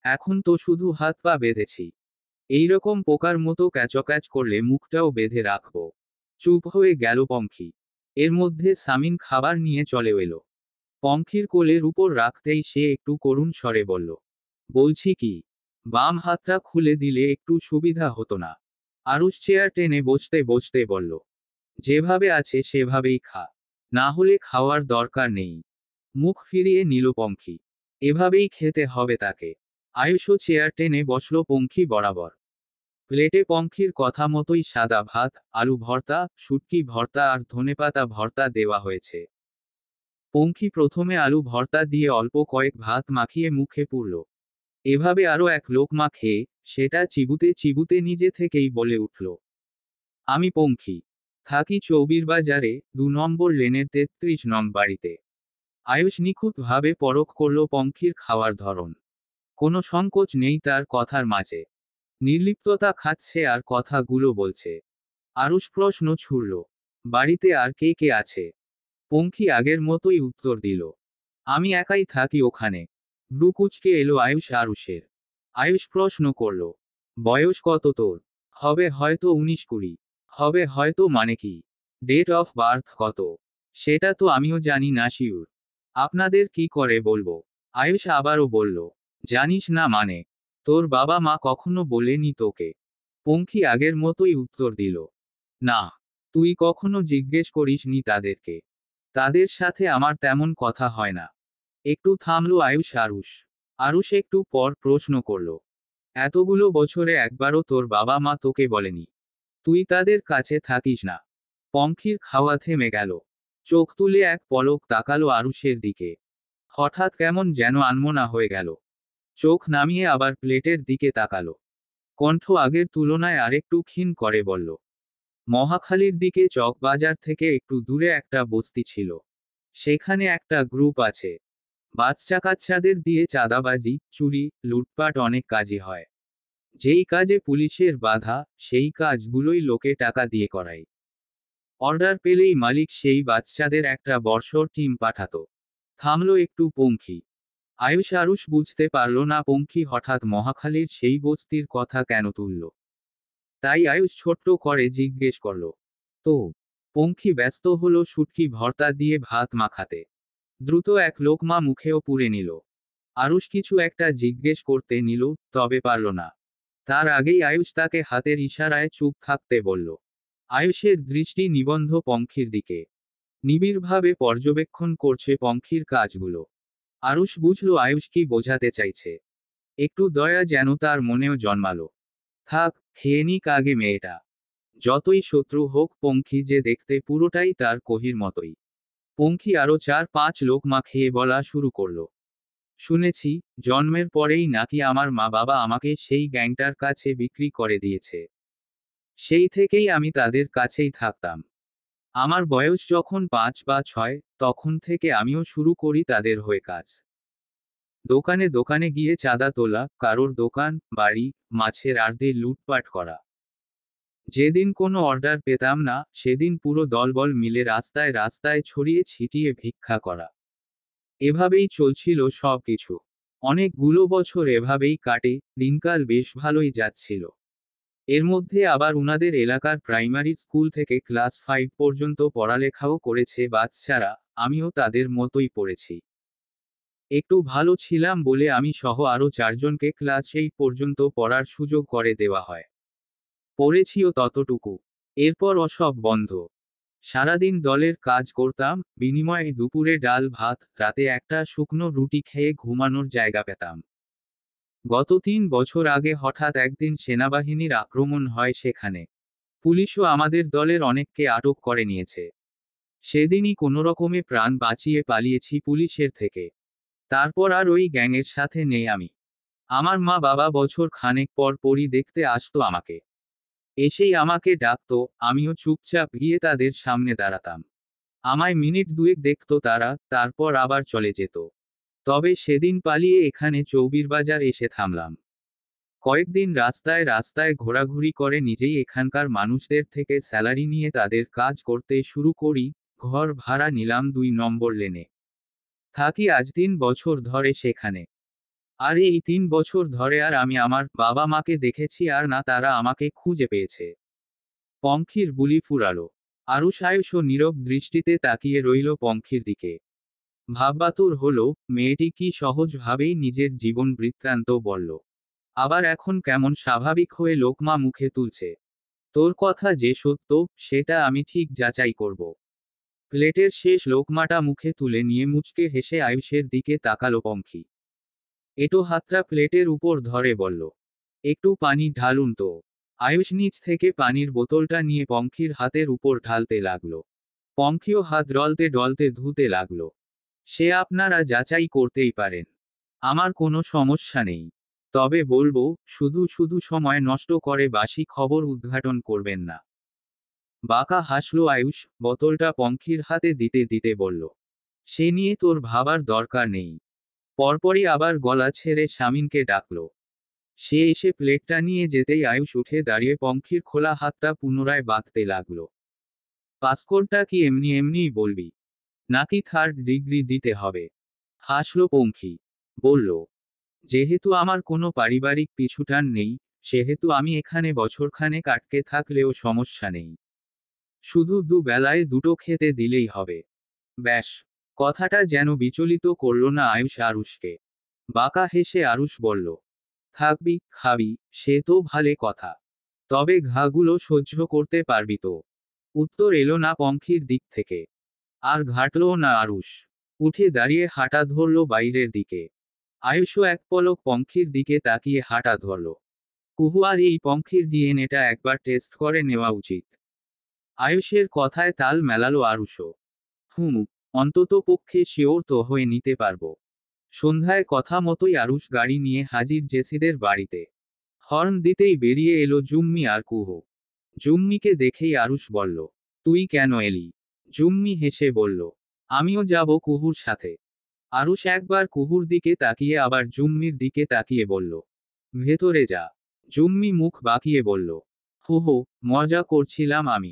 এখন তো শুধু হাত পা বেঁধেছি। এইরকম পোকার মতো ক্যাচক্যাচ করলে মুখটাও বেঁধে রাখবো। চুপ হয়ে গেল পঙ্খী। এর মধ্যে সামিন খাবার নিয়ে চলে এলো। পঙ্খির কোলের উপর রাখতেই সে একটু করুণ স্বরে বলল, বলছি কি, বাম হাতটা খুলে দিলে একটু সুবিধা হতো না? আরুষ চেয়ার টেনে বসতে বসতে বলল, যেভাবে আছে সেভাবেই খা। না হলে খাওয়ার দরকার নেই। মুখ ফিরিয়ে নিল পঙ্খী। এভাবেই খেতে হবে তাকে। আয়ুষও চেয়ার টেনে বসল পঙ্খী বরাবর। প্লেটে পঙ্খির কথা মতোই সাদা ভাত, আলু ভর্তা, শুটকি ভর্তা আর ধনেপাতা ভর্তা দেওয়া হয়েছে। পঙ্খী প্রথমে আলু ভর্তা দিয়ে অল্প কয়েক ভাত মাখিয়ে মুখে পুরল। এভাবে আরো এক লোকমা খেয়ে, সেটা চিবুতে চিবুতে নিজে থেকেই বলে উঠল, আমি পঙ্খী। থাকি চৌবিরবাজারে, 2 নম্বর লেনের 33 নং বাড়িতে। আয়ুষ নিখুঁতভাবে পরখ করল পঙ্খির খাওয়ার ধরন। কোনো সংকোচ নেই তার কথার মাঝে। নির্লিপ্ততা খাচ্ছে আর কথাগুলো বলছে। আরুষ প্রশ্ন ছুড়ল, বাড়িতে আর কে কে আছে? পঙ্খী আগের মতোই উত্তর দিল, আমি একাই থাকি ওখানে। ভ্রু কুঁচকে এলো আরুষের। আয়ুষ প্রশ্ন করল, বয়স কত তোর? হবে হয়তো 19-20। হবে হয়তো মানে কি? ডেট অফ বার্থ কত? সেটা তো আমিও জানি না শিওর। আপনাদের কি করে বলবো? আয়ুষ আবারও বলল, জানিস না মানে? তোর বাবা মা কখনো বলেনি তোকে? পঙ্খী আগের মতোই উত্তর দিল, না। তুই কখনো জিজ্ঞেস করিসনি তাদেরকে? তাদের সাথে আমার তেমন কথা হয় না। একটু থামলো আরুষ একটু পর প্রশ্ন করল, এতগুলো বছরে একবারও তোর বাবা মা তোকে বলেনি তুই তাদের কাছে থাকিস না? পঙ্খির খাওয়া থেমে গেল। চোখ তুলে এক পলক তাকালো আরুষের দিকে। হঠাৎ কেমন যেন আনমনা হয়ে গেল। চোখ নামিয়ে আবার প্লেটের দিকে তাকালো। কণ্ঠ আগের তুলনায় আরেকটু ক্ষীণ করে বলল, মহাখালীর দিকে চকবাজার থেকে একটু দূরে একটা বস্তি ছিল। সেখানে একটা গ্রুপ আছে। বাচ্চা কাচ্চাদের দিয়ে চাঁদাবাজি, চুরি, লুটপাট অনেক কাজই হয়। যেই কাজে পুলিশের বাধা, সেই কাজগুলোই লোকে টাকা দিয়ে করায়। অর্ডার পেলেই মালিক সেই বাচ্চাদের একটা বর্ষর টিম পাঠাতো। থামলো একটু পঙ্খী। আরুষ বুঝতে পারল না পঙ্খী হঠাৎ মহাখালীর সেই বস্তির কথা কেন তুলল। তাই আয়ুষ ছোট্ট করে জিজ্ঞেস করল, তো? পঙ্খী ব্যস্ত হলো শুটকি ভর্তা দিয়ে ভাত মাখাতে। দ্রুত এক লোকমা মুখেও পুরে নিল। আরুষ কিছু একটা জিজ্ঞেস করতে নিল, তবে পারল না। তার আগেই আয়ুষ তাকে হাতের ইশারায় চুপ থাকতে বলল। আয়ুষের দৃষ্টি নিবন্ধ পঙ্খির দিকে, নিবিড়ভাবে পর্যবেক্ষণ করছে পঙ্খির কাজগুলো। আরুষ বুঝল আয়ুষ কি বোঝাতে চাইছে। একটু দয়া যেন তার মনেও জন্মালো। থাক, খেয়ে নিক আগে মেয়েটা। যতই শত্রু হোক পঙ্খি যে দেখতে পুরোটাই তার কোহির মতোই। পঙ্খি আরো 4-5 লোকমা খেয়ে বলা শুরু করলো। শুনেছি, জন্মের পরেই নাকি আমার মা বাবা আমাকে সেই গ্যাংটার কাছে বিক্রি করে দিয়েছে। সেই থেকেই আমি তাদের কাছেই থাকতাম। আমার বয়স যখন 5 বা 6, তখন থেকে আমিও শুরু করি তাদের হয়ে কাজ। দোকানে দোকানে গিয়ে চাঁদা তোলা, কারোর দোকান, বাড়ি, মাছের আড়তে লুটপাট করা। যেদিন কোনো অর্ডার পেতাম না, সেদিন পুরো দলবল মিলে রাস্তায় রাস্তায় ছড়িয়ে ছিটিয়ে ভিক্ষা করা। এভাবেই চলছিল সব কিছু। অনেকগুলো বছর এভাবেই কাটে, দিনকাল বেশ ভালোই যাচ্ছিল। এর মধ্যে আবার উনাদের এলাকার প্রাইমারি স্কুল থেকে ক্লাস 5 পর্যন্ত পড়ালেখাও করেছে বাচ্চারা, আমিও তাদের মতোই পড়েছি। একটু ভালো ছিলাম বলে আমি সহ আরো 4 জনকে ক্লাস 8 পর্যন্ত পড়ার সুযোগ করে দেওয়া হয়। পড়েছিও ততটুকু। এরপর ওসব বন্ধ। সারাদিন দলের কাজ করতাম, বিনিময়ে দুপুরে ডাল ভাত, রাতে একটা শুকনো রুটি খেয়ে ঘুমানোর জায়গা পেতাম। গত 3 বছর আগে হঠাৎ একদিন সেনাবাহিনীর আক্রমণ হয় সেখানে। পুলিশও আমাদের দলের অনেককে আটক করে নিয়েছে। সেদিনই কোনোরকমে প্রাণ বাঁচিয়ে পালিয়েছি পুলিশের থেকে। তারপর আর ওই গ্যাংয়ের সাথে নেই আমি। আমার মা বাবা বছর খানেক পর পরই দেখতে আসতো আমাকে। এসেই আমাকে ডাকতো, আমিও চুপচাপ গিয়ে তাদের সামনে দাঁড়াতাম। আমায় মিনিট দুয়েক দেখতো তারা, তারপর আবার চলে যেত। তবে সেদিন পালিয়ে এখানে চৌবিরবাজার এসে থামলাম। কয়েকদিন রাস্তায় রাস্তায় ঘোরাঘুরি করে নিজেই এখানকার মানুষদের থেকে স্যালারি নিয়ে তাদের কাজ করতে শুরু করি। ঘর ভাড়া নিলাম 2 নম্বর লেনে। থাকি আজ 3 বছর ধরে সেখানে। আর এই 3 বছর ধরে আর আমি আমার বাবা মাকে দেখেছি আর না তারা আমাকে খুঁজে পেয়েছে। পঙ্খির বুলি ফুরালো। আরুষ আয়ুষও নীরব দৃষ্টিতে তাকিয়ে রইল পঙ্খির দিকে। ভাববাতুর হলো, মেয়েটি কি সহজভাবেই নিজের জীবন বৃত্তান্ত বলল। আবার এখন কেমন স্বাভাবিক হয়ে লোকমা মুখে তুলছে। তোর কথা যে সত্য, সেটা আমি ঠিক যাচাই করব। প্লেটের শেষ লোকমাটা মুখে তুলে নিয়ে মুচকে হেসে আয়ুষের দিকে তাকালো পঙ্খি। এটো হাতটা প্লেটের উপর ধরে বলল, একটু পানি ঢালুন তো। আয়ুষ নিচ থেকে পানির বোতলটা নিয়ে পঙ্খির হাতের উপর ঢালতে লাগলো। পঙ্খিও হাত ডলতে ডলতে ধুতে লাগলো। সে আপনারা যাচাই করতেই পারেন। আমার কোনো সমস্যা নেই। তবে বলবো, শুধু শুধু সময় নষ্ট করে বাসি খবর উদ্ঘাটন করবেন না। বাঁকা হাসলো আয়ুষ, বোতলটা পঙ্খির হাতে দিতে দিতে বলল, সে নিয়ে তোর ভাবার দরকার নেই। পরপরই আবার গলা ছেড়ে শামিনকে ডাকলো। সে এসে প্লেটটা নিয়ে যেতেই আয়ুষ উঠে দাঁড়িয়ে পঙ্খির খোলা হাতটা পুনরায় বাঁধতে লাগলো। পাসকোডটা কি এমনি এমনিই বলবি, নাকি 3rd ডিগ্রি দিতে হবে? হাসল পঙ্খি। বলল, যেহেতু আমার কোনো পারিবারিক পিছুটান নেই, সেহেতু আমি এখানে বছরখানেক আটকে থাকলেও সমস্যা নেই। শুধু দুবেলায় দুটো খেতে দিলেই হবে। ব্যাস। কথাটা যেন বিচলিত করল না আয়ুষ আরুষকে। বাঁকা হেসে আরুষ বলল, থাকবি, খাবি, সে তো ভালে কথা। তবে ঘাগুলো সহ্য করতে পারবি তো? উত্তর এলো না পঙ্খির দিক থেকে। আর ঘাটলও না আরুষ। উঠে দাঁড়িয়ে হাঁটা ধরল বাইরের দিকে। আয়ুষও এক পলক পঙ্খির দিকে তাকিয়ে হাঁটা ধরল। কুহু আর এই পঙ্খির ডিএনএটা একবার টেস্ট করে নেওয়া উচিত। আয়ুষের কথায় তাল মেলালো আরুষও। হুম, অন্তত পক্ষে শিওর তো হয়ে নিতে পারবো। সন্ধ্যায় কথা মতোই আরুষ গাড়ি নিয়ে হাজির জেসিদের বাড়িতে। হর্ন দিতেই বেরিয়ে এলো জুম্মি আর কুহু। জুম্মিকে দেখেই আরুষ বলল, তুই কেন এলি? জুম্মি হেসে বলল, আমিও যাব কুহুর সাথে। আরুষ একবার কুহুর দিকে তাকিয়ে আবার জুম্মির দিকে তাকিয়ে বলল, ভেতরে যা। জুম্মি মুখ বাঁকিয়ে বলল, হো, মজা করছিলাম আমি।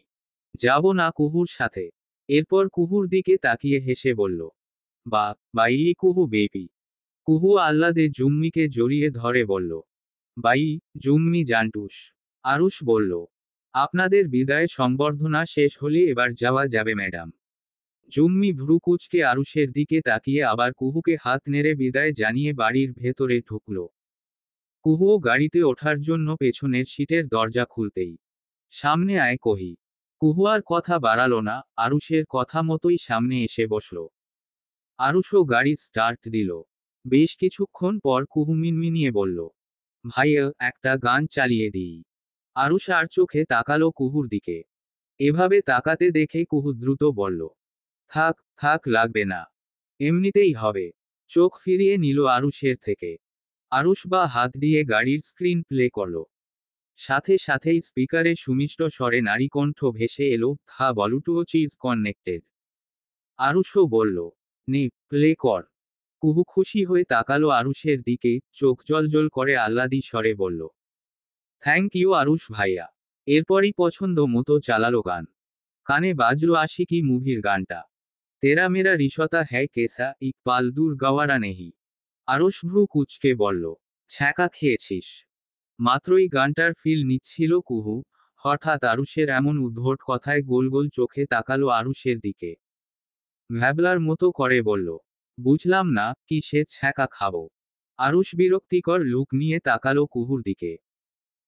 যাব না কুহুর সাথে। এরপর কুহুর দিকে তাকিয়ে হেসে বলল, বাই কুহু বেবি। কুহু আহ্লাদে জুম্মিকে জড়িয়ে ধরে বলল, বাই, জুম্মি জান্টুস। আরুষ বলল, আপনাদের বিদায় সংবর্ধনা শেষ হলে এবার যাওয়া যাবে ম্যাডাম। জুম্মি ভ্রু কুঁচকে আরুষের দিকে তাকিয়ে আবার কুহুকে হাত নেড়ে বিদায় জানিয়ে বাড়ির ভেতরে ঢুকল। কুহুও গাড়িতে ওঠার জন্য পেছনের সিটের দরজা খুলতেই, সামনে আয় কহি। কুহু আর কথা বাড়ালো না, আরুষের কথা মতোই সামনে এসে বসল। আরুষও গাড়ি স্টার্ট দিল। বেশ কিছুক্ষণ পর কুহু মিনমিনিয়ে বলল, ভাইয়া একটা গান চালিয়ে দিই। আরুষ আর চোখে তাকালো কুহুর দিকে। এভাবে তাকাতে দেখে কুহু দ্রুত বলল, থাক থাক, লাগবে না, এমনিতেই হবে। চোখ ফিরিয়ে নিল আরুষের থেকে। আরুষ বা হাত দিয়ে গাড়ির স্ক্রিন প্লে করল। সাথে সাথেই স্পিকারে সুমিষ্ট স্বরে নারী কণ্ঠ ভেসে এলো, থা ব্লুটুথ ইজ কানেক্টেড। আরুষও বলল, নে প্লে কর। কুহু খুশি হয়ে তাকালো আরুষের দিকে, চোখ জলজল করে আহ্লাদি স্বরে বলল, থ্যাংক ইউ আরুষ ভাইয়া। এরপরই পছন্দ মতো চালালো গান। কানে বাজলো আশিকি মুভির গানটা, তেরা মেরা রিশতা হ্যায় কেসা ইকবাল দূর গাওয়ারা নেহি। আরুষ ভ্রু কুচকে বলল, ছ্যাঁকা খেয়েছিস। মাত্রই গানটার ফিল নিচ্ছিল কুহু, হঠাৎ আরুষের এমন উদ্ভট কথায় গোল গোল চোখে তাকালো আরুষের দিকে। ভ্যাবলার মতো করে বলল, বুঝলাম না, কি সে ছ্যাঁকা খাবো। আরুষ বিরক্তিকর লুক নিয়ে তাকালো কুহুর দিকে।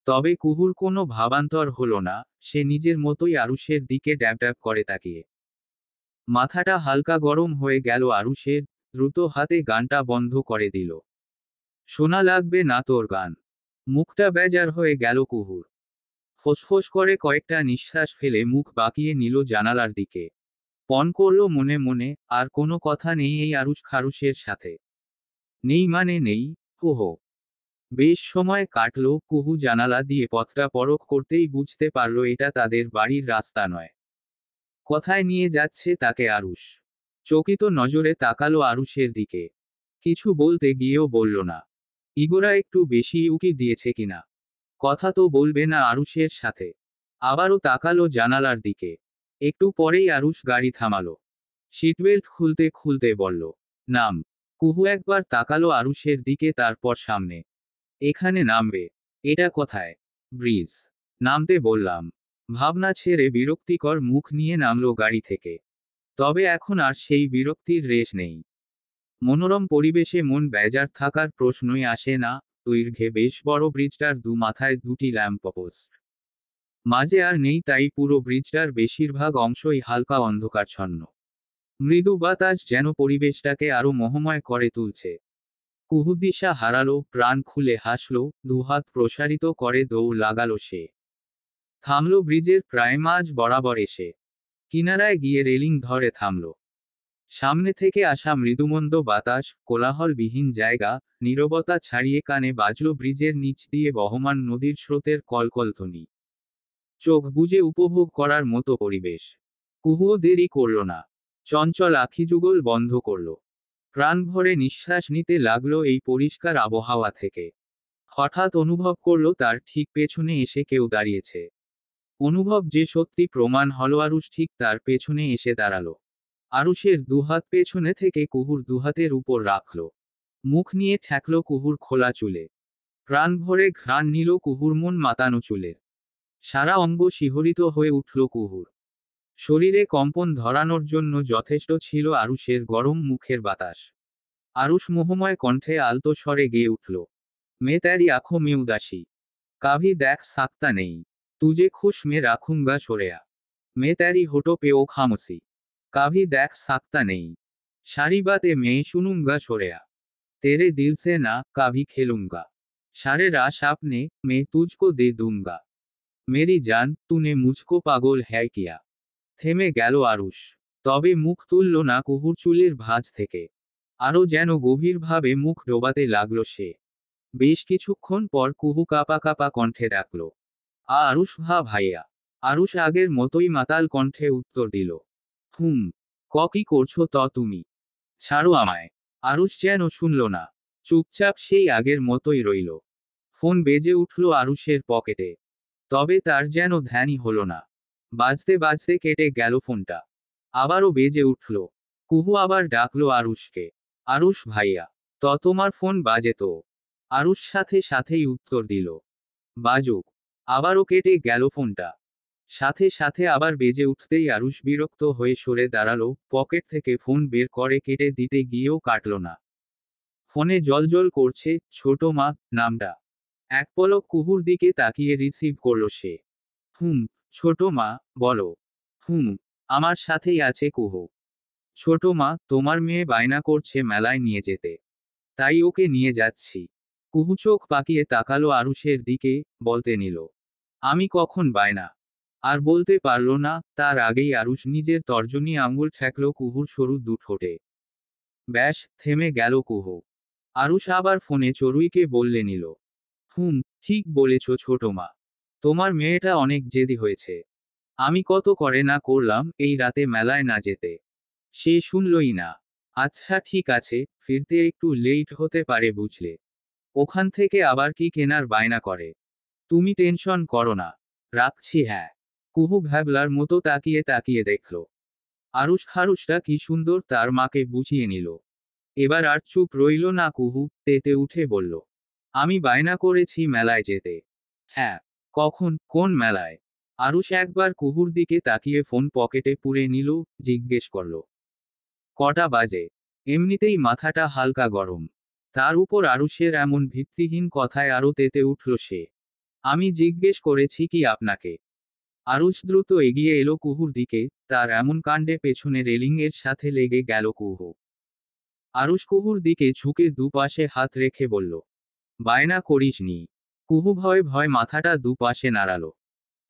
তবে কুহুর কোনো ভাবান্তর হলো না, সে নিজের মতোই আরুষের দিকে ড্যাব ড্যাব করে তাকিয়ে। মাথাটা হালকা গরম হয়ে গেল আরুষের, দ্রুত হাতে গানটা বন্ধ করে দিল। শোনা লাগবে না তোর গান। মুখটা বেজার হয়ে গেল কুহুর। ফোঁসফোঁস করে কয়েকটা নিঃশ্বাস ফেলে মুখ বাঁকিয়ে নিল জানালার দিকে। পণ করল মনে মনে, আর কোনো কথা নেই এই আরুষ খারুষের সাথে। নেই মানে নেই, ওহো। বেশ সময় কাটলো, কুহু জানালা দিয়ে পথটা পরখ করতেই বুঝতে পারল এটা তাদের বাড়ির রাস্তা নয়। কোথায় নিয়ে যাচ্ছে তাকে আরুষ? চকিত নজরে তাকালো আরুষের দিকে। কিছু বলতে গিয়েও বলল না। ইগোরা একটু বেশি উকি দিয়েছে কিনা। কথা তো বলবে না আরুষের সাথে। আবারও তাকালো জানালার দিকে। একটু পরেই আরুষ গাড়ি থামালো। সিটবেল্ট খুলতে খুলতে বলল, নাম। কুহু একবার তাকালো আরুষের দিকে, তারপর সামনে। এখানে নামবে? এটা কোথায়? ব্রিজ। নামতে বললাম। ভাবনা ছেড়ে বিরক্তিকর মুখ নিয়ে নামলো গাড়ি থেকে। তবে এখন আর সেই বিরক্তির রেশ নেই। মনোরম পরিবেশে মন বেজার থাকার প্রশ্নই আসে না। দৈর্ঘ্যে বেশ বড় ব্রিজটার দু মাথায় দুটি ল্যাম্প পোস্ট। মাঝে আর নেই, তাই পুরো ব্রিজটার বেশিরভাগ অংশই হালকা অন্ধকারচ্ছন্ন। মৃদু বাতাস যেন পরিবেশটাকে আরো মোহময় করে তুলছে। কুহু দিশা হারালো, প্রাণ খুলে হাসলো, দুহাত প্রসারিত করে দৌড় লাগালো সে। থামলো ব্রিজের প্রায় মাঝ বরাবর এসে। কিনারায় গিয়ে রেলিং ধরে থামলো। সামনে থেকে আসা মৃদুমন্দ বাতাস, কোলাহলবিহীন জায়গা, নীরবতা ছাড়িয়ে কানে বাজল ব্রিজের নিচ দিয়ে বহমান নদীর স্রোতের কলকলধ্বনি। চোখ বুজে উপভোগ করার মতো পরিবেশ। কুহুও দেরি করল না। চঞ্চল আখিযুগল বন্ধ করল। প্রাণ ভরে নিঃশ্বাস নিতে লাগলো এই পরিষ্কার আবহাওয়া থেকে। হঠাৎ অনুভব করল তার ঠিক পেছনে এসে কেউ দাঁড়িয়েছে। অনুভব যে সত্যি প্রমাণ হলো, আরুষ ঠিক তার পেছনে এসে দাঁড়ালো। আরুষের দুহাত পেছনে থেকে কুহুর দুহাতের উপর রাখল। মুখ নিয়ে ঠেকল কুহুর খোলা চুলে। প্রাণ ভরে ঘ্রাণ নিল কুহুর মন মাতানো চুলের। সারা অঙ্গ শিহরিত হয়ে উঠল কুহুর। শরীরে কম্পন ধরানোর জন্য যথেষ্ট ছিল আরুষের গরম মুখের বাতাস। আরুষ মোহময় কণ্ঠে আলতো স্বরে গেয়ে উঠল, মে তেরি আঁখোं में उदासी, কাভি দেখ সাকতা নেই, তুজে খুশ মে রাখুঙ্গা সরেয়া, মে তেরি হোঠো পে ও খামসি, কাভি দেখ সাকতা নেই, সারি বাতে মে শুনুঙ্গা সরেয়া, तेरे दिल से ना कभी खेलूंगा, सारे रात आपने मैं तुझको दे दूंगा, मेरी जान तूने मुझको पागल है किया। থেমে গেল আরুষ। তবে মুখ তুলল না কুহুর চুলের ভাঁজ থেকে। আরো যেন গভীরভাবে মুখ ডোবাতে লাগলো সে। বেশ কিছুক্ষণ পর কুহু কাঁপা কাঁপা কণ্ঠে ডাকল, আরুষ ভাইয়া। আরুষ আগের মতোই মাতাল কণ্ঠে উত্তর দিল, হুম। কি করছো তুমি? ছাড়ো আমায়। আরুষ যেন শুনল না। চুপচাপ সেই আগের মতোই রইল। ফোন বেজে উঠল আরুষের পকেটে। তবে তার যেন ধ্যানই হলো না। বাজতে বাজতে কেটে গেল ফোনটা। আবারও বেজে উঠল। কুহু আবার ডাকলো আরুষকে, আরুষ ভাইয়া, তোমার ফোন বাজে তো। আরুষ সাথে সাথেই উত্তর দিল, বাজুক। আবারও কেটে গেল ফোনটা। সাথে সাথে আবার বেজে উঠতেই আরুষ বিরক্ত হয়ে সরে দাঁড়ালো, পকেট থেকে ফোন বের করে কেটে দিতে গিয়েও কাটল না। ফোনে জলজল করছে ছোট মা নামটা। এক পলক কুহুর দিকে তাকিয়ে রিসিভ করলো সে। হুম। ছোট মা, বলো। হুম। আমার সাথেই আছে কুহু। ছোট মা, তোমার মেয়ে বায়না করছে মেলায় নিয়ে যেতে, তাই ওকে নিয়ে যাচ্ছি। কুহু চোখ পাকিয়ে তাকালো আরুষের দিকে, বলতে নিল, আমি কখন বায়না। আর বলতে পারল না, তার আগেই আরুষ নিজের তর্জনী আঙুল ঠেকল কুহুর সরু দুঠোঁটে। ব্যাস, থেমে গেল কুহু। আরুষ আবার ফোনে চড়ুইকে বললে নিল, হুম, ঠিক বলেছ ছোট মা। তোমার মেয়েটা অনেক জেদি হয়েছে। আমি কত করে না করলাম এই রাতে মেলায় না যেতে। সে শুনলই না। আচ্ছা ঠিক আছে, ফিরতে একটু লেট হতে পারে বুঝলে। ওখান থেকে আবার কি কেনার বায়না করে। তুমি টেনশন করো না। রাখছি হ্যাঁ। কুহু ভ্যাবলার মতো তাকিয়ে তাকিয়ে দেখল। আরুষ খারুষটা কি সুন্দর তার মাকে বুঝিয়ে নিল। এবার আর চুপ রইল না কুহু, তেতে উঠে বলল, আমি বায়না করেছি মেলায় যেতে। হ্যাঁ। কখন, কোন মেলায়? আরুষ একবার কুহুর দিকে তাকিয়ে ফোন পকেটে পুরে নিল, জিজ্ঞেস করল, কটা বাজে? এমনিতেই মাথাটা হালকা গরম। তার উপর আরুষের এমন ভিত্তিহীন কথায় আরো তেতে উঠল সে। আমি জিজ্ঞেস করেছি কি আপনাকে? আরুষ দ্রুত এগিয়ে এলো কুহুর দিকে, তার এমন কাণ্ডে পেছনে রেলিং এর সাথে লেগে গেল কুহু। আরুষ কুহুর দিকে ঝুঁকে দুপাশে হাত রেখে বলল, বায়না করিসনি। কুহু ভয় ভয় মাথাটা দুপাশে নাড়ালো।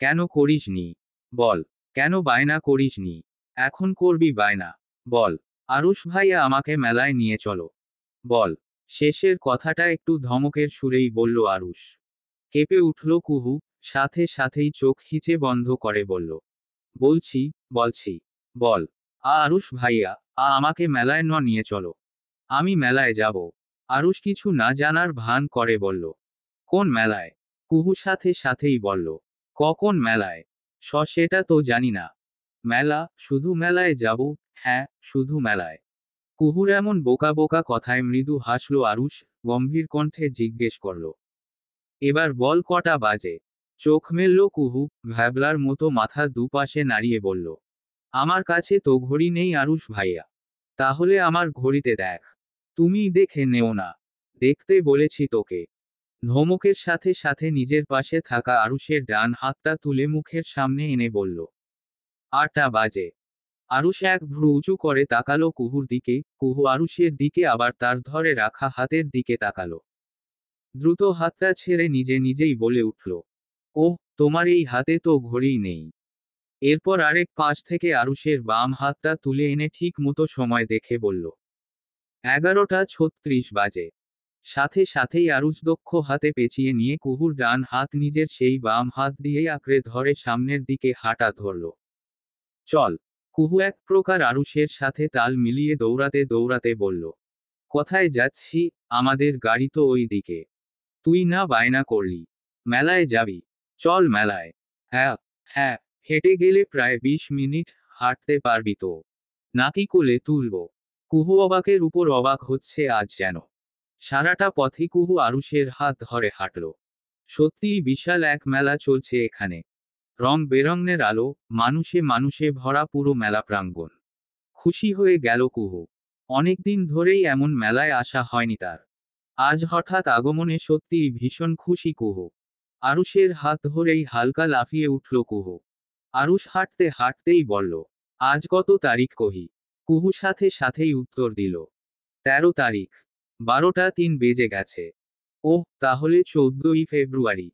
কেন করিসনি? বল। কেন বায়না করিসনি? এখন করবি বায়না। বল। আরুষ ভাইয়া আমাকে মেলায় নিয়ে চলো। বল। শেষের কথাটা একটু ধমকের সুরেই বলল আরুষ। কেঁপে উঠল কুহু, সাথে সাথেই চোখ খিচে বন্ধ করে বলল, বলছি, বলছি। বল। আরুষ ভাইয়া, আমাকে মেলায় নিয়ে চলো। আমি মেলায় যাব। আরুষ কিছু না জানার ভান করে বলল, কোন মেলায়? কুহু সাথে সাথেই বলল, কোন মেলায়? সেটা তো জানি না। মেলা, শুধু মেলায় যাব। হ্যাঁ, শুধু মেলায়। কুহুর এমন বোকা বোকা কথায় মৃদু হাসল আরুষ, গম্ভীর কণ্ঠে জিজ্ঞেস করল, এবার বল কটা বাজে? চোখ মেলল কুহু, ভ্যাবলার মতো মাথা দুপাশে নাড়িয়ে বলল, আমার কাছে তো ঘড়ি নেই আরুষ ভাইয়া। তাহলে আমার ঘড়িতে দেখ। তুমি দেখে নেও না। দেখতে বলেছি তোকে। ধমকের সাথে সাথে নিজের পাশে থাকা আরুষের ডান হাতটা তুলে মুখের সামনে এনে বলল, 8টা বাজে। আরুষ এক ভ্রু উঁচু করে তাকালো কুহুর দিকে, কুহু আরুষের দিকে আবার তার ধরে রাখা হাতের দিকে তাকালো। দ্রুত হাতটা ছেড়ে নিজে নিজেই বলে উঠল, ওহ, তোমার এই হাতে তো ঘড়িই নেই। এরপর আরেক পাশ থেকে আরুষের বাম হাতটা তুলে এনে ঠিক মতো সময় দেখে বলল, 11:36 বাজে। সাথে সাথেই আরুষ দক্ষ হাতে পেঁচিয়ে নিয়ে কুহুর ডান হাত নিজের সেই বাম হাত দিয়েই আঁকড়ে ধরে সামনের দিকে হাঁটা ধরল। চল। কুহু এক প্রকার আরুষের সাথে তাল মিলিয়ে দৌড়াতে দৌড়াতে বলল, কোথায় যাচ্ছি? আমাদের গাড়ি তো ওই দিকে। তুই না বায়না করলি মেলায় যাবি। চল মেলায়। হ্যাঁ। হ্যাঁ। হেঁটে গেলে প্রায় 20 মিনিট। হাঁটতে পারবি তো? নাকি কোলে তুলবো? কুহু অবাকের উপর অবাক হচ্ছে আজ যেন। সারাটা পথে কুহু আরুষের হাত ধরে হাঁটল। সত্যিই বিশাল এক মেলা চলছে এখানে। রং বেরঙের আলো, মানুষে মানুষে ভরা পুরো মেলা প্রাঙ্গণ। খুশি হয়ে গেল কুহু। অনেকদিন ধরেই এমন মেলায় আসা হয়নি তার। আজ হঠাৎ আগমনে সত্যিই ভীষণ খুশি কুহু। আরুষের হাত ধরেই হালকা লাফিয়ে উঠল কুহু। আরুষ হাঁটতে হাঁটতেই বলল, আজ কত তারিখ কহি? কুহু সাথে সাথেই উত্তর দিল, 13 তারিখ। 12টা 3 বেজে গেছে। ওহ, তাহলে 14ই ফেব্রুয়ারি।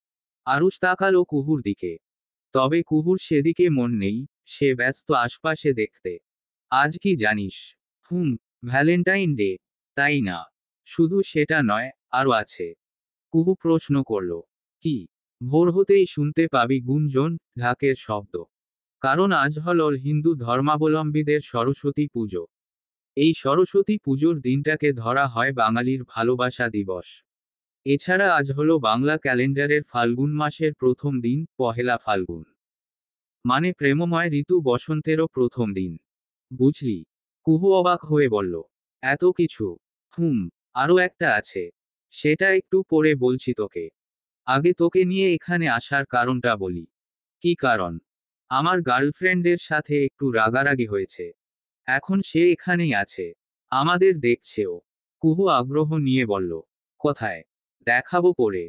আরুষ তাকালো কুহুর দিকে। তবে কুহুর সেদিকে মন নেই, সে ব্যস্ত আশপাশে দেখতে। আজ কি জানিস? হুম। Valentine day. তাই না? শুধু সেটা নয়, আরও আছে। কুহু প্রশ্ন করল, কি? ভোর হতেই শুনতে পাবি গুঞ্জন, ঢাকের শব্দ। কারণ আজ হল হিন্দু ধর্মাবলম্বীদের সরস্বতী পুজো। এই সরস্বতী পুজোর দিনটাকে ধরা হয় বাঙালির ভালোবাসা দিবস। এছাড়া আজ হলো বাংলা ক্যালেন্ডারের ফাল্গুন মাসের প্রথম দিন, পহেলা ফাল্গুন। মানে প্রেমময় ঋতু বসন্তেরও প্রথম দিন। বুঝলি? কুহু অবাক হয়ে বলল, এত কিছু? হুম। আরও একটা আছে। সেটা একটু পরে বলছি তোকে। আগে তোকে নিয়ে এখানে আসার কারণটা বলি। কি কারণ? আমার গার্লফ্রেন্ডের সাথে একটু রাগারাগি হয়েছে। এখন সে এখানেই আছে। আমাদের দেখছেও। কুহু আগ্রহ নিয়ে বলল, কোথায়? দেখাবো পরে।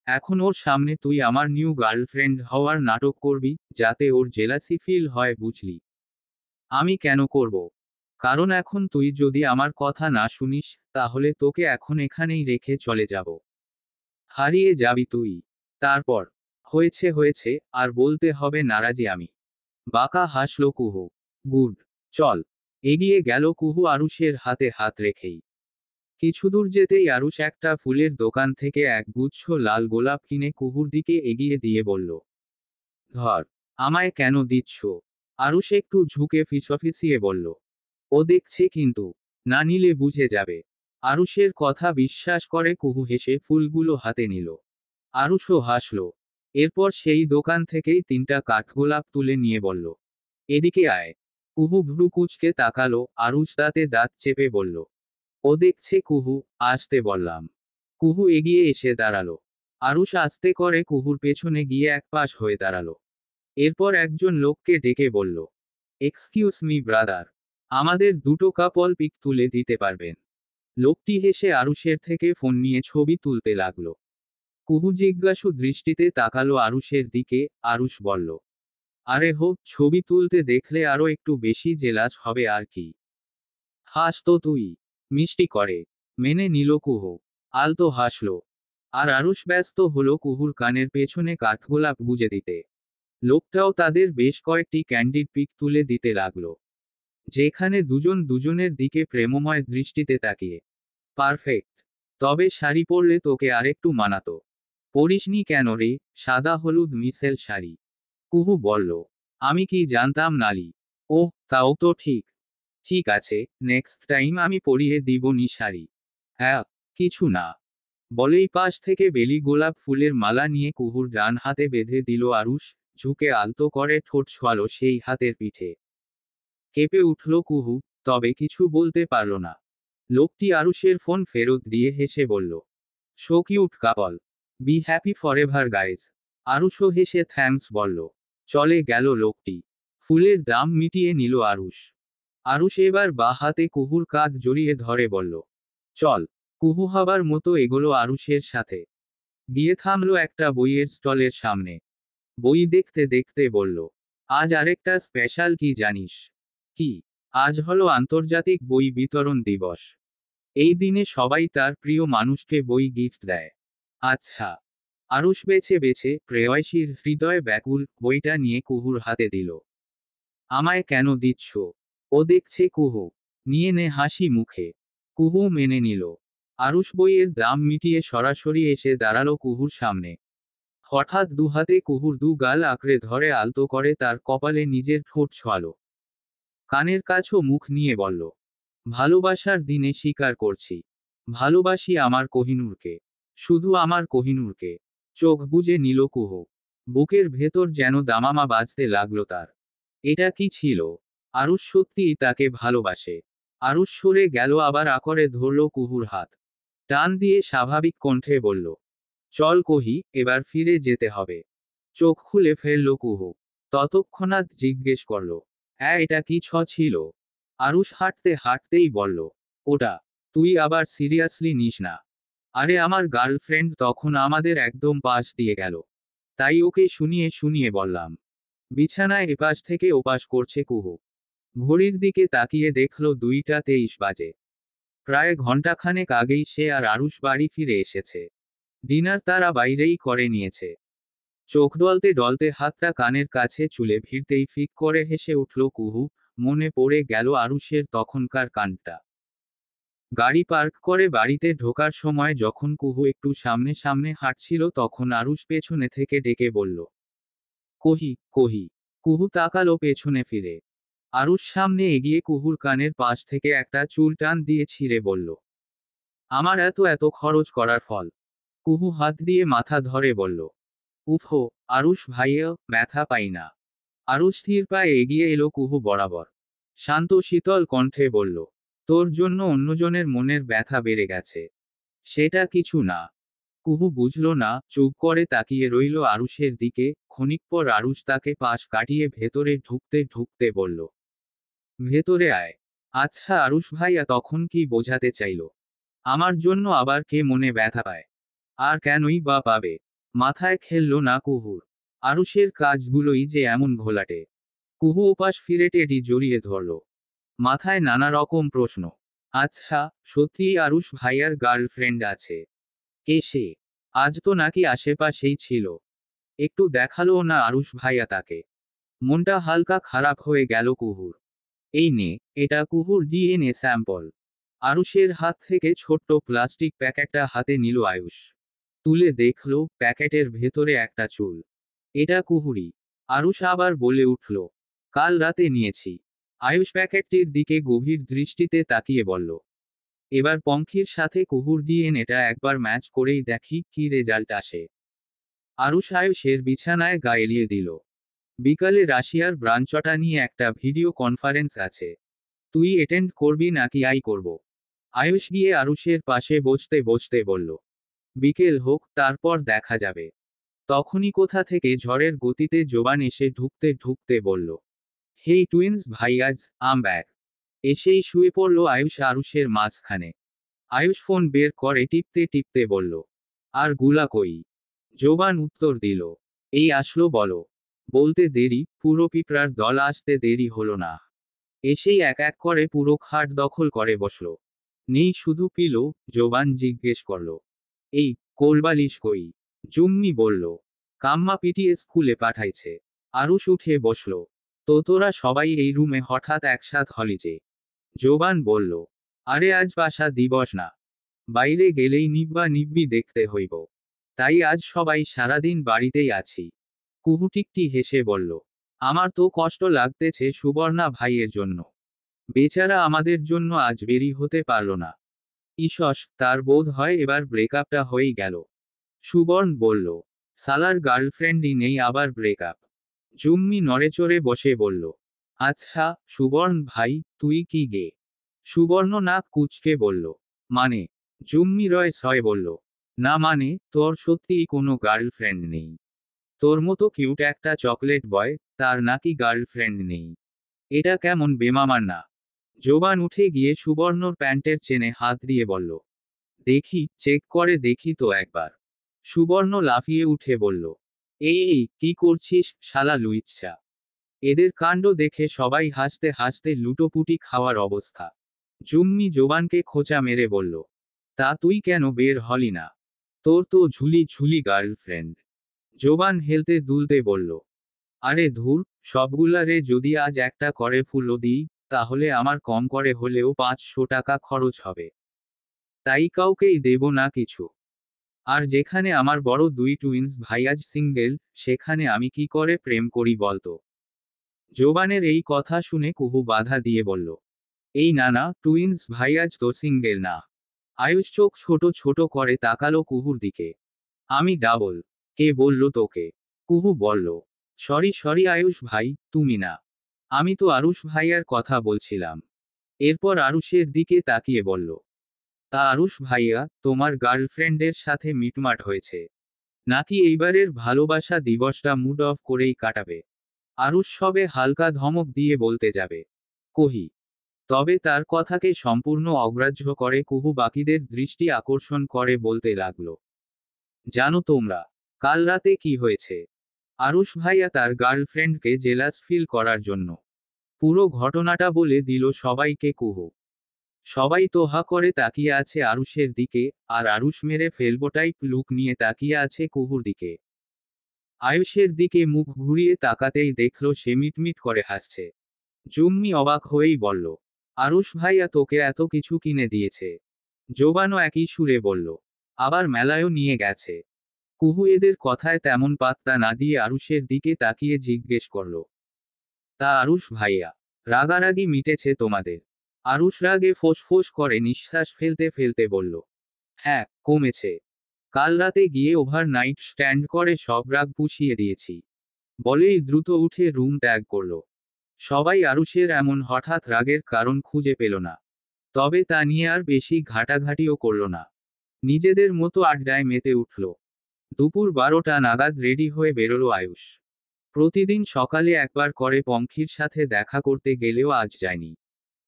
এখন ওর সামনে তুই আমার নিউ গার্লফ্রেন্ড হওয়ার নাটক করবি, যাতে ওর জেলাসি ফিল হয়, বুঝলি? আমি কেন করব? কারণ এখন তুই যদি আমার কথা না শুনিস, তাহলে তোকে এখন এখানেই রেখে চলে যাব। হারিয়ে যাবি তুই। তারপর, হয়েছে হয়েছে, আর বলতে হবে নারাজি আমি। বাঁকা হাসল কুহু। গুড। চল। এগিয়ে গেল কুহু আরুষের হাতে হাত রেখেই। কিছুদূর যেতেই আরুষ একটা ফুলের দোকান থেকে এক গুচ্ছ লাল গোলাপ কিনে কুহুর দিকে এগিয়ে দিয়ে বলল, ধর। আমায় কেন দিচ্ছ? আরুষ একটু ঝুঁকে ফিসফিসিয়ে বলল, ও দেখছে কিন্তু। না নিলে বুঝে যাবে। আরুষের কথা বিশ্বাস করে কুহু হেসে ফুলগুলো হাতে নিল। আরুষও হাসল। এরপর সেই দোকান থেকেই 3টা কাঠগোলাপ তুলে নিয়ে বলল, এদিকে আয়। কুহু ভ্রু কুঁচকে তাকালো, আরুষ দাঁতে দাঁত চেপে বলল, ও দেখছে কুহু, আসতে বললাম। কুহু এগিয়ে এসে দাঁড়ালো। আরুষ আস্তে করে কুহুর পেছনে গিয়ে একপাশ হয়ে দাঁড়ালো। এরপর একজন লোককে ডেকে বলল, এক্সকিউজ মি ব্রাদার, আমাদের দুটো কাপল পিক তুলে দিতে পারবেন? লোকটি হেসে আরুষের থেকে ফোন নিয়ে ছবি তুলতে লাগলো। কুহু জিজ্ঞাসু দৃষ্টিতে তাকালো আরুষের দিকে। আরুষ বলল, আরে হো, ছবি তুলতে দেখলে আরো একটু বেশি জেলাস হবে আর কি। হাস তো তুই। মিষ্টি করে। মেনে নিল কুহু। আলতো হাসলো। আর আরুষ ব্যস্ত হলো কুহুর কানের পেছনে কাঠগোলাপ গুজে দিতে। লোকটাও তাদের বেশ কয়েকটি ক্যান্ডিড পিক তুলে দিতে লাগলো, যেখানে দুজন দুজনের দিকে প্রেমময় দৃষ্টিতে তাকিয়ে। পারফেক্ট। তবে শাড়ি পরলে তোকে আরেকটু মানাতো। পরিসনি কেন রে? সাদা হলুদ মিশেল শাড়ি। কুহু বলল, আমি কি জানতাম নালি। ওহ, তাও তো ঠিক। ঠিক আছে, নেক্সট টাইম আমি পরিয়ে দিব নি শাড়ি। হ্যাঁ। কিছু না। বলেই পাশ থেকে বেলি গোলাপ ফুলের মালা নিয়ে কুহুর ডান হাতে বেঁধে দিল আরুষ। ঝুঁকে আলতো করে ঠোঁট ছোঁয়ালো সেই হাতের পিঠে। কেঁপে উঠল কুহু, তবে কিছু বলতে পারল না। লোকটি আরুষের ফোন ফেরত দিয়ে হেসে বলল, so cute couple. Be happy forever guys. আরুষও হেসে থ্যাঙ্কস বলল। চলে গেল লোকটি। ফুলের দাম মিটিয়ে নিল আরুষ। আরুষ এবার বাঁ হাতে কুহুর কাঁধ জড়িয়ে ধরে বলল, চল। কুহু হবার মতো এগোলো আরুষের সাথে। গিয়ে থামলো একটা বইয়ের স্টলের সামনে। বই দেখতে দেখতে বলল, আজ আরেকটা স্পেশাল, কি জানিস? কি? আজ হলো আন্তর্জাতিক বই বিতরণ দিবস। এই দিনে সবাই তার প্রিয় মানুষকে বই গিফট দেয়। আচ্ছা। আরুষ বেছে বেছে, প্রেয়সীর হৃদয় ব্যাকুল, বইটা নিয়ে কুহুর হাতে দিল। আমায় কেন দিচ্ছ? ও দেখছে কুহু। নিয়ে নে হাসি মুখে। কুহু মেনে নিল। আরুষ বইয়ের দাম মিটিয়ে সরাসরি এসে দাঁড়ালো কুহুর সামনে। হঠাৎ দুহাতে কুহুর দু গাল আঁকড়ে ধরে আলতো করে তার কপালে নিজের ঠোঁট ছোঁয়ালো। কানের কাছেও মুখ নিয়ে বলল, ভালোবাসার দিনে স্বীকার করছি। ভালোবাসি আমার কোহিনূরকে। শুধু আমার কোহিনূরকে। চোখ বুজে নিল কুহু। বুকের ভেতর যেন দামামা বাজতে লাগলো তার। এটা কি ছিল? আরুষ সত্যিই তাকে ভালোবাসে। আরুষ সরে গেল, আবার আকরে ধরল কুহুর হাত। টান দিয়ে স্বাভাবিক কণ্ঠে বলল, চল কহি, এবার ফিরে যেতে হবে। চোখ খুলে ফেলল কুহু। ততক্ষণাৎ জিজ্ঞেস করল, হ্যাঁ, এটা কি ছিল? আরুষ হাঁটতে হাঁটতেই বলল, ওটা। তুই আবার সিরিয়াসলি নিস না। আরে আমার গার্লফ্রেন্ড তখন আমাদের একদম পাশ দিয়ে গেল। তাই ওকে শুনিয়ে শুনিয়ে বললাম। বিছানায় এপাশ থেকে ওপাশ করছে কুহু। ঘড়ির দিকে তাকিয়ে দেখল 2টা 23 বাজে। প্রায় ঘন্টাখানেক আগেই সে আর আরুষ বাড়ি ফিরে এসেছে। ডিনার তারা বাইরেই করে নিয়েছে। চোখ ডলতে ডলতে হাতটা কানের কাছে চুলে ভিড়তেই ফিক করে হেসে উঠল কুহু। মনে পড়ে গেল আরুষের তখনকার কাণ্ডটা। গাড়ি পার্ক করে বাড়িতে ঢোকার সময় যখন কুহু একটু সামনে সামনে হাঁটছিল, তখন আরুষ পেছনে থেকে ডেকে বলল, কহি, কহি। কুহু তাকালো পেছনে ফিরে। আরুষ সামনে এগিয়ে কুহুর কানের পাশ থেকে একটা চুল টান দিয়ে ছিঁড়ে বলল, আমার এত এত খরচ করার ফল। কুহু হাত দিয়ে মাথা ধরে বলল, উফো। আরুষ ভাইয়া, ব্যথা পাই না। আরুষ স্থির পায়ে এগিয়ে এলো কুহু বরাবর। শান্ত শীতল কণ্ঠে বলল, তোর জন্য অন্যজনের মনের ব্যথা বেড়ে গেছে। সেটা কিছু না। কুহু বুঝল না, চুপ করে তাকিয়ে রইল আরুষের দিকে। ক্ষণিক পর আরুষ তাকে পাশ কাটিয়ে ভেতরে ঢুকতে ঢুকতে বলল, ভেতরে আয়। আচ্ছা আরুষ ভাইয়া তখন কি বোঝাতে চাইল? আমার জন্য আবার কে মনে ব্যথা পায়? আর কেনই বা পাবে? মাথায় খেলল না কুহুর। আরুষের কাজগুলোই যে এমন ঘোলাটে। কুহু ওপাশ ফিরে টেডি জড়িয়ে ধরল। মাথায় নানা রকম প্রশ্ন। আচ্ছা, সত্যিই আরুষ ভাইয়ার গার্লফ্রেন্ড আছে? কে সে? আজ তো নাকি আশেপাশেই ছিল। একটু দেখালো না আরুষ ভাইয়া তাকে? মনটা হালকা খারাপ হয়ে গেল কুহুর। এই নে, এটা কুহুর ডিএনএ স্যাম্পল। আরুষের হাত থেকে ছোট্ট প্লাস্টিক প্যাকেটটা হাতে নিল আয়ুষ। তুলে দেখল প্যাকেটের ভেতরে একটা চুল। এটা কুহুরই। আরুষ আবার বলে উঠল, কাল রাতে নিয়েছি। আয়ুষ প্যাকেটটির দিকে গভীর দৃষ্টিতে তাকিয়ে বলল, এবার পঙ্খির সাথে কুহুর ডিএনএটা একবার ম্যাচ করেই দেখি কি রেজাল্ট আসে। আরুষ আয়ুষের বিছানায় গা এলিয়ে দিল। বিকালে রাশিয়ার ব্রাঞ্চটা নিয়ে একটা ভিডিও কনফারেন্স আছে। তুই অ্যাটেন্ড করবি নাকি আই করব? আয়ুষ গিয়ে আরুষের পাশে বসতে বসতে বলল, বিকেল হোক, তারপর দেখা যাবে। তখনই কোথা থেকে ঝড়ের গতিতে জোবান এসে ঢুকতে ঢুকতে বলল, হেই টুইন্স ভাইয়াজ, আম ব্যাক। এসেই শুয়ে পড়ল আয়ুষ আরুষের মাঝখানে। আয়ুষ ফোন বের করে টিপতে টিপতে বলল, আর গুলা কই? জোবান উত্তর দিল, এই আসলো বলো। বলতে দেরি, পুরো পিঁপড়ার দল আসতে দেরি হলো না। এসেই এক এক করে পুরো খাট দখল করে বসল। নেই শুধু পিলো? জোবান জিজ্ঞেস করল। এই, কোলবালিশ কই? জুম্মি বলল, কাম্মা পিটিয়ে স্কুলে পাঠাইছে। আরুষ উঠে বসল। তো তোরা সবাই এই রুমে হঠাৎ একসাথ হলি যে? জোবান বলল, আরে আজ ভাষা দিবস না? বাইরে গেলেই নিব্বা নিব্বি দেখতে হইব। তাই আজ সবাই সারাদিন বাড়িতেই আছি। কুহুটিকটি হেসে বলল, আমার তো কষ্ট লাগতেছে সুবর্ণা ভাইয়ের জন্য। বেচারা আমাদের জন্য আজ বেরি হতে পারল না। ঈষস, তার বোধ হয় এবার ব্রেকআপটা হয়েই গেল। সুবর্ণ বলল, সালার গার্লফ্রেন্ডই নেই আবার ব্রেকআপ? জুম্মি নড়েচড়ে বসে বলল, আচ্ছা সুবর্ণ ভাই, তুই কি গে? সুবর্ণ নাক কুঁচকে বলল, মানে? জুম্মি রয় ছয় বলল, না মানে, তোর সত্যিই কোনো গার্লফ্রেন্ড নেই? তোর মতো কিউট একটা চকলেট বয়, তার নাকি গার্লফ্রেন্ড নেই? এটা কেমন বেমামার না? জোবান উঠে গিয়ে সুবর্ণর প্যান্টের চেনে হাত দিয়ে বলল, দেখি, চেক করে দেখি তো একবার। সুবর্ণ লাফিয়ে উঠে বলল, এই এই, কি করছিস শালা লুইচ্ছা? এদের কাণ্ড দেখে সবাই হাসতে হাসতে লুটোপুটি খাওয়ার অবস্থা। জুম্মি জোবানকে খোঁচা মেরে বলল, তা তুই কেন বের হলি না? তোর তো ঝুলি ঝুলি গার্লফ্রেন্ড। জোবান হেলতে দুলতে বলল, আরে ধুর, সবগুলারে যদি আজ একটা করে ফুলও দিই, তাহলে আমার কম করে হলেও 500 টাকা খরচ হবে। তাই কাউকেই দেব না কিছু। আর যেখানে আমার বড় দুই টুইন্স ভাই আজ সিঙ্গেল, সেখানে আমি কি করে প্রেম করি বলতো? জোবানের এই কথা শুনে কুহু বাধা দিয়ে বলল, এই না না, টুইন্স ভাই আজ তো সিঙ্গেল না। আয়ুষ চোখ ছোট ছোট করে তাকালো কুহুর দিকে। আমি ডাবল। কে বলল তোকে? কুহু বলল, সরি সরি আয়ুষ ভাই, তুমি না। আমি তো আরুষ ভাইয়ার কথা বলছিলাম। এরপর আরুষের দিকে তাকিয়ে বলল, তা আরুষ ভাইয়া, তোমার গার্লফ্রেন্ডের সাথে মিটমাট হয়েছে? নাকি এইবারের ভালোবাসা দিবসটা মুড অফ করেই কাটাবে? আরুষ সবে হালকা ধমক দিয়ে বলতে যাবে, কহি। তবে তার কথাকে সম্পূর্ণ অগ্রাহ্য করে কুহু বাকিদের দৃষ্টি আকর্ষণ করে বলতে লাগলো, জানো তোমরা, কাল রাতে কি হয়েছে? আরুষ ভাইয়া তার গার্লফ্রেন্ডকে জেলাস ফিল করার জন্য পুরো ঘটনাটা বলে দিল সবাইকে কুহু। সবাই তো হা করে তাকিয়ে আছে আরুষের দিকে, আর আরুষ মেরে ফেলবো টাইপ লুক নিয়ে তাকিয়ে আছে কুহুর দিকে। আয়ুষের দিকে মুখ ঘুরিয়ে তাকাতেই দেখল সে মিটমিট করে হাসছে। জুম্মি অবাক হয়েই বলল, আরুষ ভাইয়া তোকে এত কিছু কিনে দিয়েছে? জোবানও একই সুরে বলল, আবার মেলায়ও নিয়ে গেছে। কুহু এদের কথায় তেমন পাত্তা না দিয়ে আরুষের দিকে তাকিয়ে জিজ্ঞেস করল, তা আরুষ ভাইয়া, রাগারাগি মিটেছে তোমাদের? আরুষ রাগে ফোঁস করে নিঃশ্বাস ফেলতে ফেলতে বলল, হ্যাঁ, কমেছে। কাল রাতে গিয়ে ওভার নাইট স্ট্যান্ড করে সব রাগ পুষিয়ে দিয়েছি। বলেই দ্রুত উঠে রুম ত্যাগ করল। সবাই আরুষের এমন হঠাৎ রাগের কারণ খুঁজে পেল না। তবে তা নিয়ে আর বেশি ঘাটাঘাটিও করল না। নিজেদের মতো আড্ডায় মেতে উঠল। দুপুর 12টা নাগাদ রেডি হয়ে বেরোলো আয়ুষ। প্রতিদিন সকালে একবার করে পঙ্খির সাথে দেখা করতে গেলেও আজ যায়নি।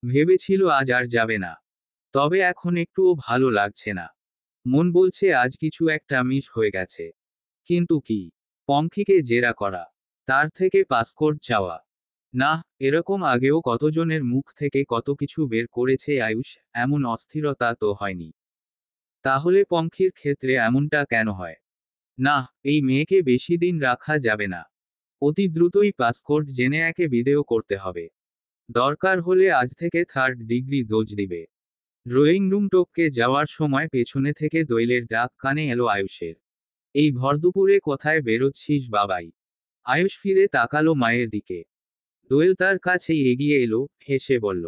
ভেবেছিল আজ আর যাবে না। তবে এখন একটুও ভালো লাগছে না। মন বলছে আজ কিছু একটা মিস হয়ে গেছে। কিন্তু কি? পঙ্খিকে জেরা করা, তার থেকে পাসকোড চাওয়া? না, এরকম আগেও কতজনের মুখ থেকে কত কিছু বের করেছে আয়ুষ, এমন অস্থিরতা তো হয়নি। তাহলে পঙ্খির ক্ষেত্রে এমনটা কেন হয়? না, এই মেয়েকে বেশি দিন রাখা যাবে না। অতি দ্রুতই পাসকোড জেনে একে বিদেয় করতে হবে। দরকার হলে আজ থেকে 3rd ডিগ্রি ডোজ দিবে। ড্রয়িং রুম টপকে যাওয়ার সময় পেছনে থেকে দোয়েলের ডাক কানে এলো আয়ুষের। এই ভরদুপুরে কোথায় বেরোচ্ছিস বাবাই? আয়ুষ ফিরে তাকালো মায়ের দিকে। দোয়েল তার কাছেই এগিয়ে এলো, হেসে বলল,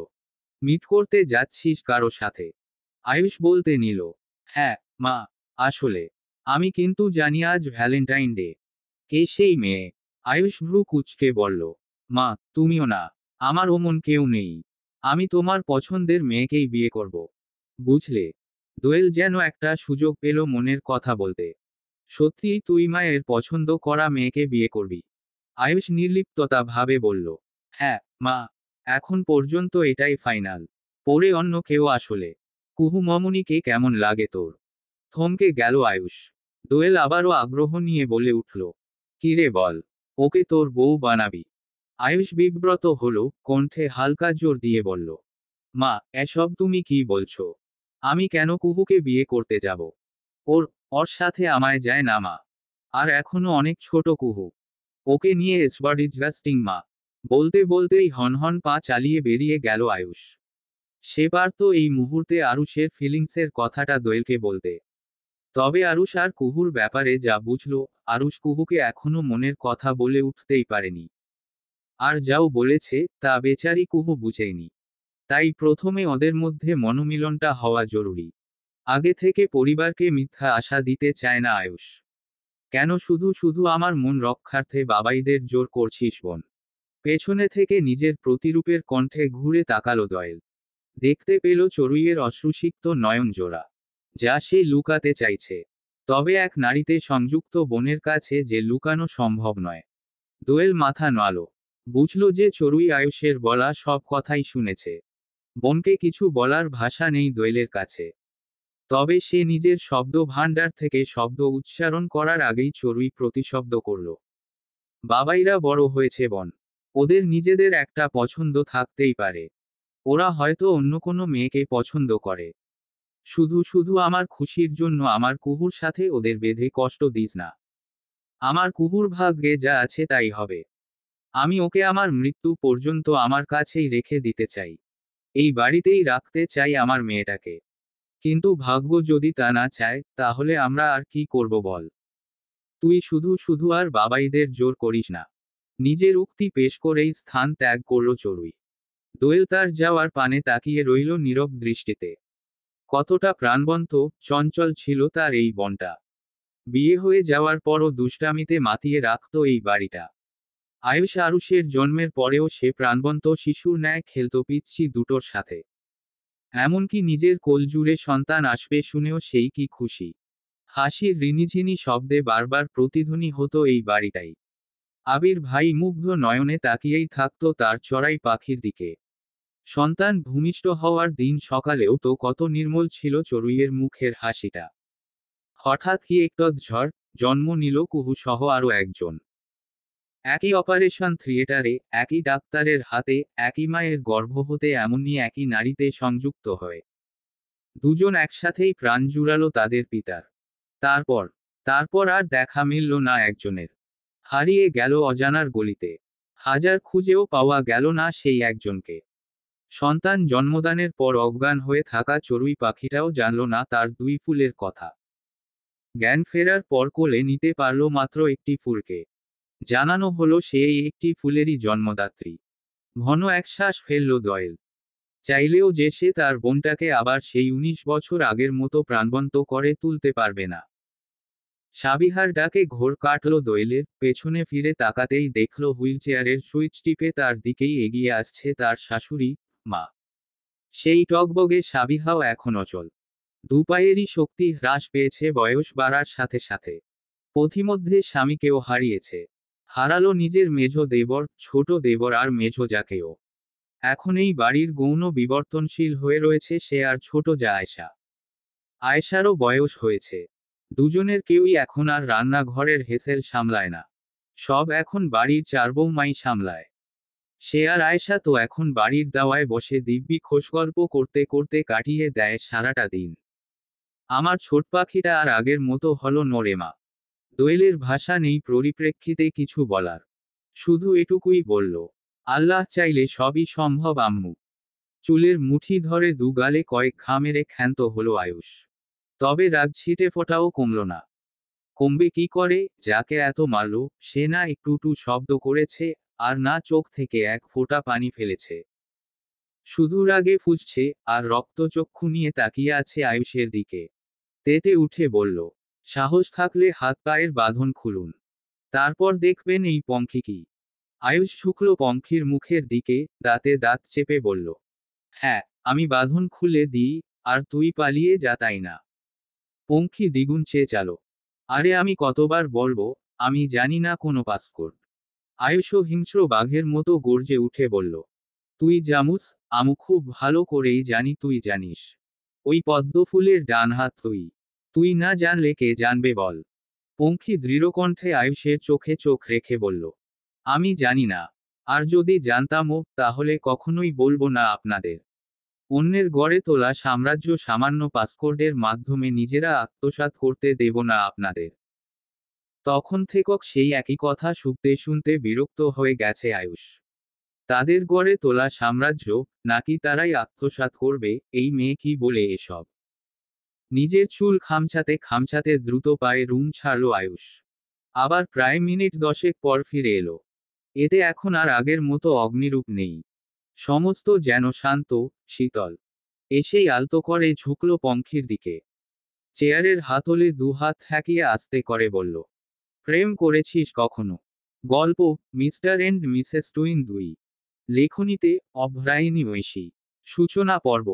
মিট করতে যাচ্ছিস কারো সাথে? আয়ুষ বলতে নিল, হ্যাঁ মা, আসলে আমি কিন্তু জানি আজ ভ্যালেন্টাইন ডে। কে সেই মেয়ে? আয়ুষ ভ্রু কুঁচকে বলল, মা, তুমিও না। আমার ওমন কেউ নেই। আমি তোমার পছন্দের মেয়েকেই বিয়ে করব। বুঝলে? দোয়েল যেন একটা সুযোগ পেল মনের কথা বলতে। সত্যিই তুই মায়ের পছন্দ করা মেয়েকে বিয়ে করবি? আয়ুষ নির্লিপ্ততা ভাবে বলল, হ্যাঁ মা, এখন পর্যন্ত এটাই ফাইনাল। পরে অন্য কেউ আসলে। কুহু মমনিকে কেমন লাগে তোর? থমকে গেল আয়ুষ। দোয়েল আবারও আগ্রহ নিয়ে বলে উঠল, কিরে বল, ওকে তোর বউ বানাবি? আয়ুষ বিব্রত হলো, কণ্ঠে হালকা জোর দিয়ে বলল, মা, এসব তুমি কি বলছো? আমি কেন কুহুকে বিয়ে করতে যাব? ওর ওর সাথে আমায় যায় না মা। আর এখনো অনেক ছোট কুহু। ওকে নিয়ে এসবাডিজাস্টিং মা। বলতে বলতেই হনহন পা চালিয়ে বেরিয়ে গেল আয়ুষ। সে পারত এই মুহূর্তে আরুষের ফিলিংসের কথাটা দোয়েলকে বলতে। তবে আরুষ আর কুহুর ব্যাপারে যা বুঝল, আরুষ কুহুকে এখনো মনের কথা বলে উঠতেই পারেনি। আর যাও বলেছে, তা বেচারি কুহু বুঝেনি। তাই প্রথমে ওদের মধ্যে মনোমিলনটা হওয়া জরুরি। আগে থেকে পরিবারকে মিথ্যা আশা দিতে চায় না আয়ুষ। কেন শুধু শুধু আমার মন রক্ষার্থে বাবাইদের জোর করছিস বোন? পেছনে থেকে নিজের প্রতিরূপের কণ্ঠে ঘুরে তাকালো দয়েল। দেখতে পেল চড়ুইয়ের অশ্রুসিক্ত নয়ন জোড়া, যা সে লুকাতে চাইছে। তবে এক নারীতে সংযুক্ত বোনের কাছে যে লুকানো সম্ভব নয়। দোয়েল মাথা নাড়ল। বুঝল যে চড়ুই আয়ুষের বলা সব কথাই শুনেছে। বোনকে কিছু বলার ভাষা নেই দোয়েলের কাছে। তবে সে নিজের শব্দ ভাণ্ডার থেকে শব্দ উচ্চারণ করার আগেই চড়ুই প্রতিশব্দ করল। বাবাইরা বড় হয়েছে বোন। ওদের নিজেদের একটা পছন্দ থাকতেই পারে। ওরা হয়তো অন্য কোনো মেয়েকে পছন্দ করে। শুধু শুধু আমার খুশির জন্য আমার কুহুর সাথে ওদের বেঁধে কষ্ট দিস না। আমার কুহুর ভাগ্যে যা আছে তাই হবে। আমি ওকে আমার মৃত্যু পর্যন্ত আমার কাছেই রেখে দিতে চাই। এই বাড়িতেই রাখতে চাই আমার মেয়েটাকে। কিন্তু ভাগ্য যদি তা না চায়, তাহলে আমরা আর কি করব বল? তুই শুধু শুধু আর বাবাইদের জোর করিস না। নিজের উক্তি পেশ করেই স্থান ত্যাগ করল চড়ুই। দোয়েল তার যাওয়ার পানে তাকিয়ে রইল নীরব দৃষ্টিতে। কতটা প্রাণবন্ত, চঞ্চল ছিল তার এই বনটা। বিয়ে হয়ে যাওয়ার পরও দুষ্টামিতে মাতিয়ে রাখত এই বাড়িটা। আয়ুষ আরুষের জন্মের পরেও সে প্রাণবন্ত শিশুর ন্যায় খেলত পিচ্ছি দুটোর সাথে। এমনকি নিজের কোল জুড়ে সন্তান আসবে শুনেও সেই কি খুশি। হাসির রিনিঝিনি শব্দে বারবার প্রতিধ্বনি হতো এই বাড়িটাই। আবির ভাই মুগ্ধ নয়নে তাকিয়েই থাকত তার চড়াই পাখির দিকে। সন্তান ভূমিষ্ঠ হওয়ার দিন সকালেও তো কত নির্মল ছিল চড়ুইয়ের মুখের হাসিটা। হঠাৎ কি একটা ঝড়, জন্ম নিল কুহু সহ আরো একজন। একই অপারেশন থিয়েটারে, একই ডাক্তারের হাতে, একই মায়ের গর্ভ হতে এমনই একই নারীতে সংযুক্ত হয়। দুজন একসাথেই প্রাণ জুড়ালো তাদের পিতার। তারপর তারপর আর দেখা মিলল না একজনের। হারিয়ে গেল অজানার গলিতে। হাজার খুঁজেও পাওয়া গেল না সেই একজনকে। সন্তান জন্মদানের পর অজ্ঞান হয়ে থাকা চড়ুই পাখিটাও জানল না তার দুই ফুলের কথা। জ্ঞান ফেরার পর কোলে নিতে পারল মাত্র একটি ফুলকে। জানানো হলো সে এই একটি ফুলেরই জন্মদাত্রী। ঘন এক শ্বাস ফেলল দয়েল। চাইলেও যে সে তার বোনটাকে আবার সেই 19 বছর আগের মতো প্রাণবন্ত করে তুলতে পারবে না। সাবিহার ডাকে ঘোর কাটল দোয়েলের, পেছনে ফিরে তাকাতেই দেখল হুইলচেয়ারের সুইচ টিপে তার দিকেই এগিয়ে আসছে তার শাশুড়ি, মা। সেই টগবগে সাবিহাও এখন অচল। দুপায়েরই শক্তি হ্রাস পেয়েছে বয়স বাড়ার সাথে সাথে। পথিমধ্যে স্বামীকেও হারিয়েছে। হারালো নিজের মেজ দেবর, ছোট দেবর আর মেজ যাকেও। এখন এই বাড়ির গৌণ বিবর্তনশীল হয়ে রয়েছে সে আর ছোট যা আয়শা। আয়শারও বয়স হয়েছে। দুজনের কেউই এখন আর রান্নাঘরের হেসেল সামলায় না। সব এখন বাড়ির চার বৌমাই সামলায়। সে আর আয়েশা তো এখন বাড়ির দাওয়ায় বসে দিব্যি খোশগল্প করতে করতে কাটিয়ে দেয় সারাটা দিন। আমার ছোট পাখিটা আর আগের মতো হলো নরেমা। দোয়েলের ভাষা নেই পরিপ্রেক্ষিতে কিছু বলার। শুধু এটুকুই বলল, আল্লাহ চাইলে সবই সম্ভব আম্মু। চুলের মুঠি ধরে দুগালে কয়েক ঘা মেরে ক্ষান্ত হলো আয়ুষ। তবে রাগ ছিটে ফোটাও কমল না। কমবে কি করে, যাকে এত মারল সে না একটু শব্দ করেছে, আর না চোখ থেকে এক ফোঁটা পানি ফেলেছে। শুধু রাগে ফুঁসছে, আর রক্তচক্ষু নিয়ে তাকিয়ে আছে আয়ুষের দিকে। তেতে উঠে বলল, সাহস থাকলে হাত পায়ের বাঁধন খুলুন, তারপর দেখবেন এই পঙ্খী কি। আয়ুষ ঝুঁকল পঙ্খির মুখের দিকে, দাঁতে দাঁত চেপে বলল, হ্যাঁ, আমি বাঁধন খুলে দিই, আর তুই পালিয়ে যা, তাই না? পঙ্খী দ্বিগুণ চেঁচালো, আরে আমি কতবার বলবো, আমি জানি না কোনো পাসকোড। আয়ুষও হিংস্র বাঘের মতো গর্জে উঠে বলল, তুই জামুস, আমু খুব ভালো করেই জানি তুই জানিস। ওই পদ্মফুলের ডান হাত তুই। তুই না জানলে কে জানবে বল। পঙ্খী দৃঢ়কণ্ঠে আয়ুষের চোখে চোখ রেখে বলল, আমি জানি না। আর যদি জানতামও, তাহলে কখনোই বলবো না আপনাদের। অন্যের গড়ে তোলা সাম্রাজ্য সামান্য পাসকোডের মাধ্যমে নিজেরা আত্মসাৎ করতে দেব না আপনাদের। তখন থেকেও সেই একই কথা শুনতে শুনতে বিরক্ত হয়ে গেছে আয়ুষ। তাদের গড়ে তোলা সাম্রাজ্য নাকি তারাই আত্মসাৎ করবে, এই মেয়ে কি বলে এসব। নিজের চুল খামচাতে খামচাতে দ্রুত পায়ে রুম ছাড়ল আয়ুষ। আবার প্রায় মিনিট 10 পর ফিরে এলো। এতে এখন আর আগের মতো অগ্নিরূপ নেই। সমস্ত যেন শান্ত, শীতল। এসেই আলতো করে ঝুঁকল পঙ্খির দিকে। চেয়ারের হাতলে দুহাত ঠেকিয়ে আস্তে করে বলল, প্রেম করেছিস কখনো? গল্প, মিস্টার এন্ড মিসেস টুইন 2। লেখনীতে, অভ্রাইনী ঐশী। সূচনা পর্ব।